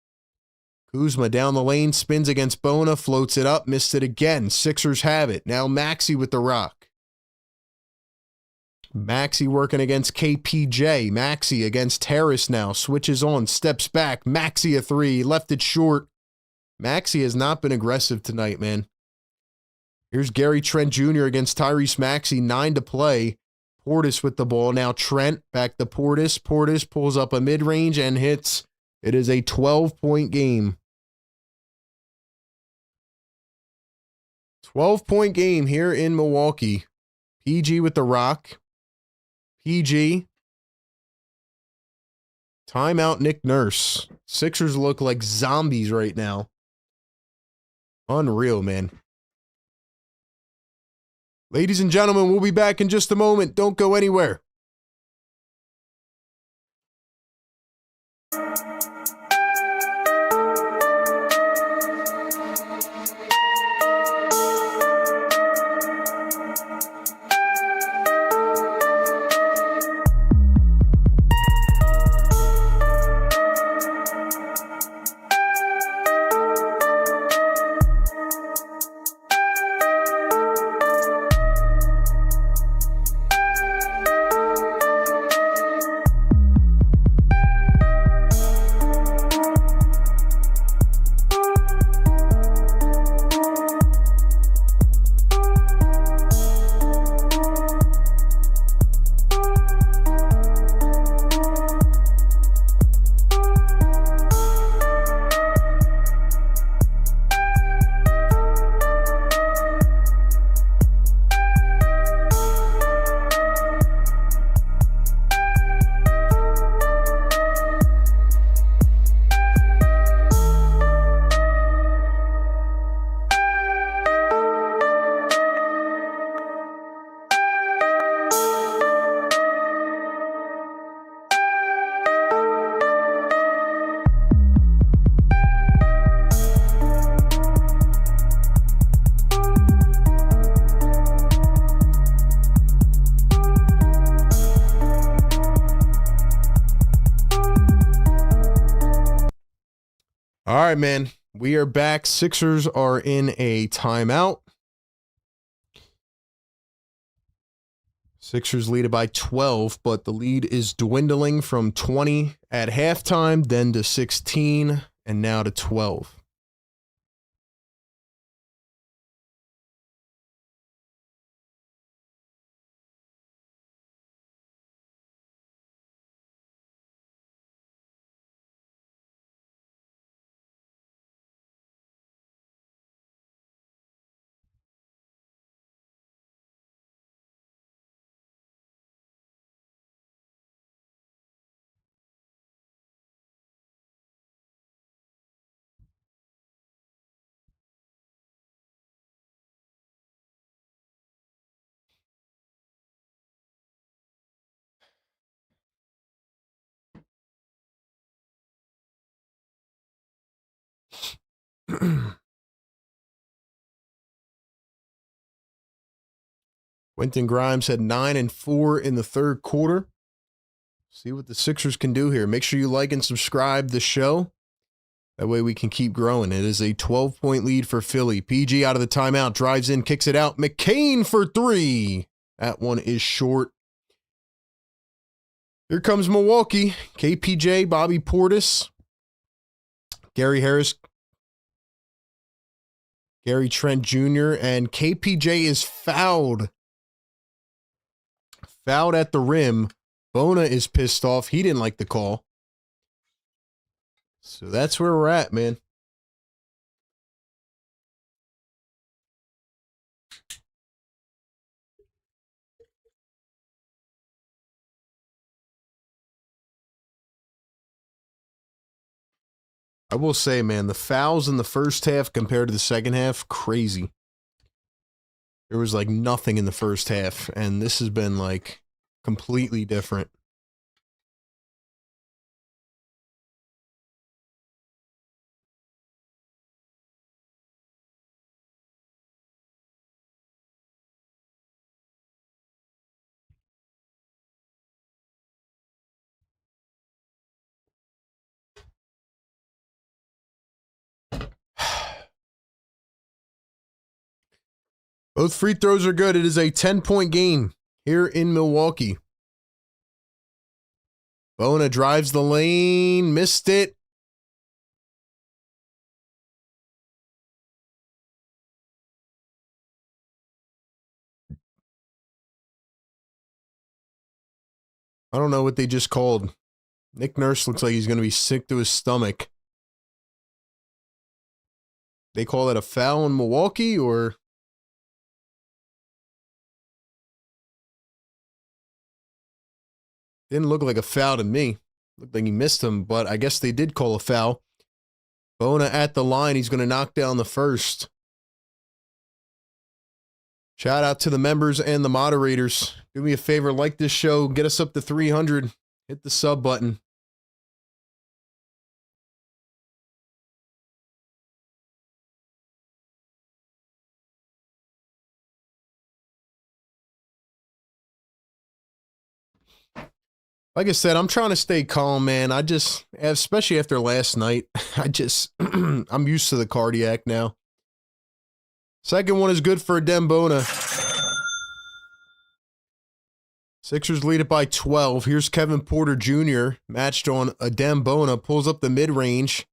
Kuzma down the lane. Spins against Bona. Floats it up. Missed it again. Sixers have it. Now Maxey with the rock. Maxey working against KPJ. Maxey against Harris now. Switches on. Steps back. Maxey a 3. Left it short. Maxey has not been aggressive tonight, man. Here's Gary Trent Jr. against Tyrese Maxey. 9 to play. Portis with the ball. Now Trent back to Portis. Portis pulls up a mid-range and hits. It is a 12-point game. 12-point game here in Milwaukee. PG with the rock. PG. Timeout Nick Nurse. Sixers look like zombies right now. Unreal, man. Ladies and gentlemen, we'll be back in just a moment. Don't go anywhere. All right, man. We are back. Sixers are in a timeout. Sixers lead it by 12, but the lead is dwindling from 20 at halftime, then to 16, and now to 12. Quentin Grimes had 9 and 4 in the third quarter. See what the Sixers can do here. Make sure you like and subscribe the show. That way we can keep growing. It is a 12-point lead for Philly. PG out of the timeout, drives in, kicks it out. McCain for 3. That one is short. Here comes Milwaukee. KPJ, Bobby Portis, Gary Harris, Gary Trent Jr., and KPJ is fouled. Fouled at the rim. Bona is pissed off. He didn't like the call. So that's where we're at, man. I will say, man, the fouls in the first half compared to the second half, crazy. There was like nothing in the first half, and this has been like completely different. Both free throws are good. It is a 10-point game here in Milwaukee. Bona drives the lane, missed it. I don't know what they just called. Nick Nurse looks like he's going to be sick to his stomach. They call it a foul in Milwaukee, or... Didn't look like a foul to me. Looked like he missed him, but I guess they did call a foul. Bona at the line. He's going to knock down the first. Shout out to the members and the moderators. Do me a favor, like this show. Get us up to 300. Hit the sub button. Like I said, I'm trying to stay calm, man. I just, especially after last night, I'm used to the cardiac now. Second one is good for Adem Bona. Sixers lead it by 12. Here's Kevin Porter Jr. matched on Adem Bona. Pulls up the mid-range.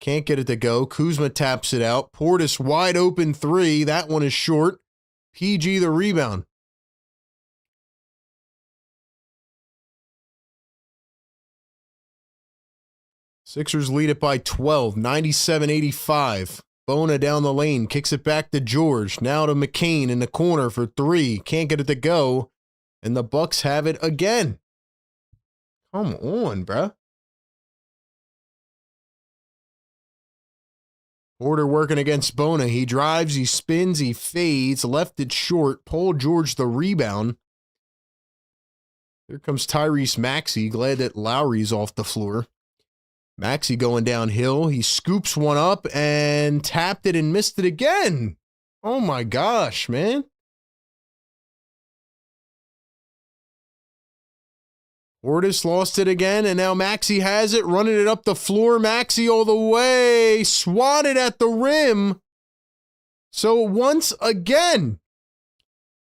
Can't get it to go. Kuzma taps it out. Portis wide open 3. That one is short. PG the rebound. Sixers lead it by 12, 97-85. Bona down the lane, kicks it back to George. Now to McCain in the corner for 3. Can't get it to go. And the Bucks have it again. Come on, bruh. Porter working against Bona. He drives, he spins, he fades. Left it short. Paul George the rebound. Here comes Tyrese Maxey. Glad that Lowry's off the floor. Maxey going downhill. He scoops one up and tapped it and missed it again. Oh my gosh, man. Portis lost it again, and now Maxey has it, running it up the floor. Maxey all the way, swatted at the rim. So once again,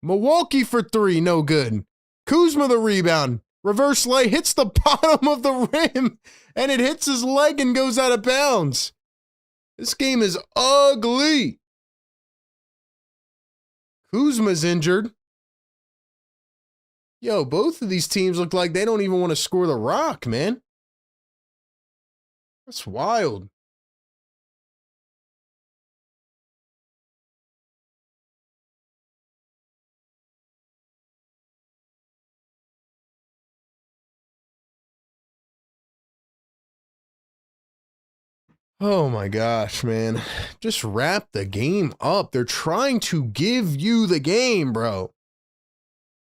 Milwaukee for three, no good. Kuzma the rebound. Reverse lay, hits the bottom of the rim, and it hits his leg and goes out of bounds. This game is ugly. Kuzma's injured. Yo, both of these teams look like they don't even want to score the rock, man. That's wild. Oh my gosh, man. Just wrap the game up. They're trying to give you the game, bro.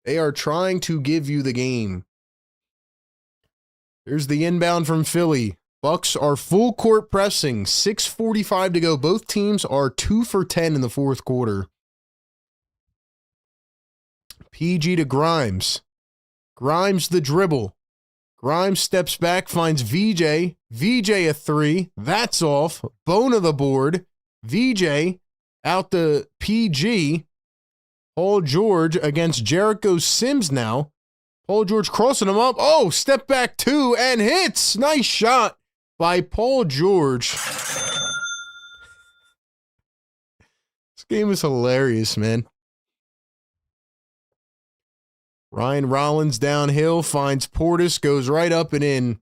They are trying to give you the game. Here's the inbound from Philly. Bucks are full court pressing. 6:45 to go. Both teams are 2 for 10 in the fourth quarter. PG to Grimes. Grimes the dribble. Grimes steps back, finds VJ. VJ a three. That's off. Bona the board. VJ out to PG. Paul George against Jericho Sims now. Paul George crossing him up. Oh, step back two and hits. Nice shot by Paul George. This game is hilarious, man. Ryan Rollins downhill, finds Portis, goes right up and in.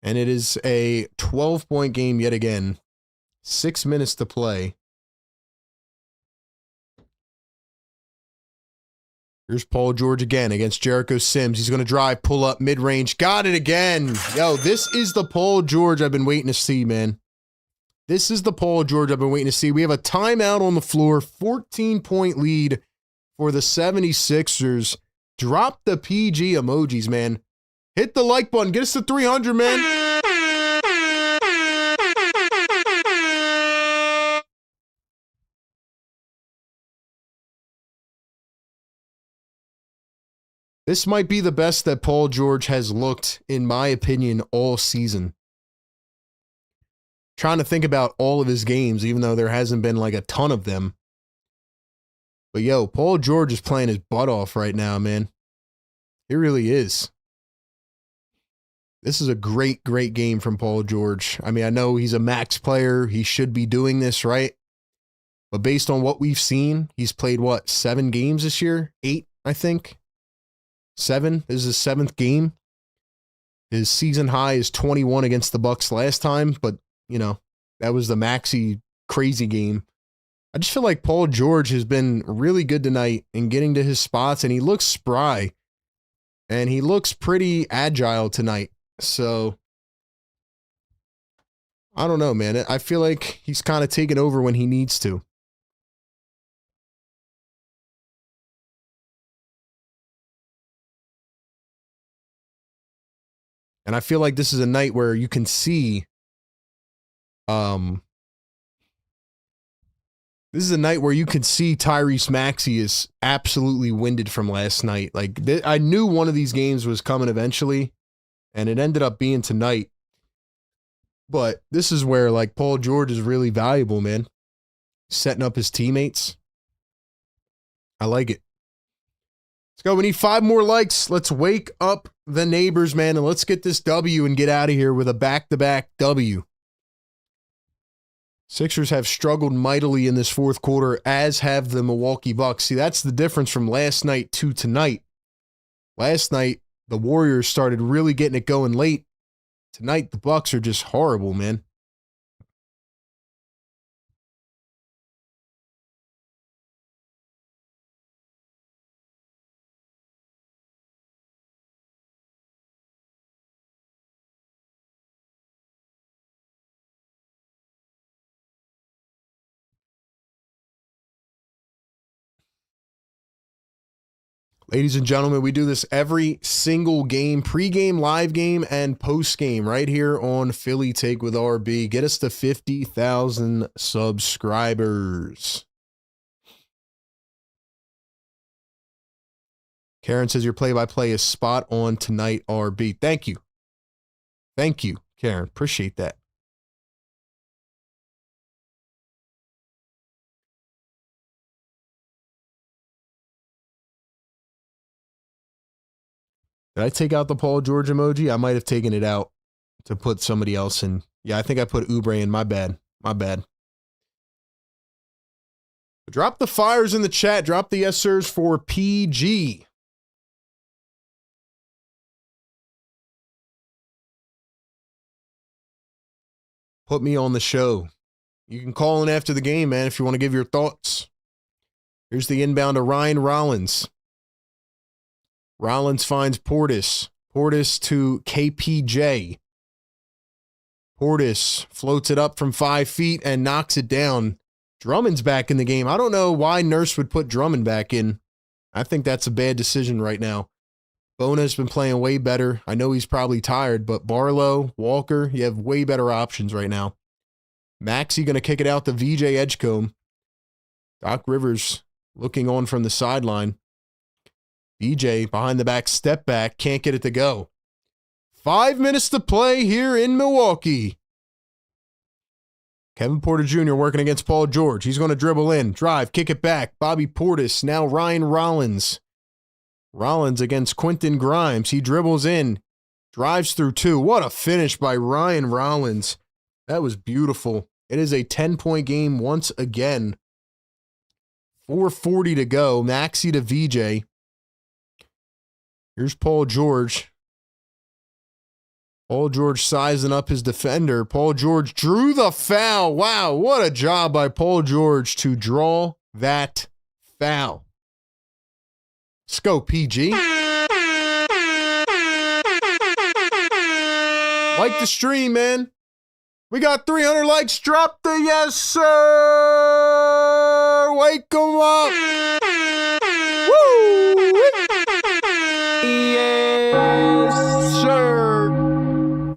And it is a 12-point game yet again. 6 minutes to play. Here's Paul George again against Jericho Sims. He's going to drive, pull up, mid-range. Got it again. Yo, this is the Paul George I've been waiting to see, man. This is the Paul George I've been waiting to see. We have a timeout on the floor. 14-point lead for the 76ers. Drop the PG emojis, man. Hit the like button. Get us to 300, man. This might be the best that Paul George has looked, in my opinion, all season. Trying to think about all of his games, even though there hasn't been like a ton of them. But yo, Paul George is playing his butt off right now, man. He really is. This is a great, great game from Paul George. I mean, I know he's a max player. He should be doing this, right? But based on what we've seen, he's played, what, 7 games this year? 8, I think. 7. This is his 7th game. His season high is 21 against the Bucks last time, but, you know, that was the Maxey crazy game. I just feel like Paul George has been really good tonight in getting to his spots, and he looks spry. And he looks pretty agile tonight. So, I don't know, man. I feel like he's kind of taken over when he needs to. And I feel like this is a night where you can see, this is a night where you can see Tyrese Maxey is absolutely winded from last night. Like, I knew one of these games was coming eventually, and it ended up being tonight. But this is where, like, Paul George is really valuable, man. Setting up his teammates. I like it. Let's go. We need 5 more likes. Let's wake up the neighbors, man, and let's get this W and get out of here with a back-to-back W. Sixers have struggled mightily in this fourth quarter, as have the Milwaukee Bucks. See, that's the difference from last night to tonight. Last night, the Warriors started really getting it going late. Tonight, the Bucks are just horrible, man. Ladies and gentlemen, we do this every single game, pregame, live game, and postgame right here on Philly Take with RB. Get us to 50,000 subscribers. Karen says your play-by-play is spot on tonight, RB. Thank you. Thank you, Karen. Appreciate that. Did I take out the Paul George emoji? I might have taken it out to put somebody else in. Yeah, I think I put Oubre in. My bad. My bad. Drop the fires in the chat. Drop the yes sirs for PG. Put me on the show. You can call in after the game, man, if you want to give your thoughts. Here's the inbound to Ryan Rollins. Rollins finds Portis. Portis to KPJ. Portis floats it up from 5 feet and knocks it down. Drummond's back in the game. I don't know why Nurse would put Drummond back in. I think that's a bad decision right now. Bona's been playing way better. I know he's probably tired, but Barlow, Walker, you have way better options right now. Maxey going to kick it out to VJ Edgecombe. Doc Rivers looking on from the sideline. VJ behind the back, step back, can't get it to go. 5 minutes to play here in Milwaukee. Kevin Porter Jr. working against Paul George. He's going to dribble in, drive, kick it back. Bobby Portis, now Ryan Rollins. Rollins against Quentin Grimes. He dribbles in, drives through 2. What a finish by Ryan Rollins. That was beautiful. It is a 10-point game once again. 4:40 to go. Maxey to VJ. Here's Paul George. Paul George sizing up his defender. Paul George drew the foul. Wow, what a job by Paul George to draw that foul. Let's go, PG. Like the stream, man. We got 300 likes. Drop the yes, sir. Wake 'em up. Woo! Yes, sir.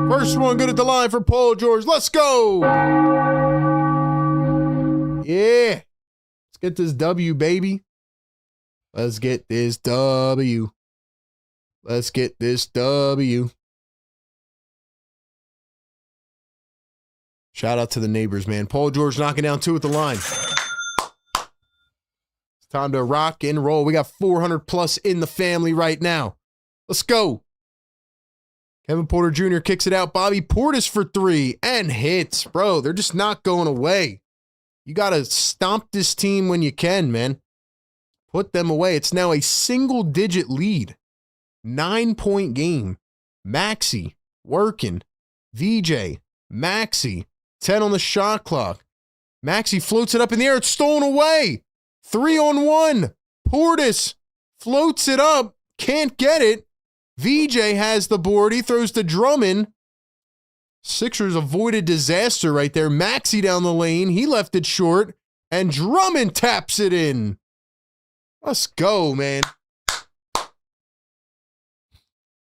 First one good at the line for Paul George. Let's go. Yeah. Let's get this W, baby. Let's get this W. Let's get this W. Shout out to the neighbors, man. Paul George knocking down 2 at the line. It's time to rock and roll. We got 400 plus in the family right now. Let's go. Kevin Porter Jr. kicks it out. Bobby Portis for 3 and hits. Bro, they're just not going away. You got to stomp this team when you can, man. Put them away. It's now a single-digit lead. 9-point game. Maxey working. VJ. Maxey. 10 on the shot clock. Maxey floats it up in the air. It's stolen away. 3-on-1. Portis floats it up. Can't get it. VJ has the board. He throws to Drummond. Sixers avoided disaster right there. Maxey down the lane. He left it short. And Drummond taps it in. Let's go, man.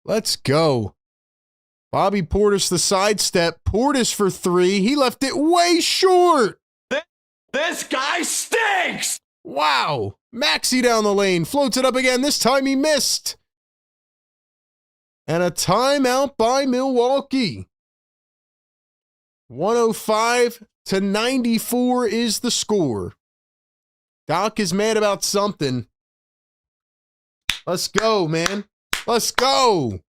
Let's go. Bobby Portis, the sidestep. Portis for 3. He left it way short. This guy stinks! Wow. Maxey down the lane. Floats it up again. This time he missed. And a timeout by Milwaukee. 105-94 is the score. Doc is mad about something. Let's go, man. Let's go.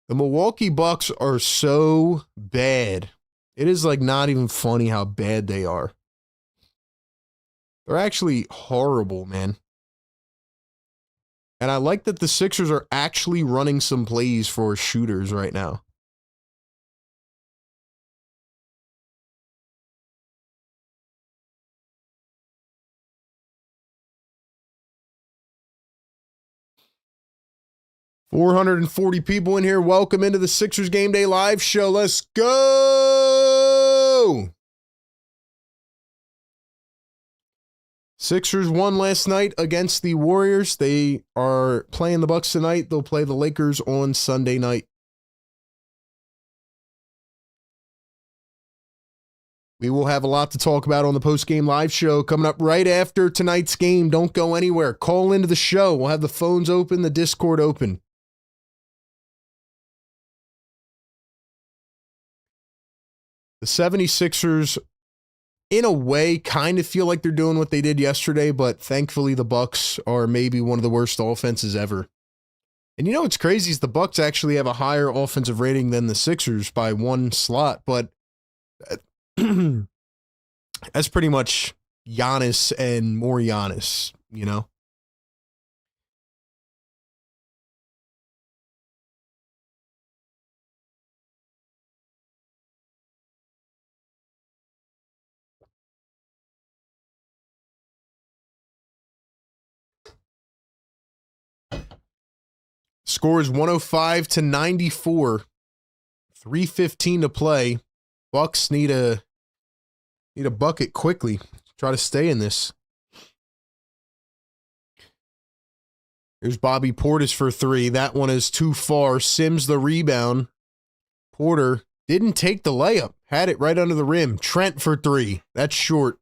The Milwaukee Bucks are so bad. It is like not even funny how bad they are. They're actually horrible, man. And I like that the Sixers are actually running some plays for shooters right now. $440 people in here. Welcome into the Sixers Game Day Live show. Let's go! Sixers won last night against the Warriors. They are playing the Bucks tonight. They'll play the Lakers on Sunday night. We will have a lot to talk about on the post-game live show coming up right after tonight's game. Don't go anywhere. Call into the show. We'll have the phones open, the Discord open. The 76ers, in a way, kind of feel like they're doing what they did yesterday, but thankfully the Bucks are maybe one of the worst offenses ever. And you know what's crazy is the Bucks actually have a higher offensive rating than the Sixers by one slot, but that's pretty much Giannis and more Giannis, you know? Score is 105-94. 3:15 to play. Bucks need a bucket quickly. Try to stay in this. Here's Bobby Portis for three. That one is too far. Sims the rebound. Porter didn't take the layup. Had it right under the rim. Trent for three. That's short.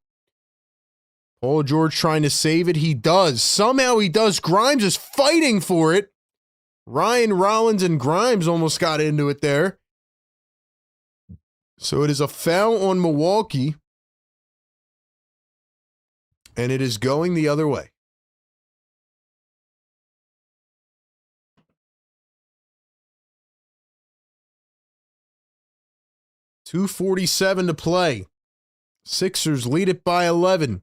Paul George trying to save it. He does. Somehow he does. Grimes is fighting for it. Ryan Rollins and Grimes almost got into it there. So it is a foul on Milwaukee. And it is going the other way. .247 to play. Sixers lead it by 11.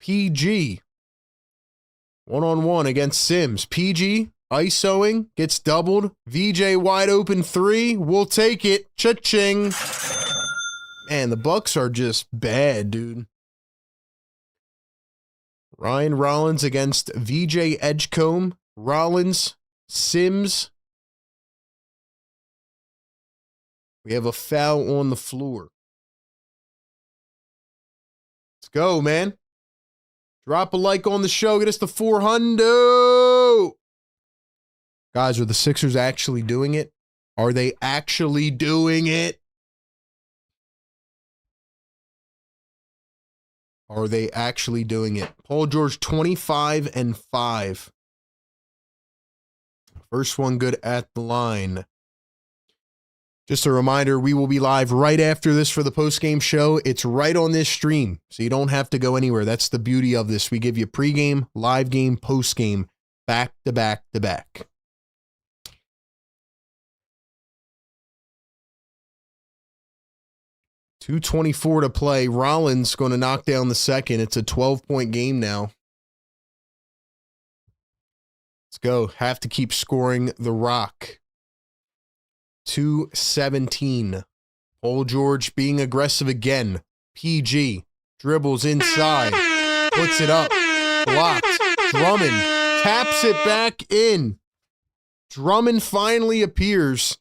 PG. One-on-one against Sims. PG ISOing, gets doubled. VJ wide open three. We'll take it. Cha-ching. Man, the Bucks are just bad, dude. Ryan Rollins against VJ Edgecombe. Rollins, Sims. We have a foul on the floor. Let's go, man. Drop a like on the show. Get us to 400. Guys, are the Sixers actually doing it? Are they actually doing it? Are they actually doing it? Paul George, 25-5. First one good at the line. Just a reminder, we will be live right after this for the post-game show. It's right on this stream, so you don't have to go anywhere. That's the beauty of this. We give you pregame, live game, post-game, back to back to back. .224 to play. Rollins going to knock down the second. It's a 12-point game now. Let's go. Have to keep scoring the rock. 2:17. Paul George being aggressive again. PG dribbles inside. Puts it up. Blocked. Drummond taps it back in. Drummond finally appears.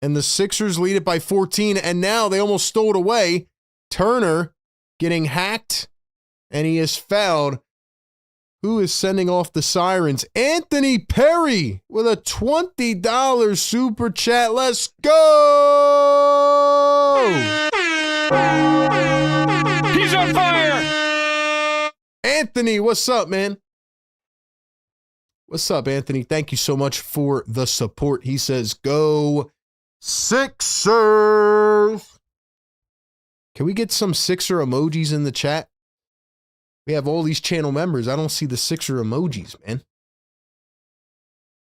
And the Sixers lead it by 14, and now they almost stole it away. Turner getting hacked, and he is fouled. Who is sending off the sirens? Anthony Perry with a $20 super chat. Let's go! He's on fire! Anthony, what's up, man? What's up, Anthony? Thank you so much for the support. He says, go Sixers! Can we get some Sixer emojis in the chat? We have all these channel members. I don't see the Sixer emojis, man.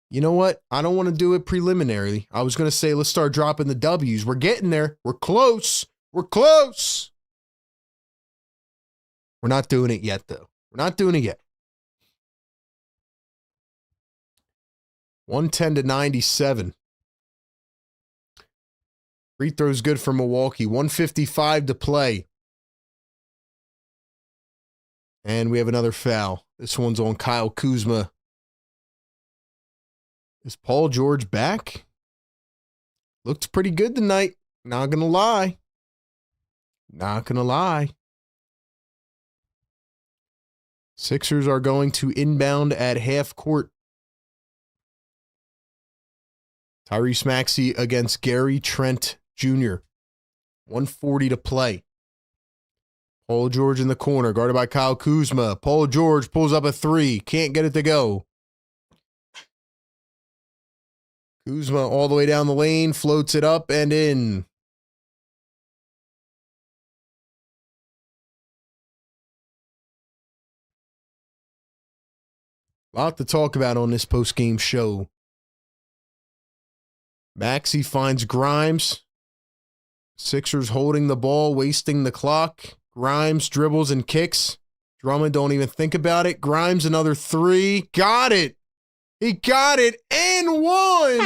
You know what? I don't want to do it preliminarily. I was going to say, let's start dropping the W's. We're getting there. We're close. We're close. We're not doing it yet, though. We're not doing it yet. 110-97. Free throw's good for Milwaukee. 1:55 to play. And we have another foul. This one's on Kyle Kuzma. Is Paul George back? Looked pretty good tonight. Not gonna lie. Not gonna lie. Sixers are going to inbound at half court. Tyrese Maxey against Gary Trent Jr. 1:40 to play. Paul George in the corner, guarded by Kyle Kuzma. Paul George pulls up a three. Can't get it to go. Kuzma all the way down the lane, floats it up and in. A lot to talk about on this post-game show. Maxey finds Grimes. Sixers holding the ball, wasting the clock. Grimes dribbles and kicks. Drummond don't even think about it. Grimes another three. Got it. He got it and won.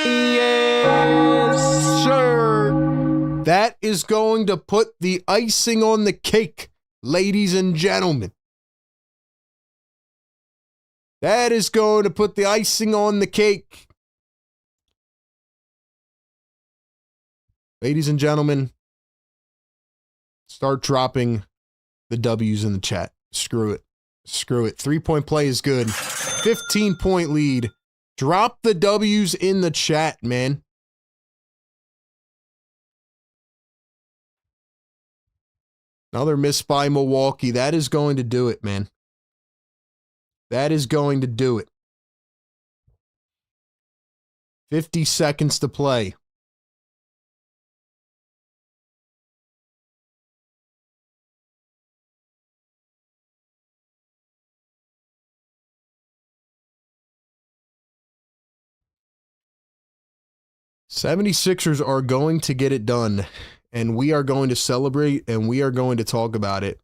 Yes, sir. That is going to put the icing on the cake, ladies and gentlemen. That is going to put the icing on the cake. Ladies and gentlemen, start dropping the W's in the chat. Screw it. Screw it. 3-point play is good. 15-point lead. Drop the W's in the chat, man. Another miss by Milwaukee. That is going to do it, man. That is going to do it. 50 seconds to play. '76ers are going to get it done, and we are going to celebrate, and we are going to talk about it.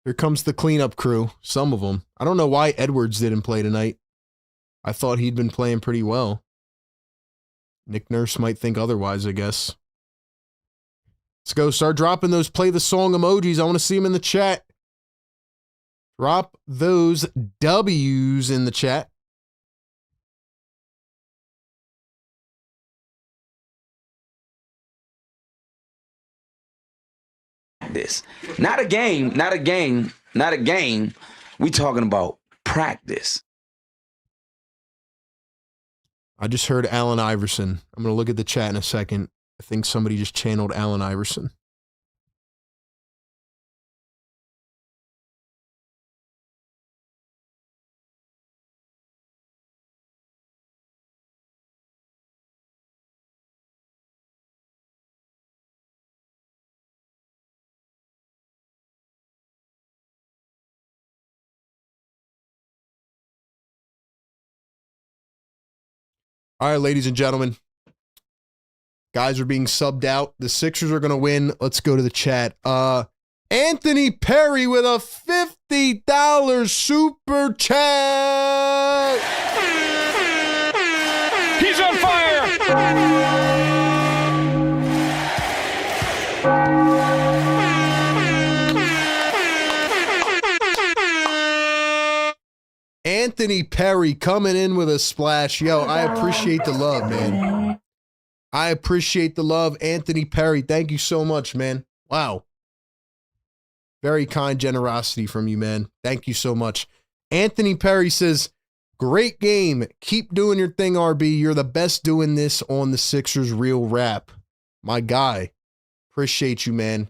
Here comes the cleanup crew, some of them. I don't know why Edwards didn't play tonight. I thought he'd been playing pretty well. Nick Nurse might think otherwise, I guess. Let's go. Start dropping those play the song emojis. I want to see them in the chat. Drop those W's in the chat. This. Not a game, not a game, not a game. We talking about practice. I just heard Allen Iverson. I'm going to look at the chat in a second. I think somebody just channeled Allen Iverson. All right, ladies and gentlemen. Guys are being subbed out. The Sixers are going to win. Let's go to the chat. Anthony Perry with a $50 super chat. He's on fire. Anthony Perry coming in with a splash. Yo, I appreciate the love, man. I appreciate the love. Anthony Perry, thank you so much, man. Wow. Very kind generosity from you, man. Thank you so much. Anthony Perry says, great game. Keep doing your thing, RB. You're the best doing this on the Sixers Real Rap. My guy. Appreciate you, man.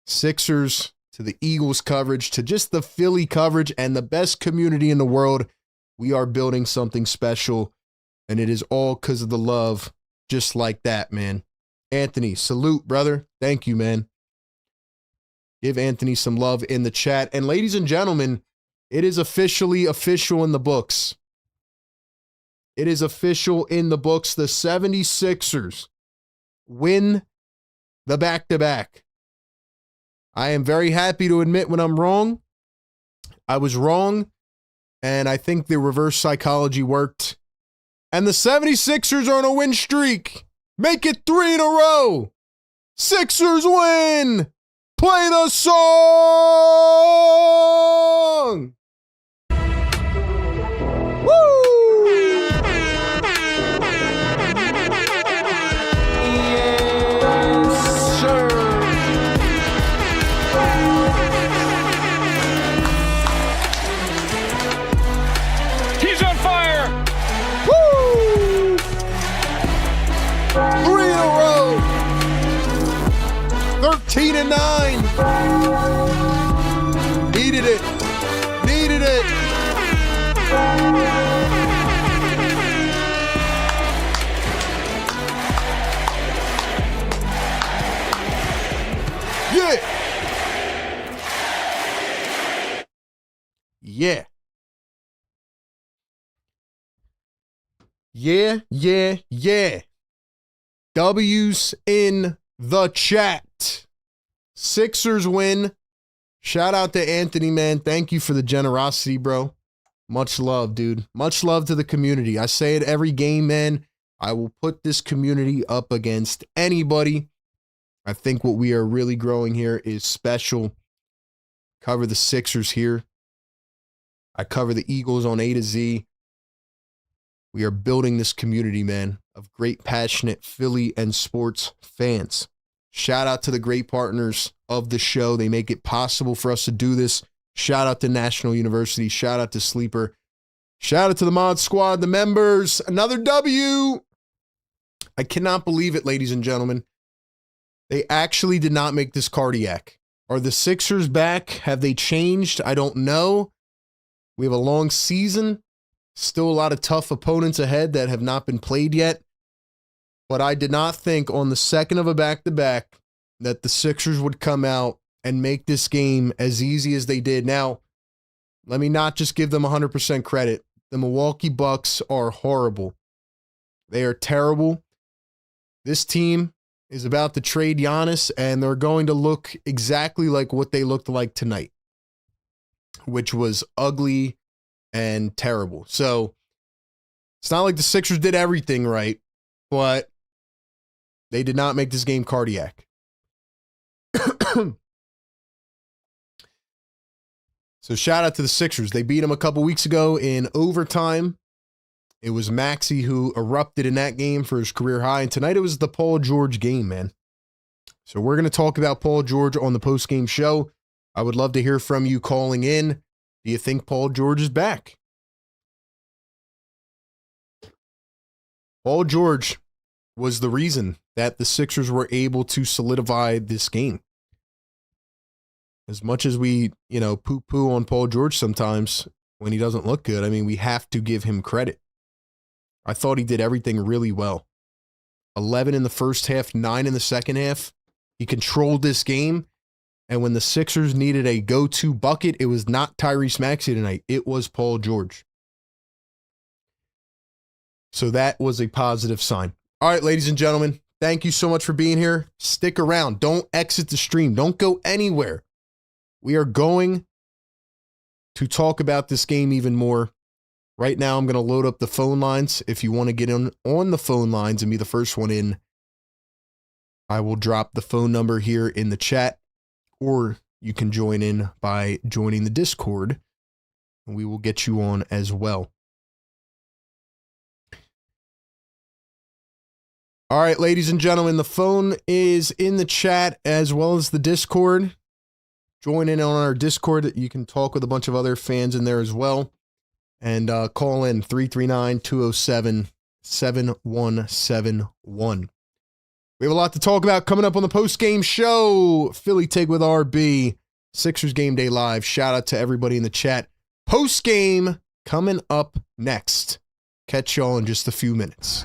Sixers to the Eagles coverage, to just the Philly coverage and the best community in the world. We are building something special, and it is all because of the love, just like that, man. Anthony, salute, brother. Thank you, man. Give Anthony some love in the chat. And ladies and gentlemen, it is officially official in the books. It is official in the books. The 76ers win the back-to-back. I am very happy to admit when I'm wrong. I was wrong, and I think the reverse psychology worked. And the 76ers are on a win streak. Make it 3 in a row. Sixers win. Play the song. Woo! Yes, sir. He's on fire. Woo! 13-9. Needed it. Needed it. Yeah. Yeah. Yeah, yeah, yeah. W's in the chat. Sixers win. Shout out to Anthony, man. Thank you for the generosity, bro. Much love, dude. Much love to the community. I say it every game, man. I will put this community up against anybody. I think what we are really growing here is special. Cover the Sixers here. I cover the Eagles on A to Z. We are building this community, man, of great, passionate Philly and sports fans. Shout out to the great partners of the show. They make it possible for us to do this. Shout out to National University. Shout out to Sleeper. Shout out to the Mod Squad, the members. Another W. I cannot believe it, ladies and gentlemen. They actually did not make this cardiac. Are the Sixers back? Have they changed? I don't know. We have a long season. Still a lot of tough opponents ahead that have not been played yet. But I did not think on the second of a back-to-back that the Sixers would come out and make this game as easy as they did. Now, let me not just give them 100% credit. The Milwaukee Bucks are horrible. They are terrible. This team is about to trade Giannis, and they're going to look exactly like what they looked like tonight, which was ugly and terrible. So it's not like the Sixers did everything right, but they did not make this game cardiac. So shout out to the Sixers. They beat them a couple weeks ago in overtime. It was Maxey who erupted in that game for his career high, and tonight it was the Paul George game, man. So we're going to talk about Paul George on the postgame show. I would love to hear from you calling in. Do you think Paul George is back? Paul George was the reason that the Sixers were able to solidify this game. As much as we, poo-poo on Paul George sometimes when he doesn't look good, I mean, we have to give him credit. I thought he did everything really well. 11 in the first half, 9 in the second half. He controlled this game. And when the Sixers needed a go-to bucket, it was not Tyrese Maxey tonight. It was Paul George. So that was a positive sign. All right, ladies and gentlemen, thank you so much for being here. Stick around. Don't exit the stream. Don't go anywhere. We are going to talk about this game even more. Right now, I'm going to load up the phone lines. If you want to get on the phone lines and be the first one in, I will drop the phone number here in the chat. Or you can join in by joining the Discord, and we will get you on as well. All right, ladies and gentlemen, the phone is in the chat as well as the Discord. Join in on our Discord. You can talk with a bunch of other fans in there as well. And call in 339-207-7171. We have a lot to talk about coming up on the post-game show. Philly Take with RB. Sixers Game Day Live. Shout out to everybody in the chat. Post-game coming up next. Catch y'all in just a few minutes.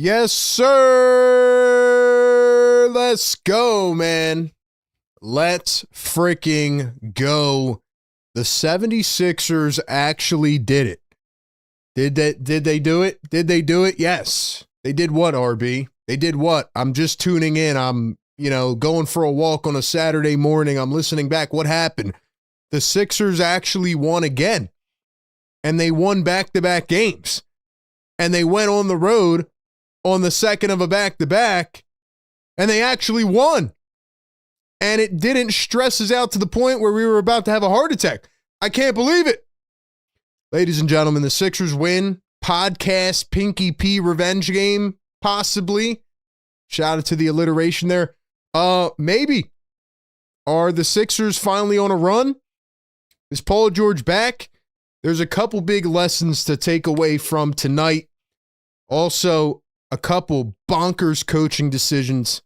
Yes, sir. Let's go, man. Let's freaking go. The 76ers actually did it. Did they do it? Did they do it? Yes. They did what, RB? They did what? I'm just tuning in. I'm, going for a walk on a Saturday morning. I'm listening back. What happened? The Sixers actually won again. And they won back-to-back games. And they went on the road on the second of a back-to-back, and they actually won. And it didn't stress us out to the point where we were about to have a heart attack. I can't believe it. Ladies and gentlemen, the Sixers win. Podcast Pinky P revenge game, possibly. Shout out to the alliteration there. Maybe. Are the Sixers finally on a run? Is Paul George back? There's a couple big lessons to take away from tonight. Also, a couple bonkers coaching decisions.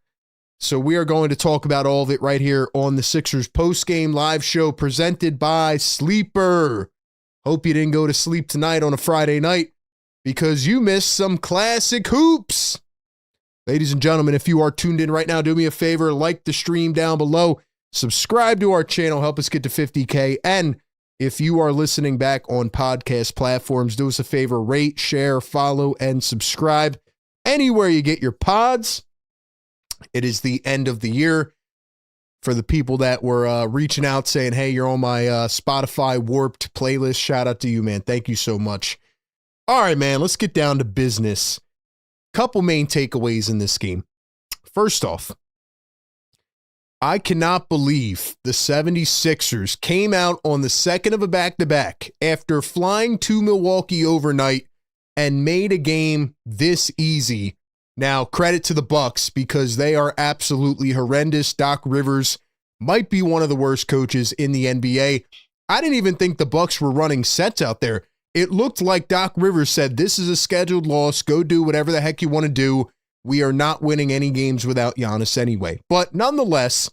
So we are going to talk about all of it right here on the Sixers postgame live show presented by Sleeper. Hope you didn't go to sleep tonight on a Friday night because you missed some classic hoops. Ladies and gentlemen, if you are tuned in right now, do me a favor, like the stream down below, subscribe to our channel, help us get to 50K, and if you are listening back on podcast platforms, do us a favor, rate, share, follow, and subscribe anywhere you get your pods. It is the end of the year. For the people that were reaching out saying, hey, you're on my Spotify Warped playlist, shout out to you, man. Thank you so much. All right, man, let's get down to business. Couple main takeaways in this game. First off, I cannot believe the 76ers came out on the second of a back-to-back after flying to Milwaukee overnight and made a game this easy. Now, credit to the Bucks because they are absolutely horrendous. Doc Rivers might be one of the worst coaches in the NBA. I didn't even think the Bucks were running sets out there. It looked like Doc Rivers said, this is a scheduled loss. Go do whatever the heck you want to do. We are not winning any games without Giannis anyway. But nonetheless,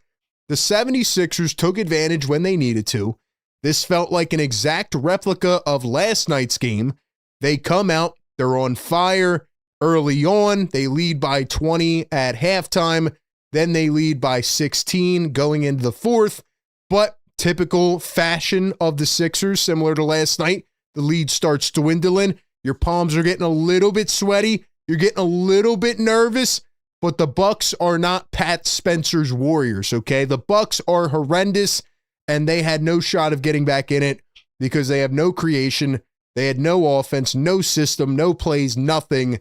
the 76ers took advantage when they needed to. This felt like an exact replica of last night's game. They come out, they're on fire. Early on, they lead by 20 at halftime. Then they lead by 16 going into the fourth. But typical fashion of the Sixers, similar to last night, the lead starts dwindling. Your palms are getting a little bit sweaty. You're getting a little bit nervous. But the Bucks are not Pat Spencer's Warriors, okay? The Bucks are horrendous, and they had no shot of getting back in it because they have no creation. They had no offense, no system, no plays, nothing.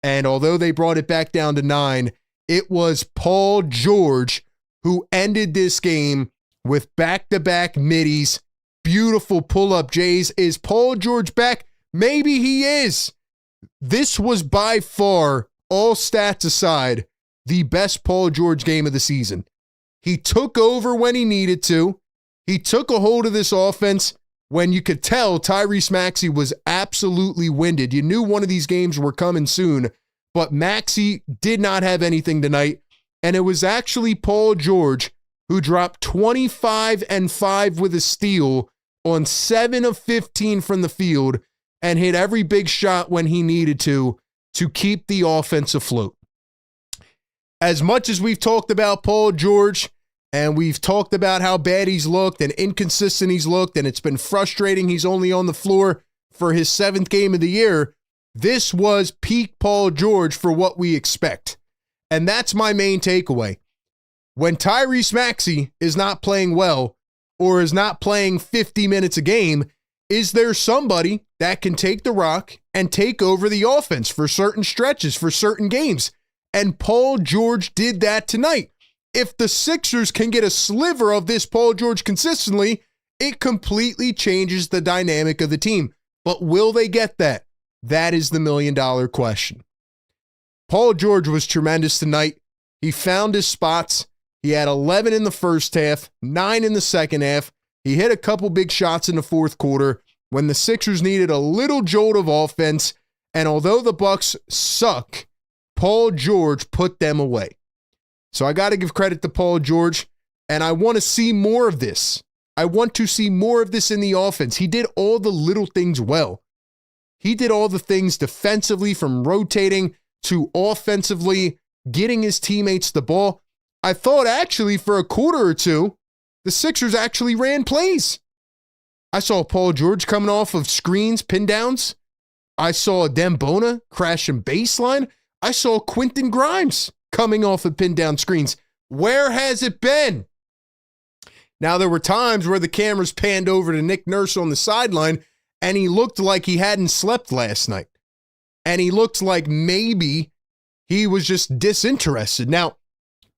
And although they brought it back down to 9, it was Paul George who ended this game with back-to-back middies, beautiful pull-up J's. Is Paul George back? Maybe he is. This was by far, all stats aside, the best Paul George game of the season. He took over when he needed to. He took a hold of this offense when you could tell Tyrese Maxey was absolutely winded. You knew one of these games were coming soon, but Maxey did not have anything tonight, and it was actually Paul George who dropped 25 and 5 with a steal on 7 of 15 from the field and hit every big shot when he needed to keep the offense afloat. As much as we've talked about Paul George, and we've talked about how bad he's looked and inconsistent he's looked, and it's been frustrating he's only on the floor for his 7th game of the year, this was peak Paul George for what we expect. And that's my main takeaway. When Tyrese Maxey is not playing well or is not playing 50 minutes a game, is there somebody that can take the rock and take over the offense for certain stretches, for certain games? And Paul George did that tonight. If the Sixers can get a sliver of this Paul George consistently, it completely changes the dynamic of the team. But will they get that? That is the million-dollar question. Paul George was tremendous tonight. He found his spots. He had 11 in the first half, 9 in the second half. He hit a couple big shots in the fourth quarter when the Sixers needed a little jolt of offense. And although the Bucks suck, Paul George put them away. So I got to give credit to Paul George, and I want to see more of this. I want to see more of this in the offense. He did all the little things well. He did all the things defensively, from rotating, to offensively getting his teammates the ball. I thought actually for a quarter or two, the Sixers actually ran plays. I saw Paul George coming off of screens, pin downs. I saw Dembona crashing baseline. I saw Quentin Grimes coming off of pin down screens. Where has it been? Now, there were times where the cameras panned over to Nick Nurse on the sideline, and he looked like he hadn't slept last night. And he looked like maybe he was just disinterested. Now,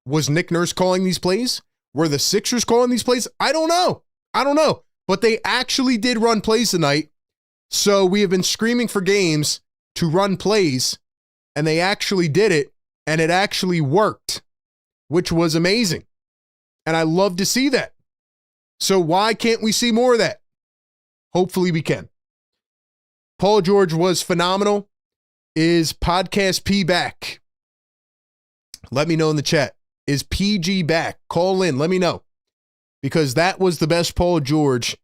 was Nick Nurse calling these plays? Were the Sixers calling these plays? I don't know. But they actually did run plays tonight. So we have been screaming for games to run plays, and they actually did it, and it actually worked, which was amazing. And I love to see that. So why can't we see more of that? Hopefully we can. Paul George was phenomenal. Is Podcast P back? Let me know in the chat. Is PG back? Call in. Let me know. Because that was the best Paul George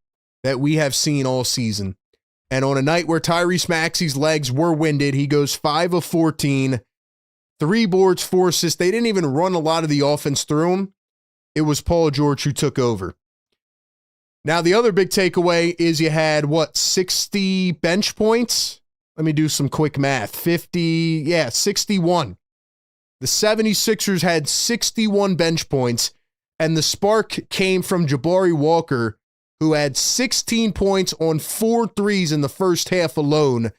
that we have seen all season. And on a night where Tyrese Maxey's legs were winded, he goes 5 of 14, 3 boards, 4 assists. They didn't even run a lot of the offense through him. It was Paul George who took over. Now, the other big takeaway is you had, 60 bench points? Let me do some quick math. 61. The 76ers had 61 bench points, and the spark came from Jabari Walker, who had 16 points on 4 threes in the first half alone.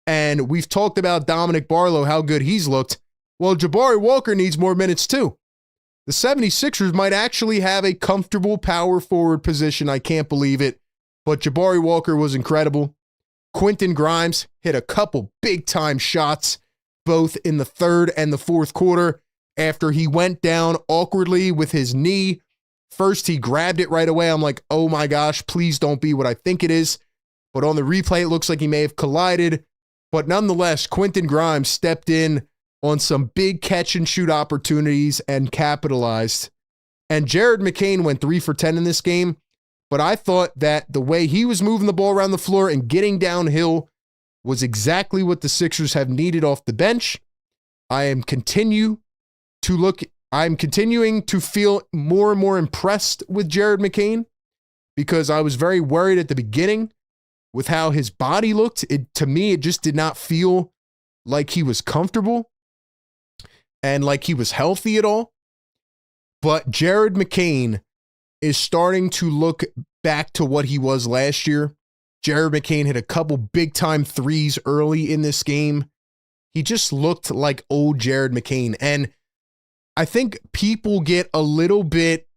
And we've talked about Dominic Barlow, how good he's looked. Well, Jabari Walker needs more minutes too. The 76ers might actually have a comfortable power forward position. I can't believe it. But Jabari Walker was incredible. Quentin Grimes hit a couple big-time shots, both in the third and the fourth quarter, after he went down awkwardly with his knee. First, he grabbed it right away. I'm like, oh my gosh, please don't be what I think it is. But on the replay, it looks like he may have collided. But nonetheless, Quentin Grimes stepped in on some big catch-and-shoot opportunities and capitalized. And Jared McCain went 3 for 10 in this game. But I thought that the way he was moving the ball around the floor and getting downhill was exactly what the Sixers have needed off the bench. I'm continuing to feel more and more impressed with Jared McCain because I was very worried at the beginning with how his body looked. To me, it just did not feel like he was comfortable and like he was healthy at all. But Jared McCain is starting to look back to what he was last year. Jared McCain hit a couple big-time threes early in this game. He just looked like old Jared McCain. And I think people get a little bit,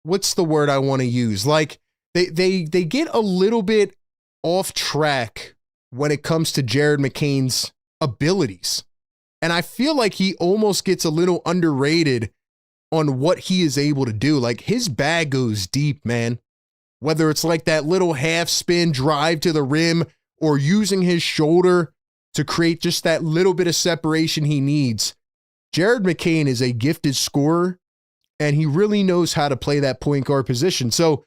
what's the word I want to use? Like they get a little bit off track when it comes to Jared McCain's abilities. And I feel like he almost gets a little underrated on what he is able to do. Like his bag goes deep, man. Whether it's like that little half spin drive to the rim or using his shoulder to create just that little bit of separation he needs. Jared McCain is a gifted scorer, and he really knows how to play that point guard position. So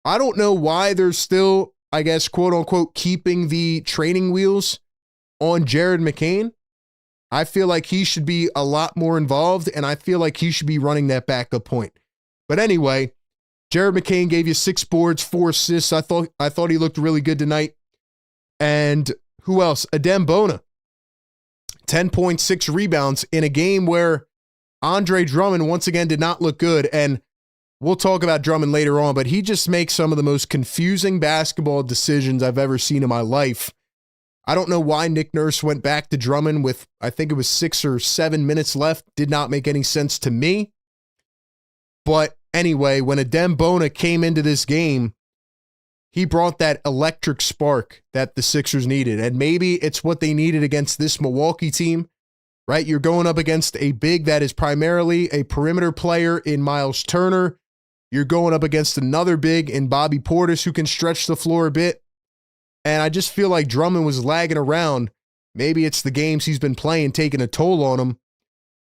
I don't know why they're still, I guess, quote unquote, keeping the training wheels on Jared McCain. I feel like he should be a lot more involved, and I feel like he should be running that backup point. But anyway, Jared McCain gave you 6 boards, 4 assists. I thought he looked really good tonight. And who else? Dembona. 10.6 rebounds in a game where Andre Drummond once again did not look good. And we'll talk about Drummond later on, but he just makes some of the most confusing basketball decisions I've ever seen in my life. I don't know why Nick Nurse went back to Drummond with, I think it was 6 or 7 minutes left. Did not make any sense to me. But anyway, when Dembona came into this game, he brought that electric spark that the Sixers needed. And maybe it's what they needed against this Milwaukee team, right? You're going up against a big that is primarily a perimeter player in Miles Turner. You're going up against another big in Bobby Portis who can stretch the floor a bit. And I just feel like Drummond was lagging around. Maybe it's the games he's been playing taking a toll on him.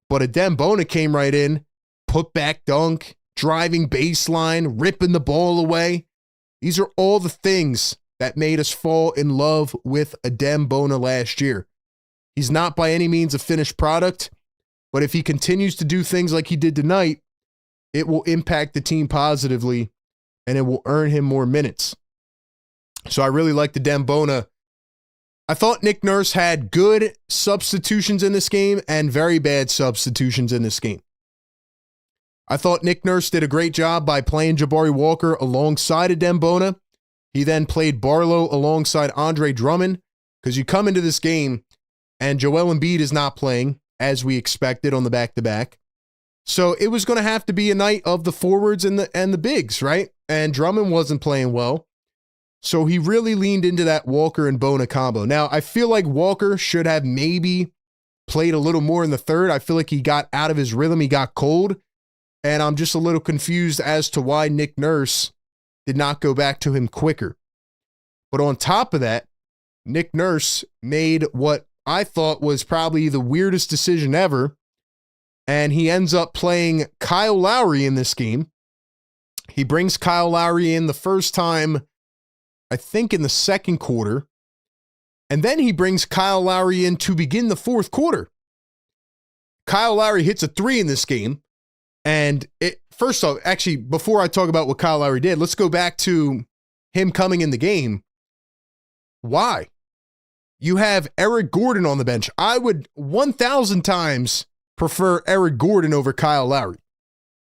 But Dembona came right in, put back dunk, driving baseline, ripping the ball away. These are all the things that made us fall in love with Dembona last year. He's not by any means a finished product, but if he continues to do things like he did tonight, it will impact the team positively and it will earn him more minutes. So I really like the Dembona. I thought Nick Nurse had good substitutions in this game and very bad substitutions in this game. I thought Nick Nurse did a great job by playing Jabari Walker alongside of Dembona. He then played Barlow alongside Andre Drummond, because you come into this game and Joel Embiid is not playing as we expected on the back-to-back. So it was going to have to be a night of the forwards and the bigs, right? And Drummond wasn't playing well. So he really leaned into that Walker and Bona combo. Now, I feel like Walker should have maybe played a little more in the third. I feel like he got out of his rhythm. He got cold. And I'm just a little confused as to why Nick Nurse did not go back to him quicker. But on top of that, Nick Nurse made what I thought was probably the weirdest decision ever. And he ends up playing Kyle Lowry in this game. He brings Kyle Lowry in the first time, I think in the second quarter. And then he brings Kyle Lowry in to begin the fourth quarter. Kyle Lowry hits a three in this game. And first off, actually, before I talk about what Kyle Lowry did, let's go back to him coming in the game. Why? You have Eric Gordon on the bench. I would 1,000 times prefer Eric Gordon over Kyle Lowry.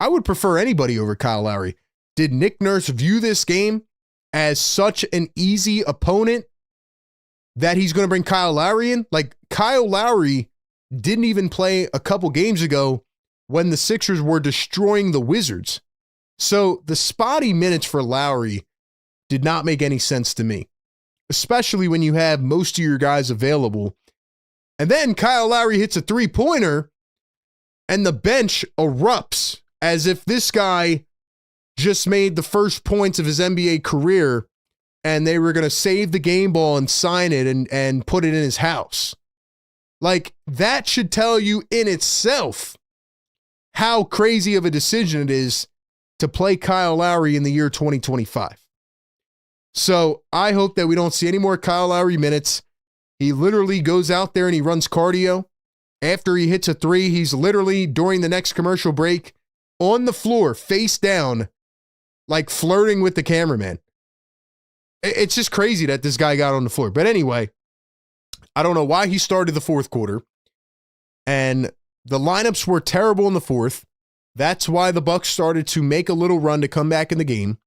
I would prefer anybody over Kyle Lowry. Did Nick Nurse view this game as such an easy opponent that he's going to bring Kyle Lowry in? Like, Kyle Lowry didn't even play a couple games ago when the Sixers were destroying the Wizards. So the spotty minutes for Lowry did not make any sense to me, especially when you have most of your guys available. And then Kyle Lowry hits a three-pointer and the bench erupts as if this guy just made the first points of his NBA career and they were going to save the game ball and sign it and put it in his house. Like, that should tell you in itself how crazy of a decision it is to play Kyle Lowry in the year 2025. So I hope that we don't see any more Kyle Lowry minutes. He literally goes out there and he runs cardio. After he hits a three, he's literally, during the next commercial break, on the floor, face down, like flirting with the cameraman. It's just crazy that this guy got on the floor. But anyway, I don't know why he started the fourth quarter. And the lineups were terrible in the fourth. That's why the Bucks started to make a little run to come back in the game.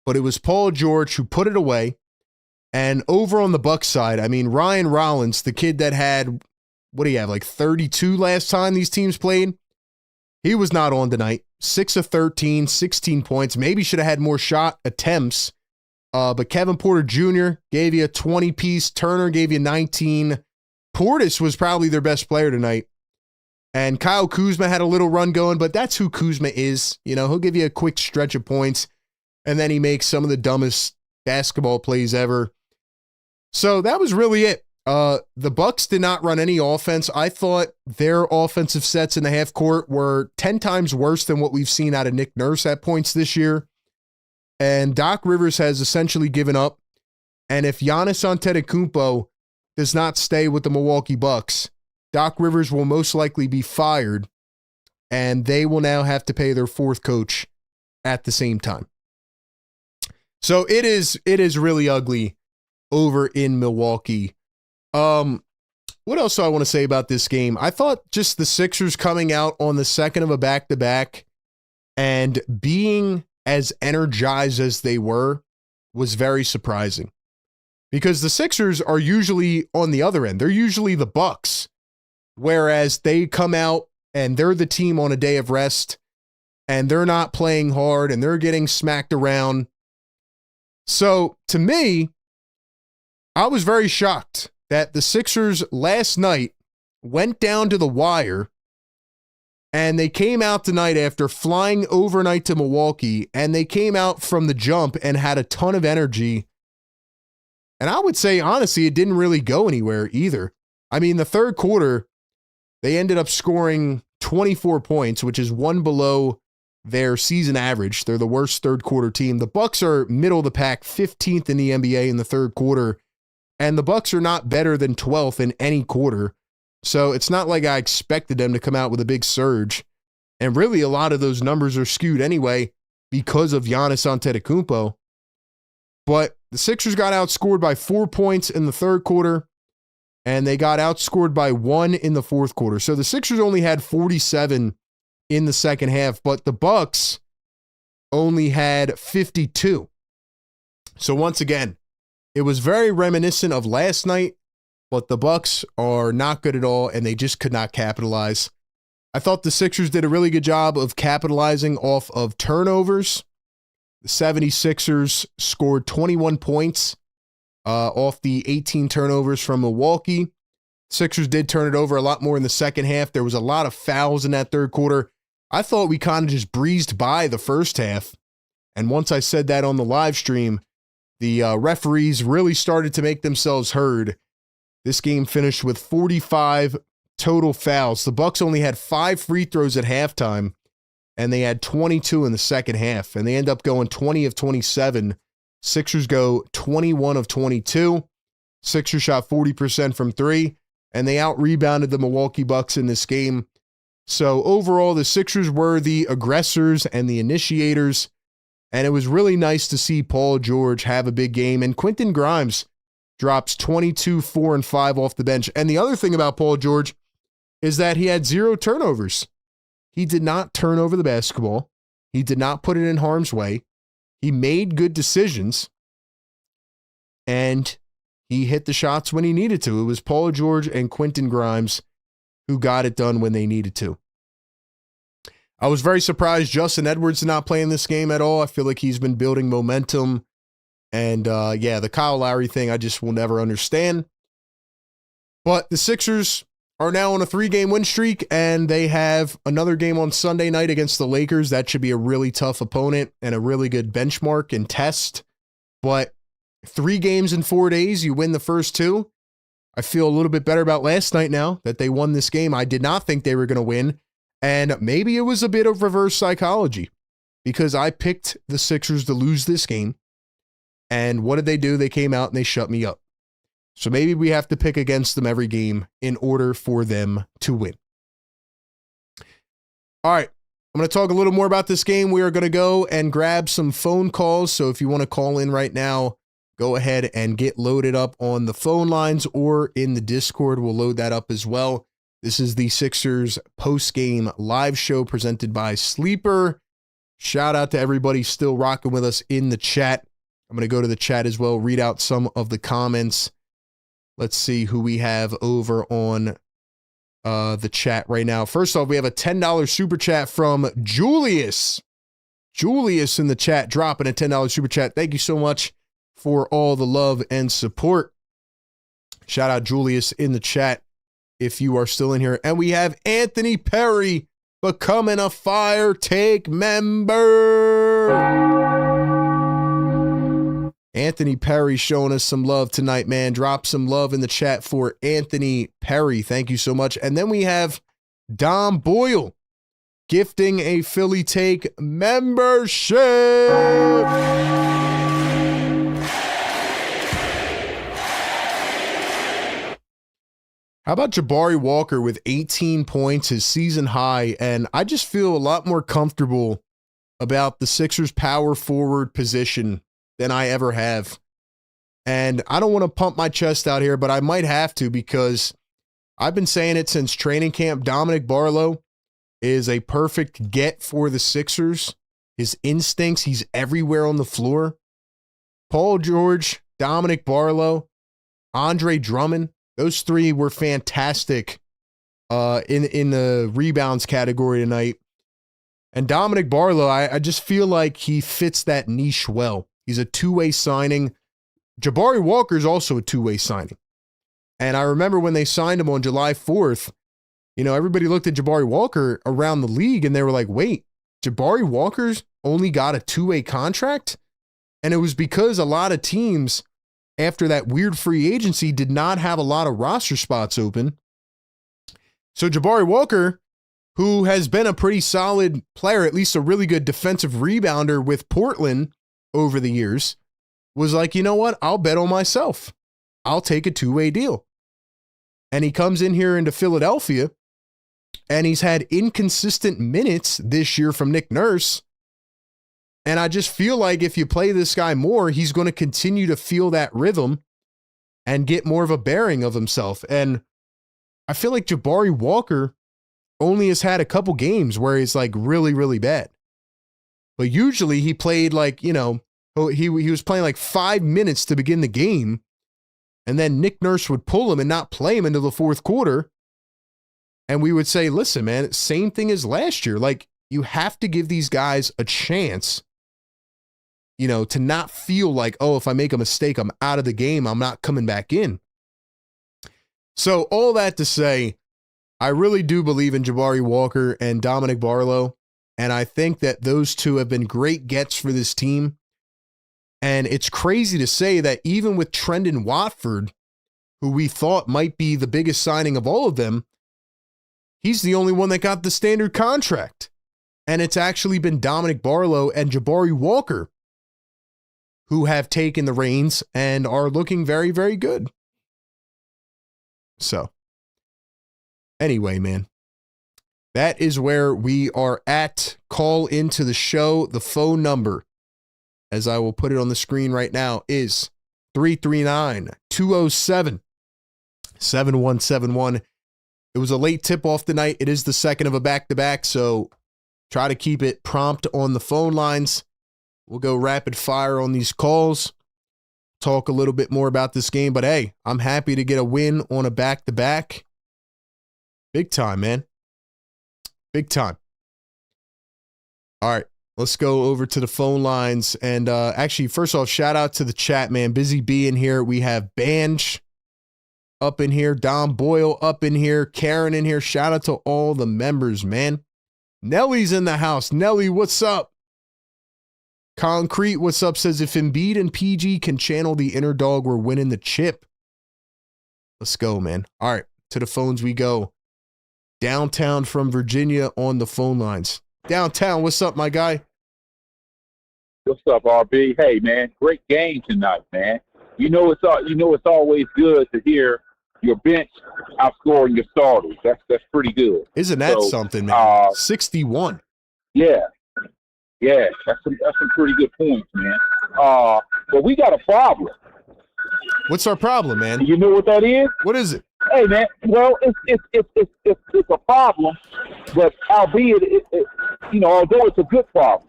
But it was Paul George who put it away. And over on the Bucks side, I mean, Ryan Rollins, the kid that had, what do you have, like 32 last time these teams played? He was not on tonight. 6 of 13, 16 points. Maybe should have had more shot attempts. But Kevin Porter Jr. gave you a 20-piece. Turner gave you 19. Portis was probably their best player tonight. And Kyle Kuzma had a little run going, but that's who Kuzma is. You know, he'll give you a quick stretch of points, and then he makes some of the dumbest basketball plays ever. So that was really it. The Bucks did not run any offense. I thought their offensive sets in the half court were 10 times worse than what we've seen out of Nick Nurse at points this year. And Doc Rivers has essentially given up. And if Giannis Antetokounmpo does not stay with the Milwaukee Bucks, Doc Rivers will most likely be fired, and they will now have to pay their fourth coach at the same time. So it is really ugly over in Milwaukee. What else do I want to say about this game? I thought just the Sixers coming out on the second of a back-to-back and being as energized as they were was very surprising. Because the Sixers are usually on the other end. They're usually the Bucks. Whereas they come out and they're the team on a day of rest and they're not playing hard and they're getting smacked around. So to me, I was very shocked that the Sixers last night went down to the wire and they came out tonight after flying overnight to Milwaukee, and they came out from the jump and had a ton of energy. And I would say, honestly, it didn't really go anywhere either. I mean, the third quarter, they ended up scoring 24 points, which is one below their season average. They're the worst third quarter team. The Bucks are middle of the pack, 15th in the NBA in the third quarter. And the Bucks are not better than 12th in any quarter. So it's not like I expected them to come out with a big surge. And really, a lot of those numbers are skewed anyway because of Giannis Antetokounmpo. But the Sixers got outscored by 4 points in the third quarter, and they got outscored by 1 in the fourth quarter. So the Sixers only had 47 in the second half, but the Bucks only had 52. So once again, it was very reminiscent of last night, but the Bucks are not good at all, and they just could not capitalize. I thought the Sixers did a really good job of capitalizing off of turnovers. The 76ers scored 21 points off the 18 turnovers from Milwaukee. Sixers did turn it over a lot more in the second half. There was a lot of fouls in that third quarter. I thought we kind of just breezed by the first half. And once I said that on the live stream, the referees really started to make themselves heard. This game finished with 45 total fouls. The Bucks only had 5 free throws at halftime, and they had 22 in the second half, and they end up going 20 of 27. Sixers go 21 of 22. Sixers shot 40% from 3, and they out-rebounded the Milwaukee Bucks in this game. So overall, the Sixers were the aggressors and the initiators, and it was really nice to see Paul George have a big game, and Quentin Grimes drops 22, 4, and 5 off the bench. And the other thing about Paul George is that he had 0 turnovers. He did not turn over the basketball. He did not put it in harm's way. He made good decisions, and he hit the shots when he needed to. It was Paul George and Quentin Grimes who got it done when they needed to. I was very surprised Justin Edwards did not play in this game at all. I feel like he's been building momentum. And the Kyle Lowry thing, I just will never understand. But the Sixers are now on a 3-game win streak, and they have another game on Sunday night against the Lakers. That should be a really tough opponent and a really good benchmark and test. But 3 games in 4 days, you win the first 2. I feel a little bit better about last night now that they won this game. I did not think they were going to win, and maybe it was a bit of reverse psychology because I picked the Sixers to lose this game. And what did they do? They came out and they shut me up. So maybe we have to pick against them every game in order for them to win. All right, I'm going to talk a little more about this game. We are going to go and grab some phone calls. So if you want to call in right now, go ahead and get loaded up on the phone lines or in the Discord. We'll load that up as well. This is the Sixers post-game live show presented by Sleeper. Shout out to everybody still rocking with us in the chat. I'm going to go to the chat as well, read out some of the comments. Let's see who we have over on the chat right now. First off, we have a $10 super chat from Julius. Julius in the chat dropping a $10 super chat. Thank you so much for all the love and support. Shout out Julius in the chat if you are still in here. And we have Anthony Perry becoming a Fire Take member. Anthony Perry showing us some love tonight, man. Drop some love in the chat for Anthony Perry. Thank you so much. And then we have Dom Boyle gifting a Philly Take membership. How about Jabari Walker with 18 points, his season high? And I just feel a lot more comfortable about the Sixers power forward position than I ever have. And I don't want to pump my chest out here, but I might have to because I've been saying it since training camp. Dominic Barlow is a perfect get for the Sixers. His instincts, he's everywhere on the floor. Paul George, Dominic Barlow, Andre Drummond, those 3 were fantastic in the rebounds category tonight. And Dominic Barlow, I just feel like he fits that niche well. He's a 2-way signing. Jabari Walker is also a 2-way signing. And I remember when they signed him on July 4th, everybody looked at Jabari Walker around the league and they were like, wait, Jabari Walker's only got a 2-way contract? And it was because a lot of teams, after that weird free agency, did not have a lot of roster spots open. So Jabari Walker, who has been a pretty solid player, at least a really good defensive rebounder with Portland over the years, was like, you know what? I'll bet on myself. I'll take a two-way deal. And he comes in here into Philadelphia, and he's had inconsistent minutes this year from Nick Nurse. And I just feel like if you play this guy more, he's going to continue to feel that rhythm and get more of a bearing of himself. And I feel like Jabari Walker only has had a couple games where he's like really, really bad. But usually he played like, he was playing like 5 minutes to begin the game. And then Nick Nurse would pull him and not play him into the fourth quarter. And we would say, listen, man, same thing as last year. Like, you have to give these guys a chance, to not feel like, oh, if I make a mistake, I'm out of the game, I'm not coming back in. So all that to say, I really do believe in Jabari Walker and Dominic Barlow. And I think that those two have been great gets for this team. And it's crazy to say that even with Trendon Watford, who we thought might be the biggest signing of all of them, he's the only one that got the standard contract. And it's actually been Dominic Barlow and Jabari Walker who have taken the reins and are looking very, very good. So, anyway, man, that is where we are at. Call into the show. The phone number, as I will put it on the screen right now, is 339-207-7171. It was a late tip-off tonight. It is the second of a back-to-back, so try to keep it prompt on the phone lines. We'll go rapid fire on these calls, talk a little bit more about this game, but hey, I'm happy to get a win on a back-to-back. Big time, man. Big time. All right, let's go over to the phone lines. And actually, first off, shout out to the chat, man. Busy Bee in here. We have Banj up in here. Dom Boyle up in here. Karen in here. Shout out to all the members, man. Nelly's in the house. Nelly, what's up? Concrete, what's up? Says, if Embiid and PG can channel the inner dog, we're winning the chip. Let's go, man. All right, to the phones we go. Downtown from Virginia on the phone lines. Downtown, what's up, my guy? What's up, RB? Hey, man, great game tonight, man. It's always good to hear your bench outscoring your starters. That's pretty good. Isn't that something, man? 61. Yeah, that's some pretty good points, man. But we got a problem. What's our problem, man? You know what that is? What is it? Hey, man. Well, it's a problem, but albeit although it's a good problem,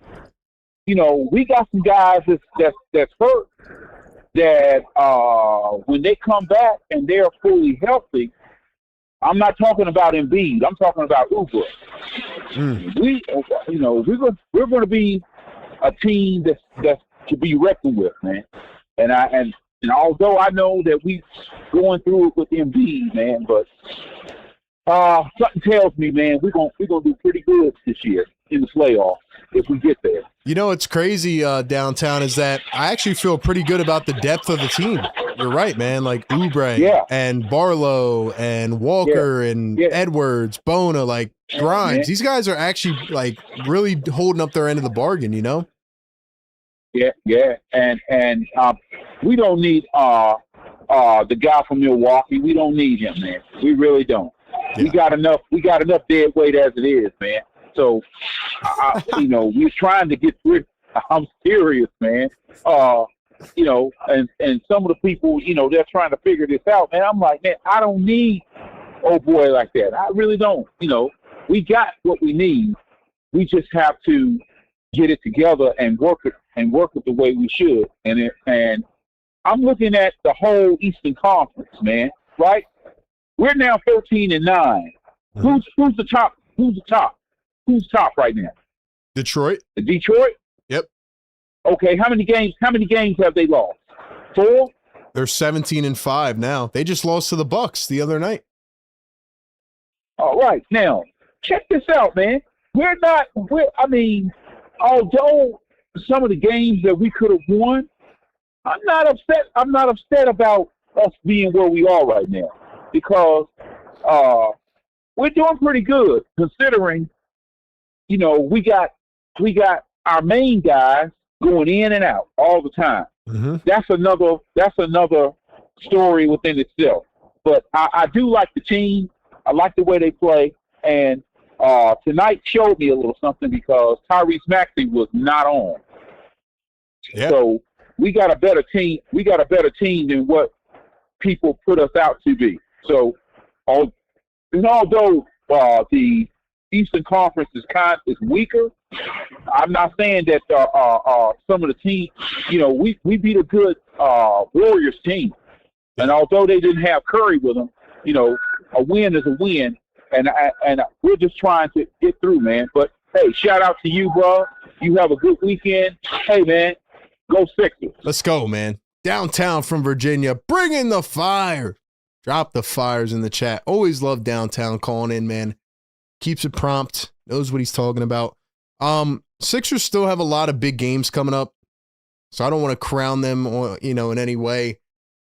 we got some guys that's hurt that when they come back and they're fully healthy. I'm not talking about Embiid. I'm talking about Uber. We're going to be a team that's to be reckoned with, man. And although I know that we going through it with Embiid, man, but something tells me, man, we're gonna do pretty good this year in the playoffs if we get there. It's crazy downtown is that I actually feel pretty good about the depth of the team. You're right, man. Like Oubre and Barlow and Walker and Edwards, Bona, like Grimes. These guys are actually like really holding up their end of the bargain, Yeah, and we don't need the guy from Milwaukee. We don't need him, man. We really don't. Yeah. We got enough dead weight as it is, man. So, we're trying to get rid. I'm serious, man. And some of the people, they're trying to figure this out, man. I'm like, man, I don't need old boy like that. I really don't. We got what we need. We just have to get it together and work it the way we should. And I'm looking at the whole Eastern Conference, man. Right? We're now 13-9. Mm-hmm. Who's the top? Who's top right now? Detroit. Detroit? Yep. Okay, how many games have they lost? 4? They're 17-5 now. They just lost to the Bucks the other night. All right. Now, check this out, man. Although some of the games that we could have won, I'm not upset about us being where we are right now because we're doing pretty good considering, we got our main guys going in and out all the time. Mm-hmm. That's another story within itself. But I do like the team. I like the way they play. And tonight showed me a little something because Tyrese Maxey was not on. Yeah. So we got a better team. We got a better team than what people put us out to be. So, although the Eastern Conference is weaker, I'm not saying that some of the teams, we beat a good Warriors team. And although they didn't have Curry with them, a win is a win. And we're just trying to get through, man. But, hey, shout out to you, bro. You have a good weekend. Hey, man, go Sixers. Let's go, man. Downtown from Virginia. Bring in the fire. Drop the fires in the chat. Always love Downtown calling in, man. Keeps it prompt. Knows what he's talking about. Sixers still have a lot of big games coming up. So I don't want to crown them in any way.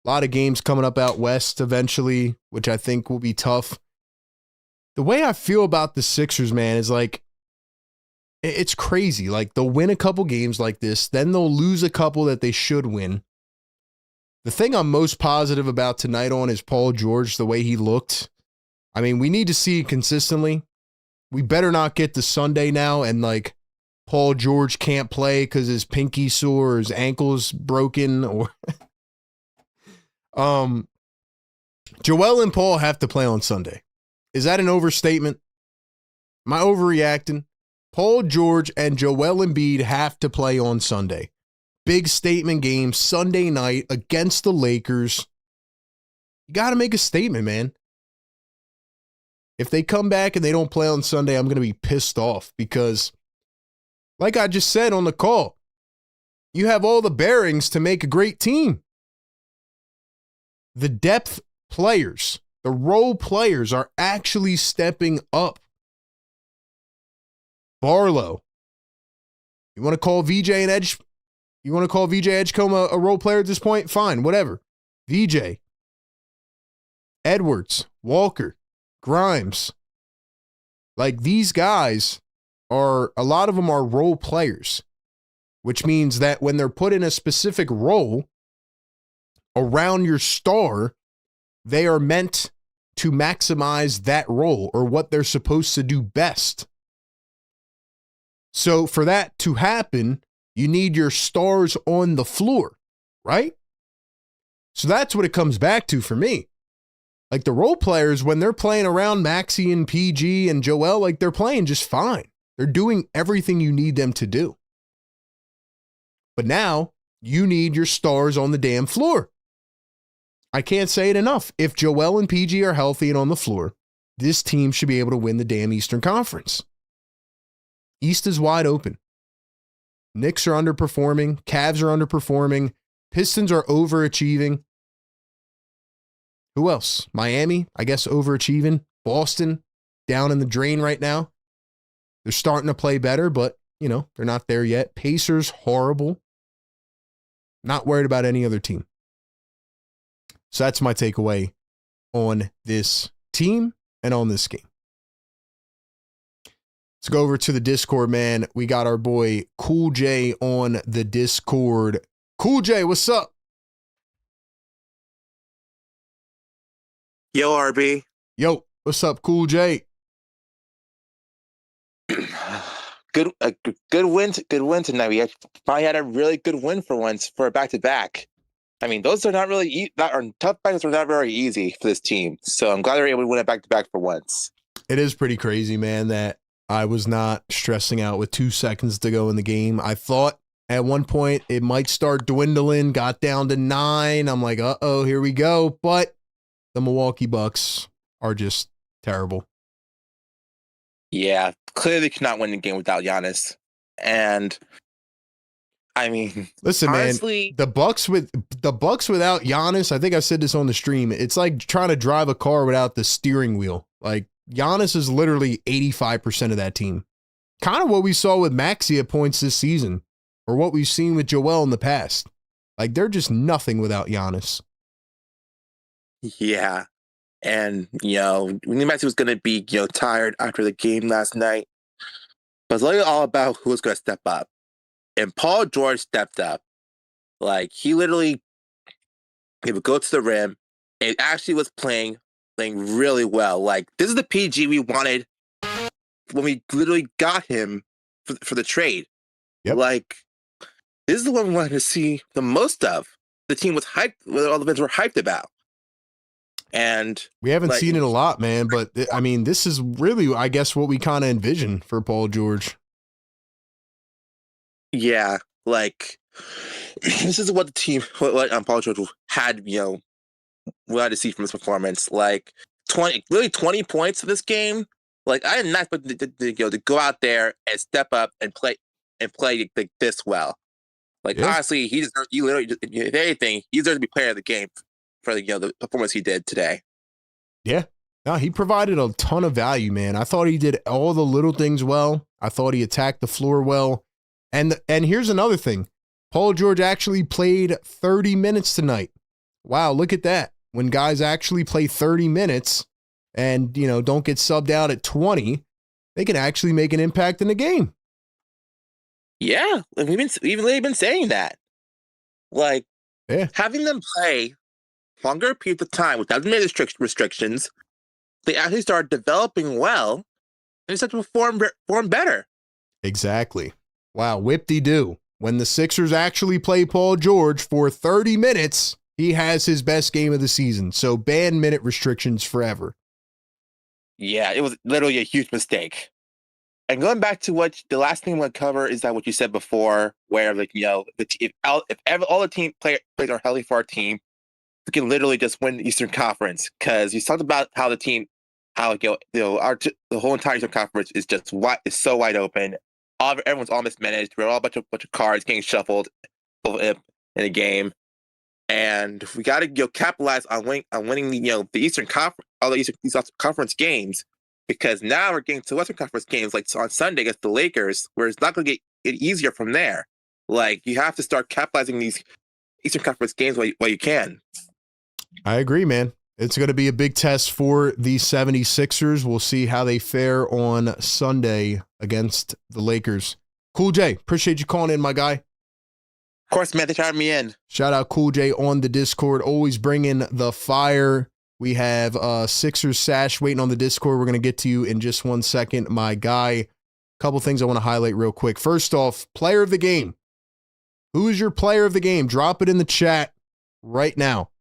A lot of games coming up out west eventually, which I think will be tough. The way I feel about the Sixers, man, is like, it's crazy. Like, they'll win a couple games like this, then they'll lose a couple that they should win. The thing I'm most positive about tonight on is Paul George, the way he looked. I mean, we need to see it consistently. We better not get to Sunday now and, like, Paul George can't play because his pinky sore or his ankle's broken or... Joel and Paul have to play on Sunday. Is that an overstatement? Am I overreacting? Paul George and Joel Embiid have to play on Sunday. Big statement game Sunday night against the Lakers. You got to make a statement, man. If they come back and they don't play on Sunday, I'm going to be pissed off because, like I just said on the call, you have all the bearings to make a great team. The depth players, the role players are actually stepping up. Barlow. You want to call VJ an edge? You want to call VJ Edgecombe a role player at this point? Fine, whatever. VJ. Edwards. Walker. Grimes. Like, these guys a lot of them are role players, which means that when they're put in a specific role around your star, they are meant to maximize that role or what they're supposed to do best. So for that to happen, you need your stars on the floor, right? So that's what it comes back to for me. Like, the role players, when they're playing around Maxey and PG and Joel, like, they're playing just fine. They're doing everything you need them to do. But now you need your stars on the damn floor. I can't say it enough. If Joel and PG are healthy and on the floor, this team should be able to win the damn Eastern Conference. East is wide open. Knicks are underperforming. Cavs are underperforming. Pistons are overachieving. Who else? Miami, I guess, overachieving. Boston, down in the drain right now. They're starting to play better, but, they're not there yet. Pacers, horrible. Not worried about any other team. So that's my takeaway on this team and on this game. Let's go over to the Discord, man. We got our boy Cool J on the Discord. Cool J, what's up? Yo, RB. Yo, what's up, Cool J? Good win. Good win tonight. We finally had a really good win for once for a back-to-back. I mean, those are not really tough matches are not very easy for this team. So I'm glad they were able to win it back-to-back for once. It is pretty crazy, man, that I was not stressing out with 2 seconds to go in the game. I thought at one point it might start dwindling, got down to 9. I'm like, uh-oh, here we go. But the Milwaukee Bucks are just terrible. Yeah, clearly cannot win the game without Giannis. And I mean, listen, honestly, man, the Bucks without Giannis, I think I said this on the stream. It's like trying to drive a car without the steering wheel. Like, Giannis is literally 85% of that team. Kind of what we saw with Maxey at points this season, or what we've seen with Joel in the past. Like, they're just nothing without Giannis. Yeah. And, we knew Maxey was going to be, tired after the game last night. But it's really all about who was going to step up. And Paul George stepped up. Like, he literally He would go to the rim, and actually was playing really well. Like, this is the PG we wanted when we literally got him for the trade. Yep. Like, this is the one we wanted to see the most of. The team was hyped, all the fans were hyped about. And we haven't seen it a lot, man, but I mean, this is really, I guess, what we kind of envisioned for Paul George. Yeah, like, this is what the team, what Paul George had, wanted to see from his performance. Like, 20 points for this game. Like, I did not expect to go out there and step up and play like this well. Like, yeah. Honestly, he literally, if anything, he deserves to be player of the game for the performance he did today. Yeah. No, he provided a ton of value, man. I thought he did all the little things well. I thought he attacked the floor well. And here's another thing. Paul George actually played 30 minutes tonight. Wow, look at that. When guys actually play 30 minutes and, don't get subbed out at 20, they can actually make an impact in the game. Yeah, we've been saying that. Like, having them play longer periods of time without any restrictions, they actually start developing well and they start to perform better. Exactly. Wow, whip-de-doo. When the Sixers actually play Paul George for 30 minutes, he has his best game of the season. So ban minute restrictions forever. Yeah, it was literally a huge mistake. And going back to what the last thing I want to cover is that what you said before, where if all the team players are healthy for our team, we can literally just win the Eastern Conference. Because you talked about how the whole entire Eastern Conference is just so wide open. Everyone's all mismanaged. We're all a bunch of cards getting shuffled in a game, and we got to capitalize on winning the Eastern Conference, all the Eastern Conference games. Because now we're getting to Western Conference games, like on Sunday against the Lakers, where it's not going to get easier from there. Like, you have to start capitalizing these Eastern Conference games while you can. I agree, man. It's going to be a big test for the 76ers. We'll see how they fare on Sunday against the Lakers. Cool J, appreciate you calling in, my guy. Of course, man. Thanks for having me in. Shout out Cool J on the Discord, always bringing the fire. We have Sixers Sash waiting on the Discord. We're going to get to you in just 1 second, my guy. A couple things I want to highlight real quick. First off, player of the game. Who is your player of the game? Drop it in the chat right now.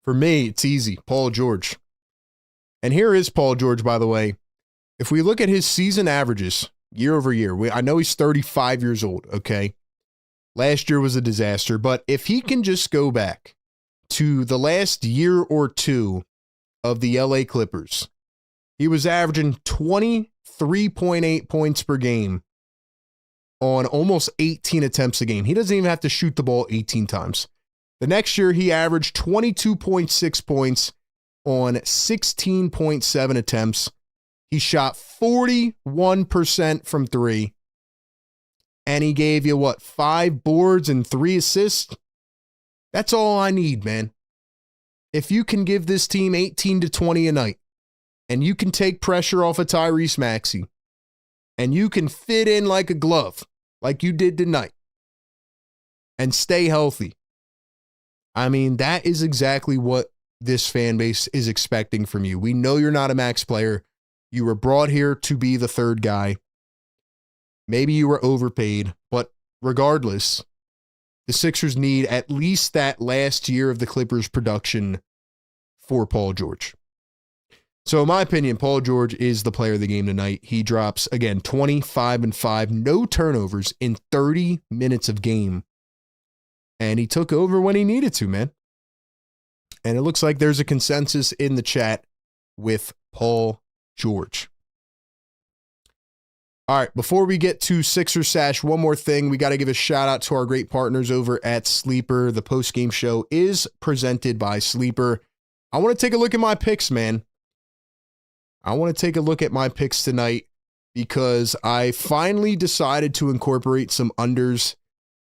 For me, it's easy. Paul George. And here is Paul George, by the way. If we look at his season averages year over year, I know he's 35 years old, okay? Last year was a disaster, but if he can just go back to the last year or two of the LA Clippers, he was averaging 23.8 points per game on almost 18 attempts a game. He doesn't even have to shoot the ball 18 times. The next year, he averaged 22.6 points on 16.7 attempts. He shot 41% from three. And he gave you, 5 boards and 3 assists? That's all I need, man. If you can give this team 18 to 20 a night, and you can take pressure off of Tyrese Maxey, and you can fit in like a glove, like you did tonight, and stay healthy, I mean, that is exactly what this fan base is expecting from you. We know you're not a max player. You were brought here to be the third guy. Maybe you were overpaid, but regardless, the Sixers need at least that last year of the Clippers' production for Paul George. So in my opinion, Paul George is the player of the game tonight. He drops, again, 25-5, no turnovers in 30 minutes of game. And he took over when he needed to, man. And it looks like there's a consensus in the chat with Paul George. All right, before we get to Sixers Sash, one more thing. We got to give a shout out to our great partners over at Sleeper. The postgame show is presented by Sleeper. I want to take a look at my picks, man. I want to take a look at my picks tonight because I finally decided to incorporate some unders,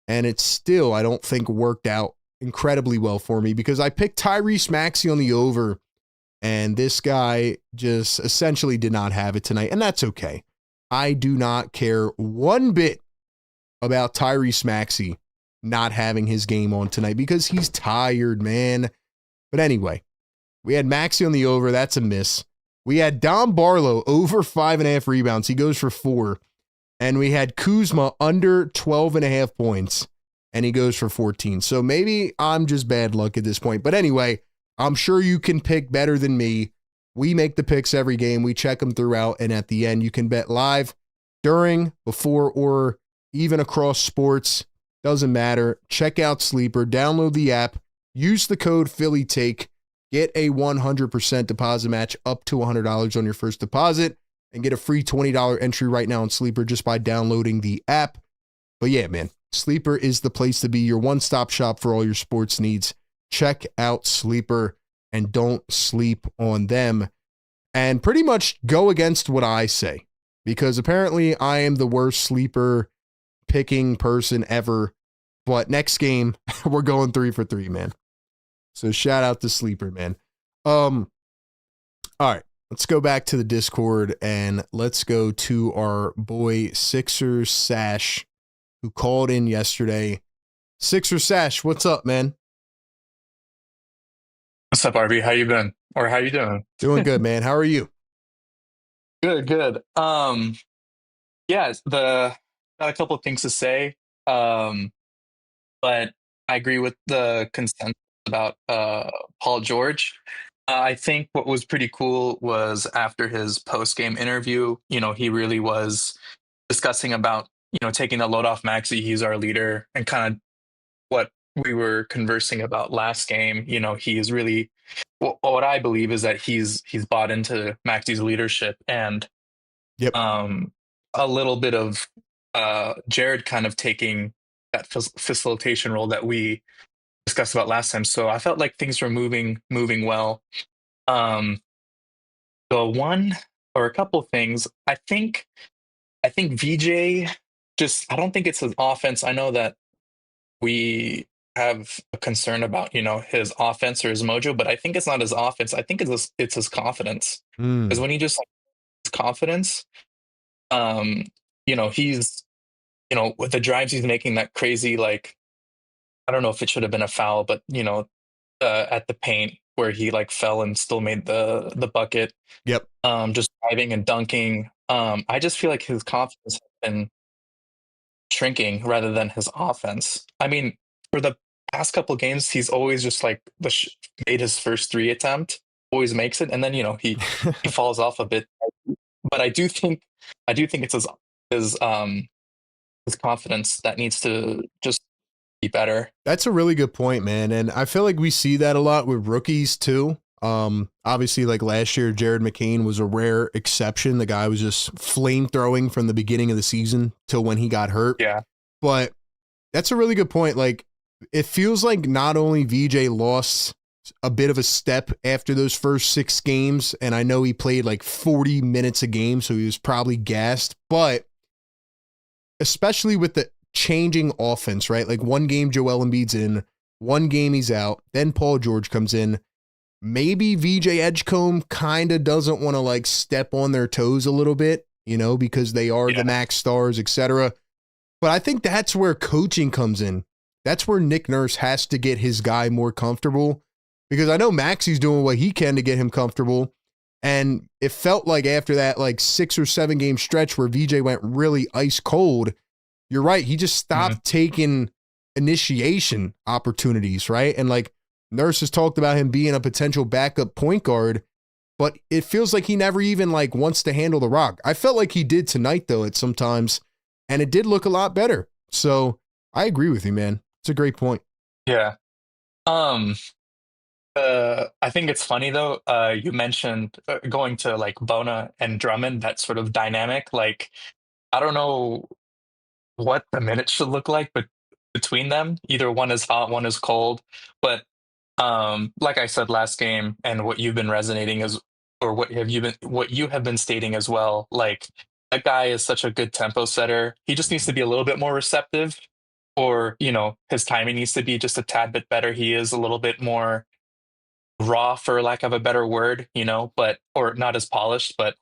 and it's still, I don't think, worked out incredibly well for me because I picked Tyrese Maxey on the over, and this guy just essentially did not have it tonight, and that's okay. I do not care one bit about Tyrese Maxey not having his game on tonight because he's tired, man. But anyway, we had Maxey on the over. That's a miss. We had Dom Barlow over 5.5 rebounds. He goes for 4. And we had Kuzma under 12.5 points. And he goes for 14. So maybe I'm just bad luck at this point. But anyway, I'm sure you can pick better than me. We make the picks every game. We check them throughout. And at the end, you can bet live, during, before, or even across sports. Doesn't matter. Check out Sleeper. Download the app. Use the code PhillyTake. Get a 100% deposit match up to $100 on your first deposit. And get a free $20 entry right now on Sleeper just by downloading the app. But yeah, man, Sleeper is the place to be. Your one-stop shop for all your sports needs. Check out Sleeper and don't sleep on them. And pretty much go against what I say, because apparently I am the worst sleeper picking person ever. But next game, we're going 3 for 3, man. So shout out to Sleeper, man. All right, let's go back to the Discord and let's go to our boy Sixers Sash, who called in yesterday. Sixers Sash, what's up, man? What's up, RB? How you been? Or how you doing? Doing good, man. How are you? Good. Yeah, got a couple of things to say. But I agree with the consensus about Paul George. I think what was pretty cool was after his post-game interview, he really was discussing about, taking the load off Maxey. He's our leader, and kind of what we were conversing about last game. He is really, what I believe is that he's bought into Maxey's leadership, and Yep. a little bit of Jared kind of taking that facilitation role that we discussed about last time. So I felt like things were moving well. The one or a couple things, I think VJ I don't think it's his offense. I know that we have a concern about, his offense or his mojo, but I think it's not his offense. I think it's his confidence. Because when he just his confidence, he's, with the drives he's making, that crazy, like, I don't know if it should have been a foul, but at the paint where he like fell and still made the bucket. Yep. Just driving and dunking. I just feel like his confidence has been shrinking rather than his offense. I mean, for the past couple games, he's always just like made his first 3 attempt, always makes it, and then he falls off a bit. But I do think it's his confidence that needs to just be better. That's a really good point, man. And I feel like we see that a lot with rookies too. Obviously, like last year, Jared McCain was a rare exception. The guy was just flame throwing from the beginning of the season till when he got hurt. Yeah. But that's a really good point. Like, it feels like not only VJ lost a bit of a step after those first 6 games, and I know he played like 40 minutes a game, so he was probably gassed, but especially with the changing offense, right? Like one game Joel Embiid's in, one game he's out, then Paul George comes in. Maybe VJ Edgecombe kind of doesn't want to like step on their toes a little bit, because they are the max stars, etc. But I think that's where coaching comes in. That's where Nick Nurse has to get his guy more comfortable, because I know Maxey's doing what he can to get him comfortable. And it felt like after that like 6 or 7 game stretch where VJ went really ice cold, you're right. He just stopped taking initiation opportunities, right? And like Nurse has talked about him being a potential backup point guard, but it feels like he never even like wants to handle the rock. I felt like he did tonight though at sometimes, and it did look a lot better. So I agree with you, man. It's a great point. Yeah. I think it's funny though. You mentioned going to like Bona and Drummond, that sort of dynamic. Like, I don't know what the minutes should look like, but between them, either one is hot, one is cold. But like I said last game, and what you've been resonating is, or what you have been stating as well. Like, that guy is such a good tempo setter. He just needs to be a little bit more receptive, or his timing needs to be just a tad bit better. He is a little bit more raw, for lack of a better word, but, or not as polished. But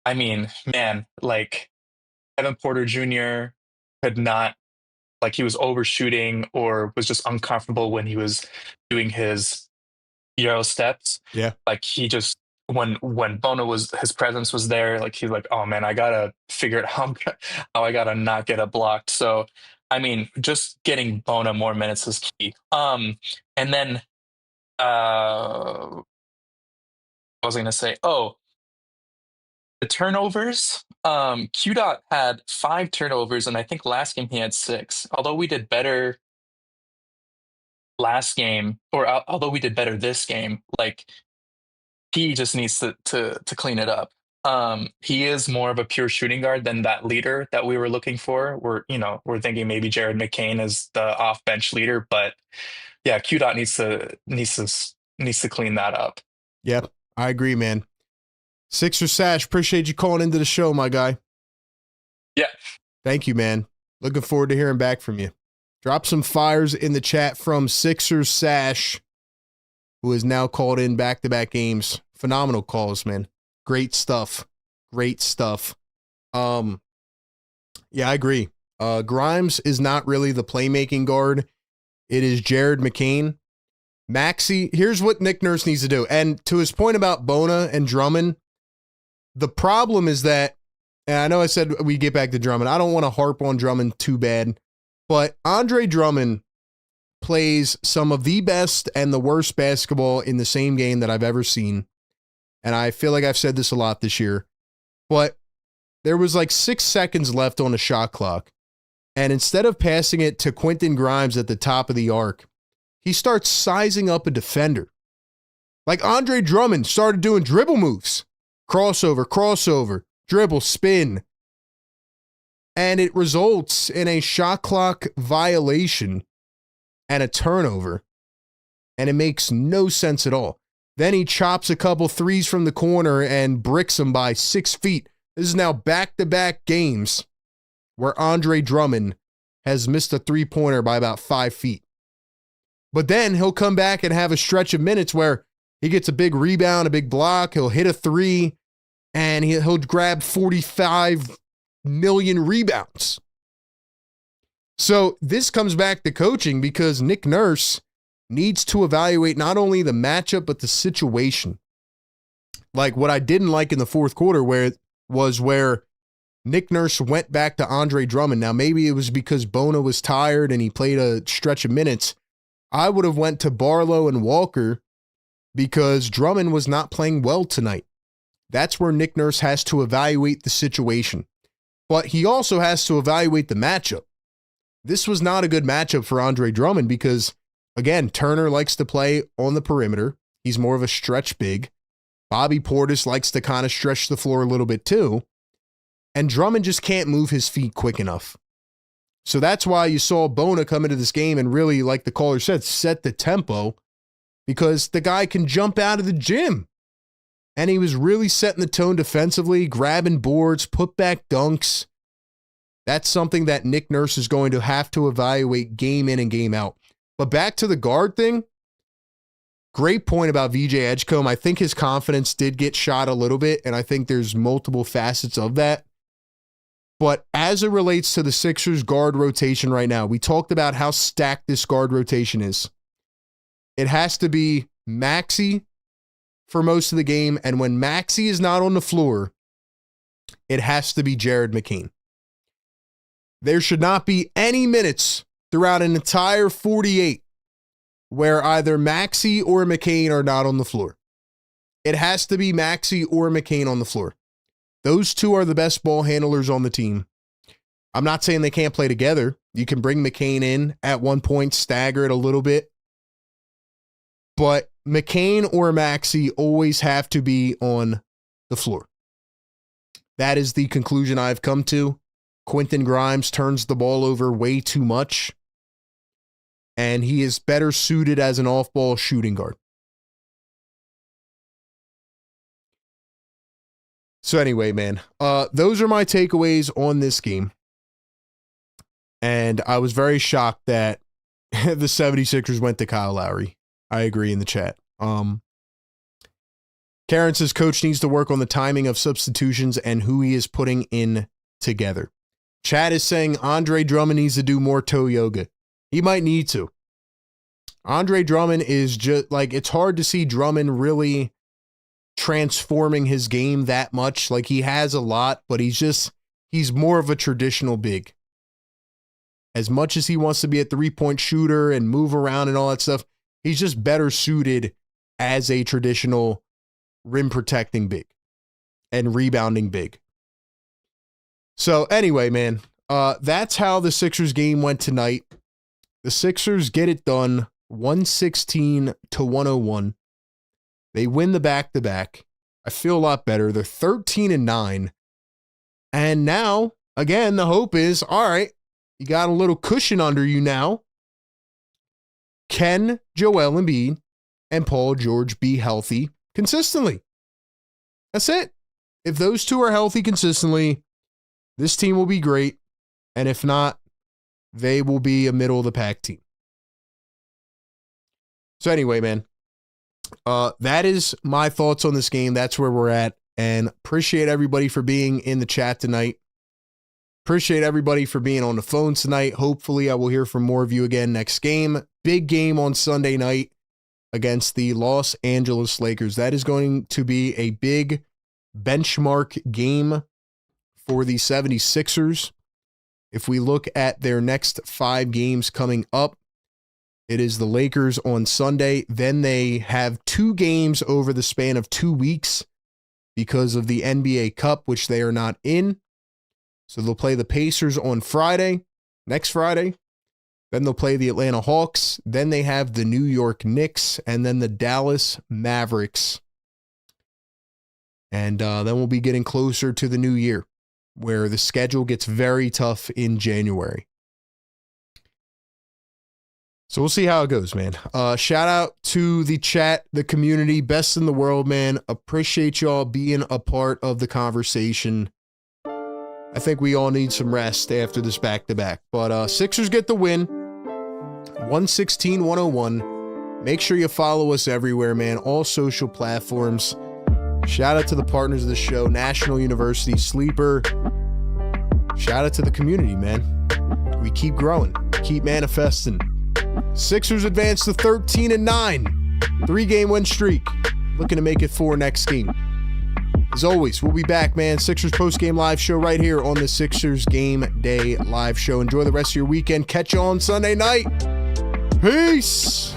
I mean, man, like Kevin Porter Jr. could not like he was overshooting or was just uncomfortable when he was doing his Euro steps. Yeah. Like he just when Bono his presence was there, like he's like, oh man, I gotta figure out how I gotta not get it blocked. So I mean, just getting Bono more minutes is key. And then what was I gonna say? Oh, the turnovers. Q Dot had 5 turnovers, and I think last game he had 6. Although we did better last game, or although we did better this game, like he just needs to clean it up. He is more of a pure shooting guard than that leader that we were looking for. We're thinking maybe Jared McCain is the off bench leader, but yeah, Q Dot needs to clean that up. Yep, I agree, man. Sixer Sash, appreciate you calling into the show, my guy. Yeah. Thank you, man. Looking forward to hearing back from you. Drop some fires in the chat from Sixer Sash, who has now called in back-to-back games. Phenomenal calls, man. Great stuff. Great stuff. Yeah, I agree. Grimes is not really the playmaking guard. It is Jared McCain. Maxey, here's what Nick Nurse needs to do. And to his point about Bona and Drummond, the problem is that, and I know I said we get back to Drummond. I don't want to harp on Drummond too bad, but Andre Drummond plays some of the best and the worst basketball in the same game that I've ever seen. And I feel like I've said this a lot this year, but there was like 6 seconds left on the shot clock. And instead of passing it to Quentin Grimes at the top of the arc, he starts sizing up a defender. Like Andre Drummond started doing dribble moves. Crossover, dribble, spin. And it results in a shot clock violation and a turnover. And it makes no sense at all. Then he chops a couple threes from the corner and bricks them by 6 feet. This is now back-to-back games where Andre Drummond has missed a three-pointer by about 5 feet. But then he'll come back and have a stretch of minutes where he gets a big rebound, a big block, he'll hit a three, and he'll grab 45 million rebounds. So this comes back to coaching because Nick Nurse needs to evaluate not only the matchup, but the situation. Like what I didn't like in the fourth quarter where Nick Nurse went back to Andre Drummond. Now, maybe it was because Bono was tired and he played a stretch of minutes. I would have went to Barlow and Walker because Drummond was not playing well tonight. That's where Nick Nurse has to evaluate the situation. But he also has to evaluate the matchup. This was not a good matchup for Andre Drummond because, again, Turner likes to play on the perimeter. He's more of a stretch big. Bobby Portis likes to kind of stretch the floor a little bit too. And Drummond just can't move his feet quick enough. So that's why you saw Bona come into this game and really, like the caller said, set the tempo because the guy can jump out of the gym. And he was really setting the tone defensively, grabbing boards, put back dunks. That's something that Nick Nurse is going to have to evaluate game in and game out. But back to the guard thing. Great point about VJ Edgecombe. I think his confidence did get shot a little bit, and I think there's multiple facets of that. But as it relates to the Sixers guard rotation right now, we talked about how stacked this guard rotation is. It has to be Maxey for most of the game, and when Maxey is not on the floor, it has to be Jared McCain. There should not be any minutes throughout an entire 48 where either Maxey or McCain are not on the floor. It has to be Maxey or McCain on the floor. Those two are the best ball handlers on the team. I'm not saying they can't play together. You can bring McCain in at one point, stagger it a little bit. But McCain or Maxey always have to be on the floor. That is the conclusion I've come to. Quentin Grimes turns the ball over way too much. And he is better suited as an off-ball shooting guard. So anyway, man, those are my takeaways on this game. And I was very shocked that the 76ers went to Kyle Lowry. I agree in the chat. Karen says coach needs to work on the timing of substitutions and who he is putting in together. Chad is saying Andre Drummond needs to do more toe yoga. He might need to. Andre Drummond is just like, it's hard to see Drummond really transforming his game that much. Like, he has a lot, but he's more of a traditional big. As much as he wants to be a three-point shooter and move around and all that stuff, he's just better suited as a traditional rim protecting big and rebounding big. So anyway, man, that's how the Sixers game went tonight. The Sixers get it done, 116-101. They win the back-to-back. I feel a lot better. They're 13-9. And now, again, the hope is, all right, you got a little cushion under you now. Can Joel Embiid and Paul George be healthy consistently? That's it. If those two are healthy consistently, this team will be great. And if not, they will be a middle-of-the-pack team. So anyway, man, that is my thoughts on this game. That's where we're at. And appreciate everybody for being in the chat tonight. Appreciate everybody for being on the phone tonight. Hopefully, I will hear from more of you again next game. Big game on Sunday night against the Los Angeles Lakers. That is going to be a big benchmark game for the 76ers. If we look at their next 5 games coming up, it is the Lakers on Sunday. Then they have 2 games over the span of 2 weeks because of the NBA Cup, which they are not in. So they'll play the Pacers on Friday, next Friday. Then they'll play the Atlanta Hawks. Then they have the New York Knicks and then the Dallas Mavericks. And then we'll be getting closer to the new year, where the schedule gets very tough in January. So we'll see how it goes, man. Shout out to the chat, the community, best in the world, man. Appreciate y'all being a part of the conversation. I think we all need some rest after this back-to-back. But Sixers get the win, 116-101. Make sure you follow us everywhere, man. All social platforms. Shout out to the partners of the show, National University, Sleeper. Shout out to the community, man. We keep growing, keep manifesting. Sixers advance to 13-9. 3-game win streak. Looking to make it 4 next game. As always, we'll be back, man. Sixers post-game live show right here on the Sixers Game Day live show. Enjoy the rest of your weekend. Catch you on Sunday night. Peace.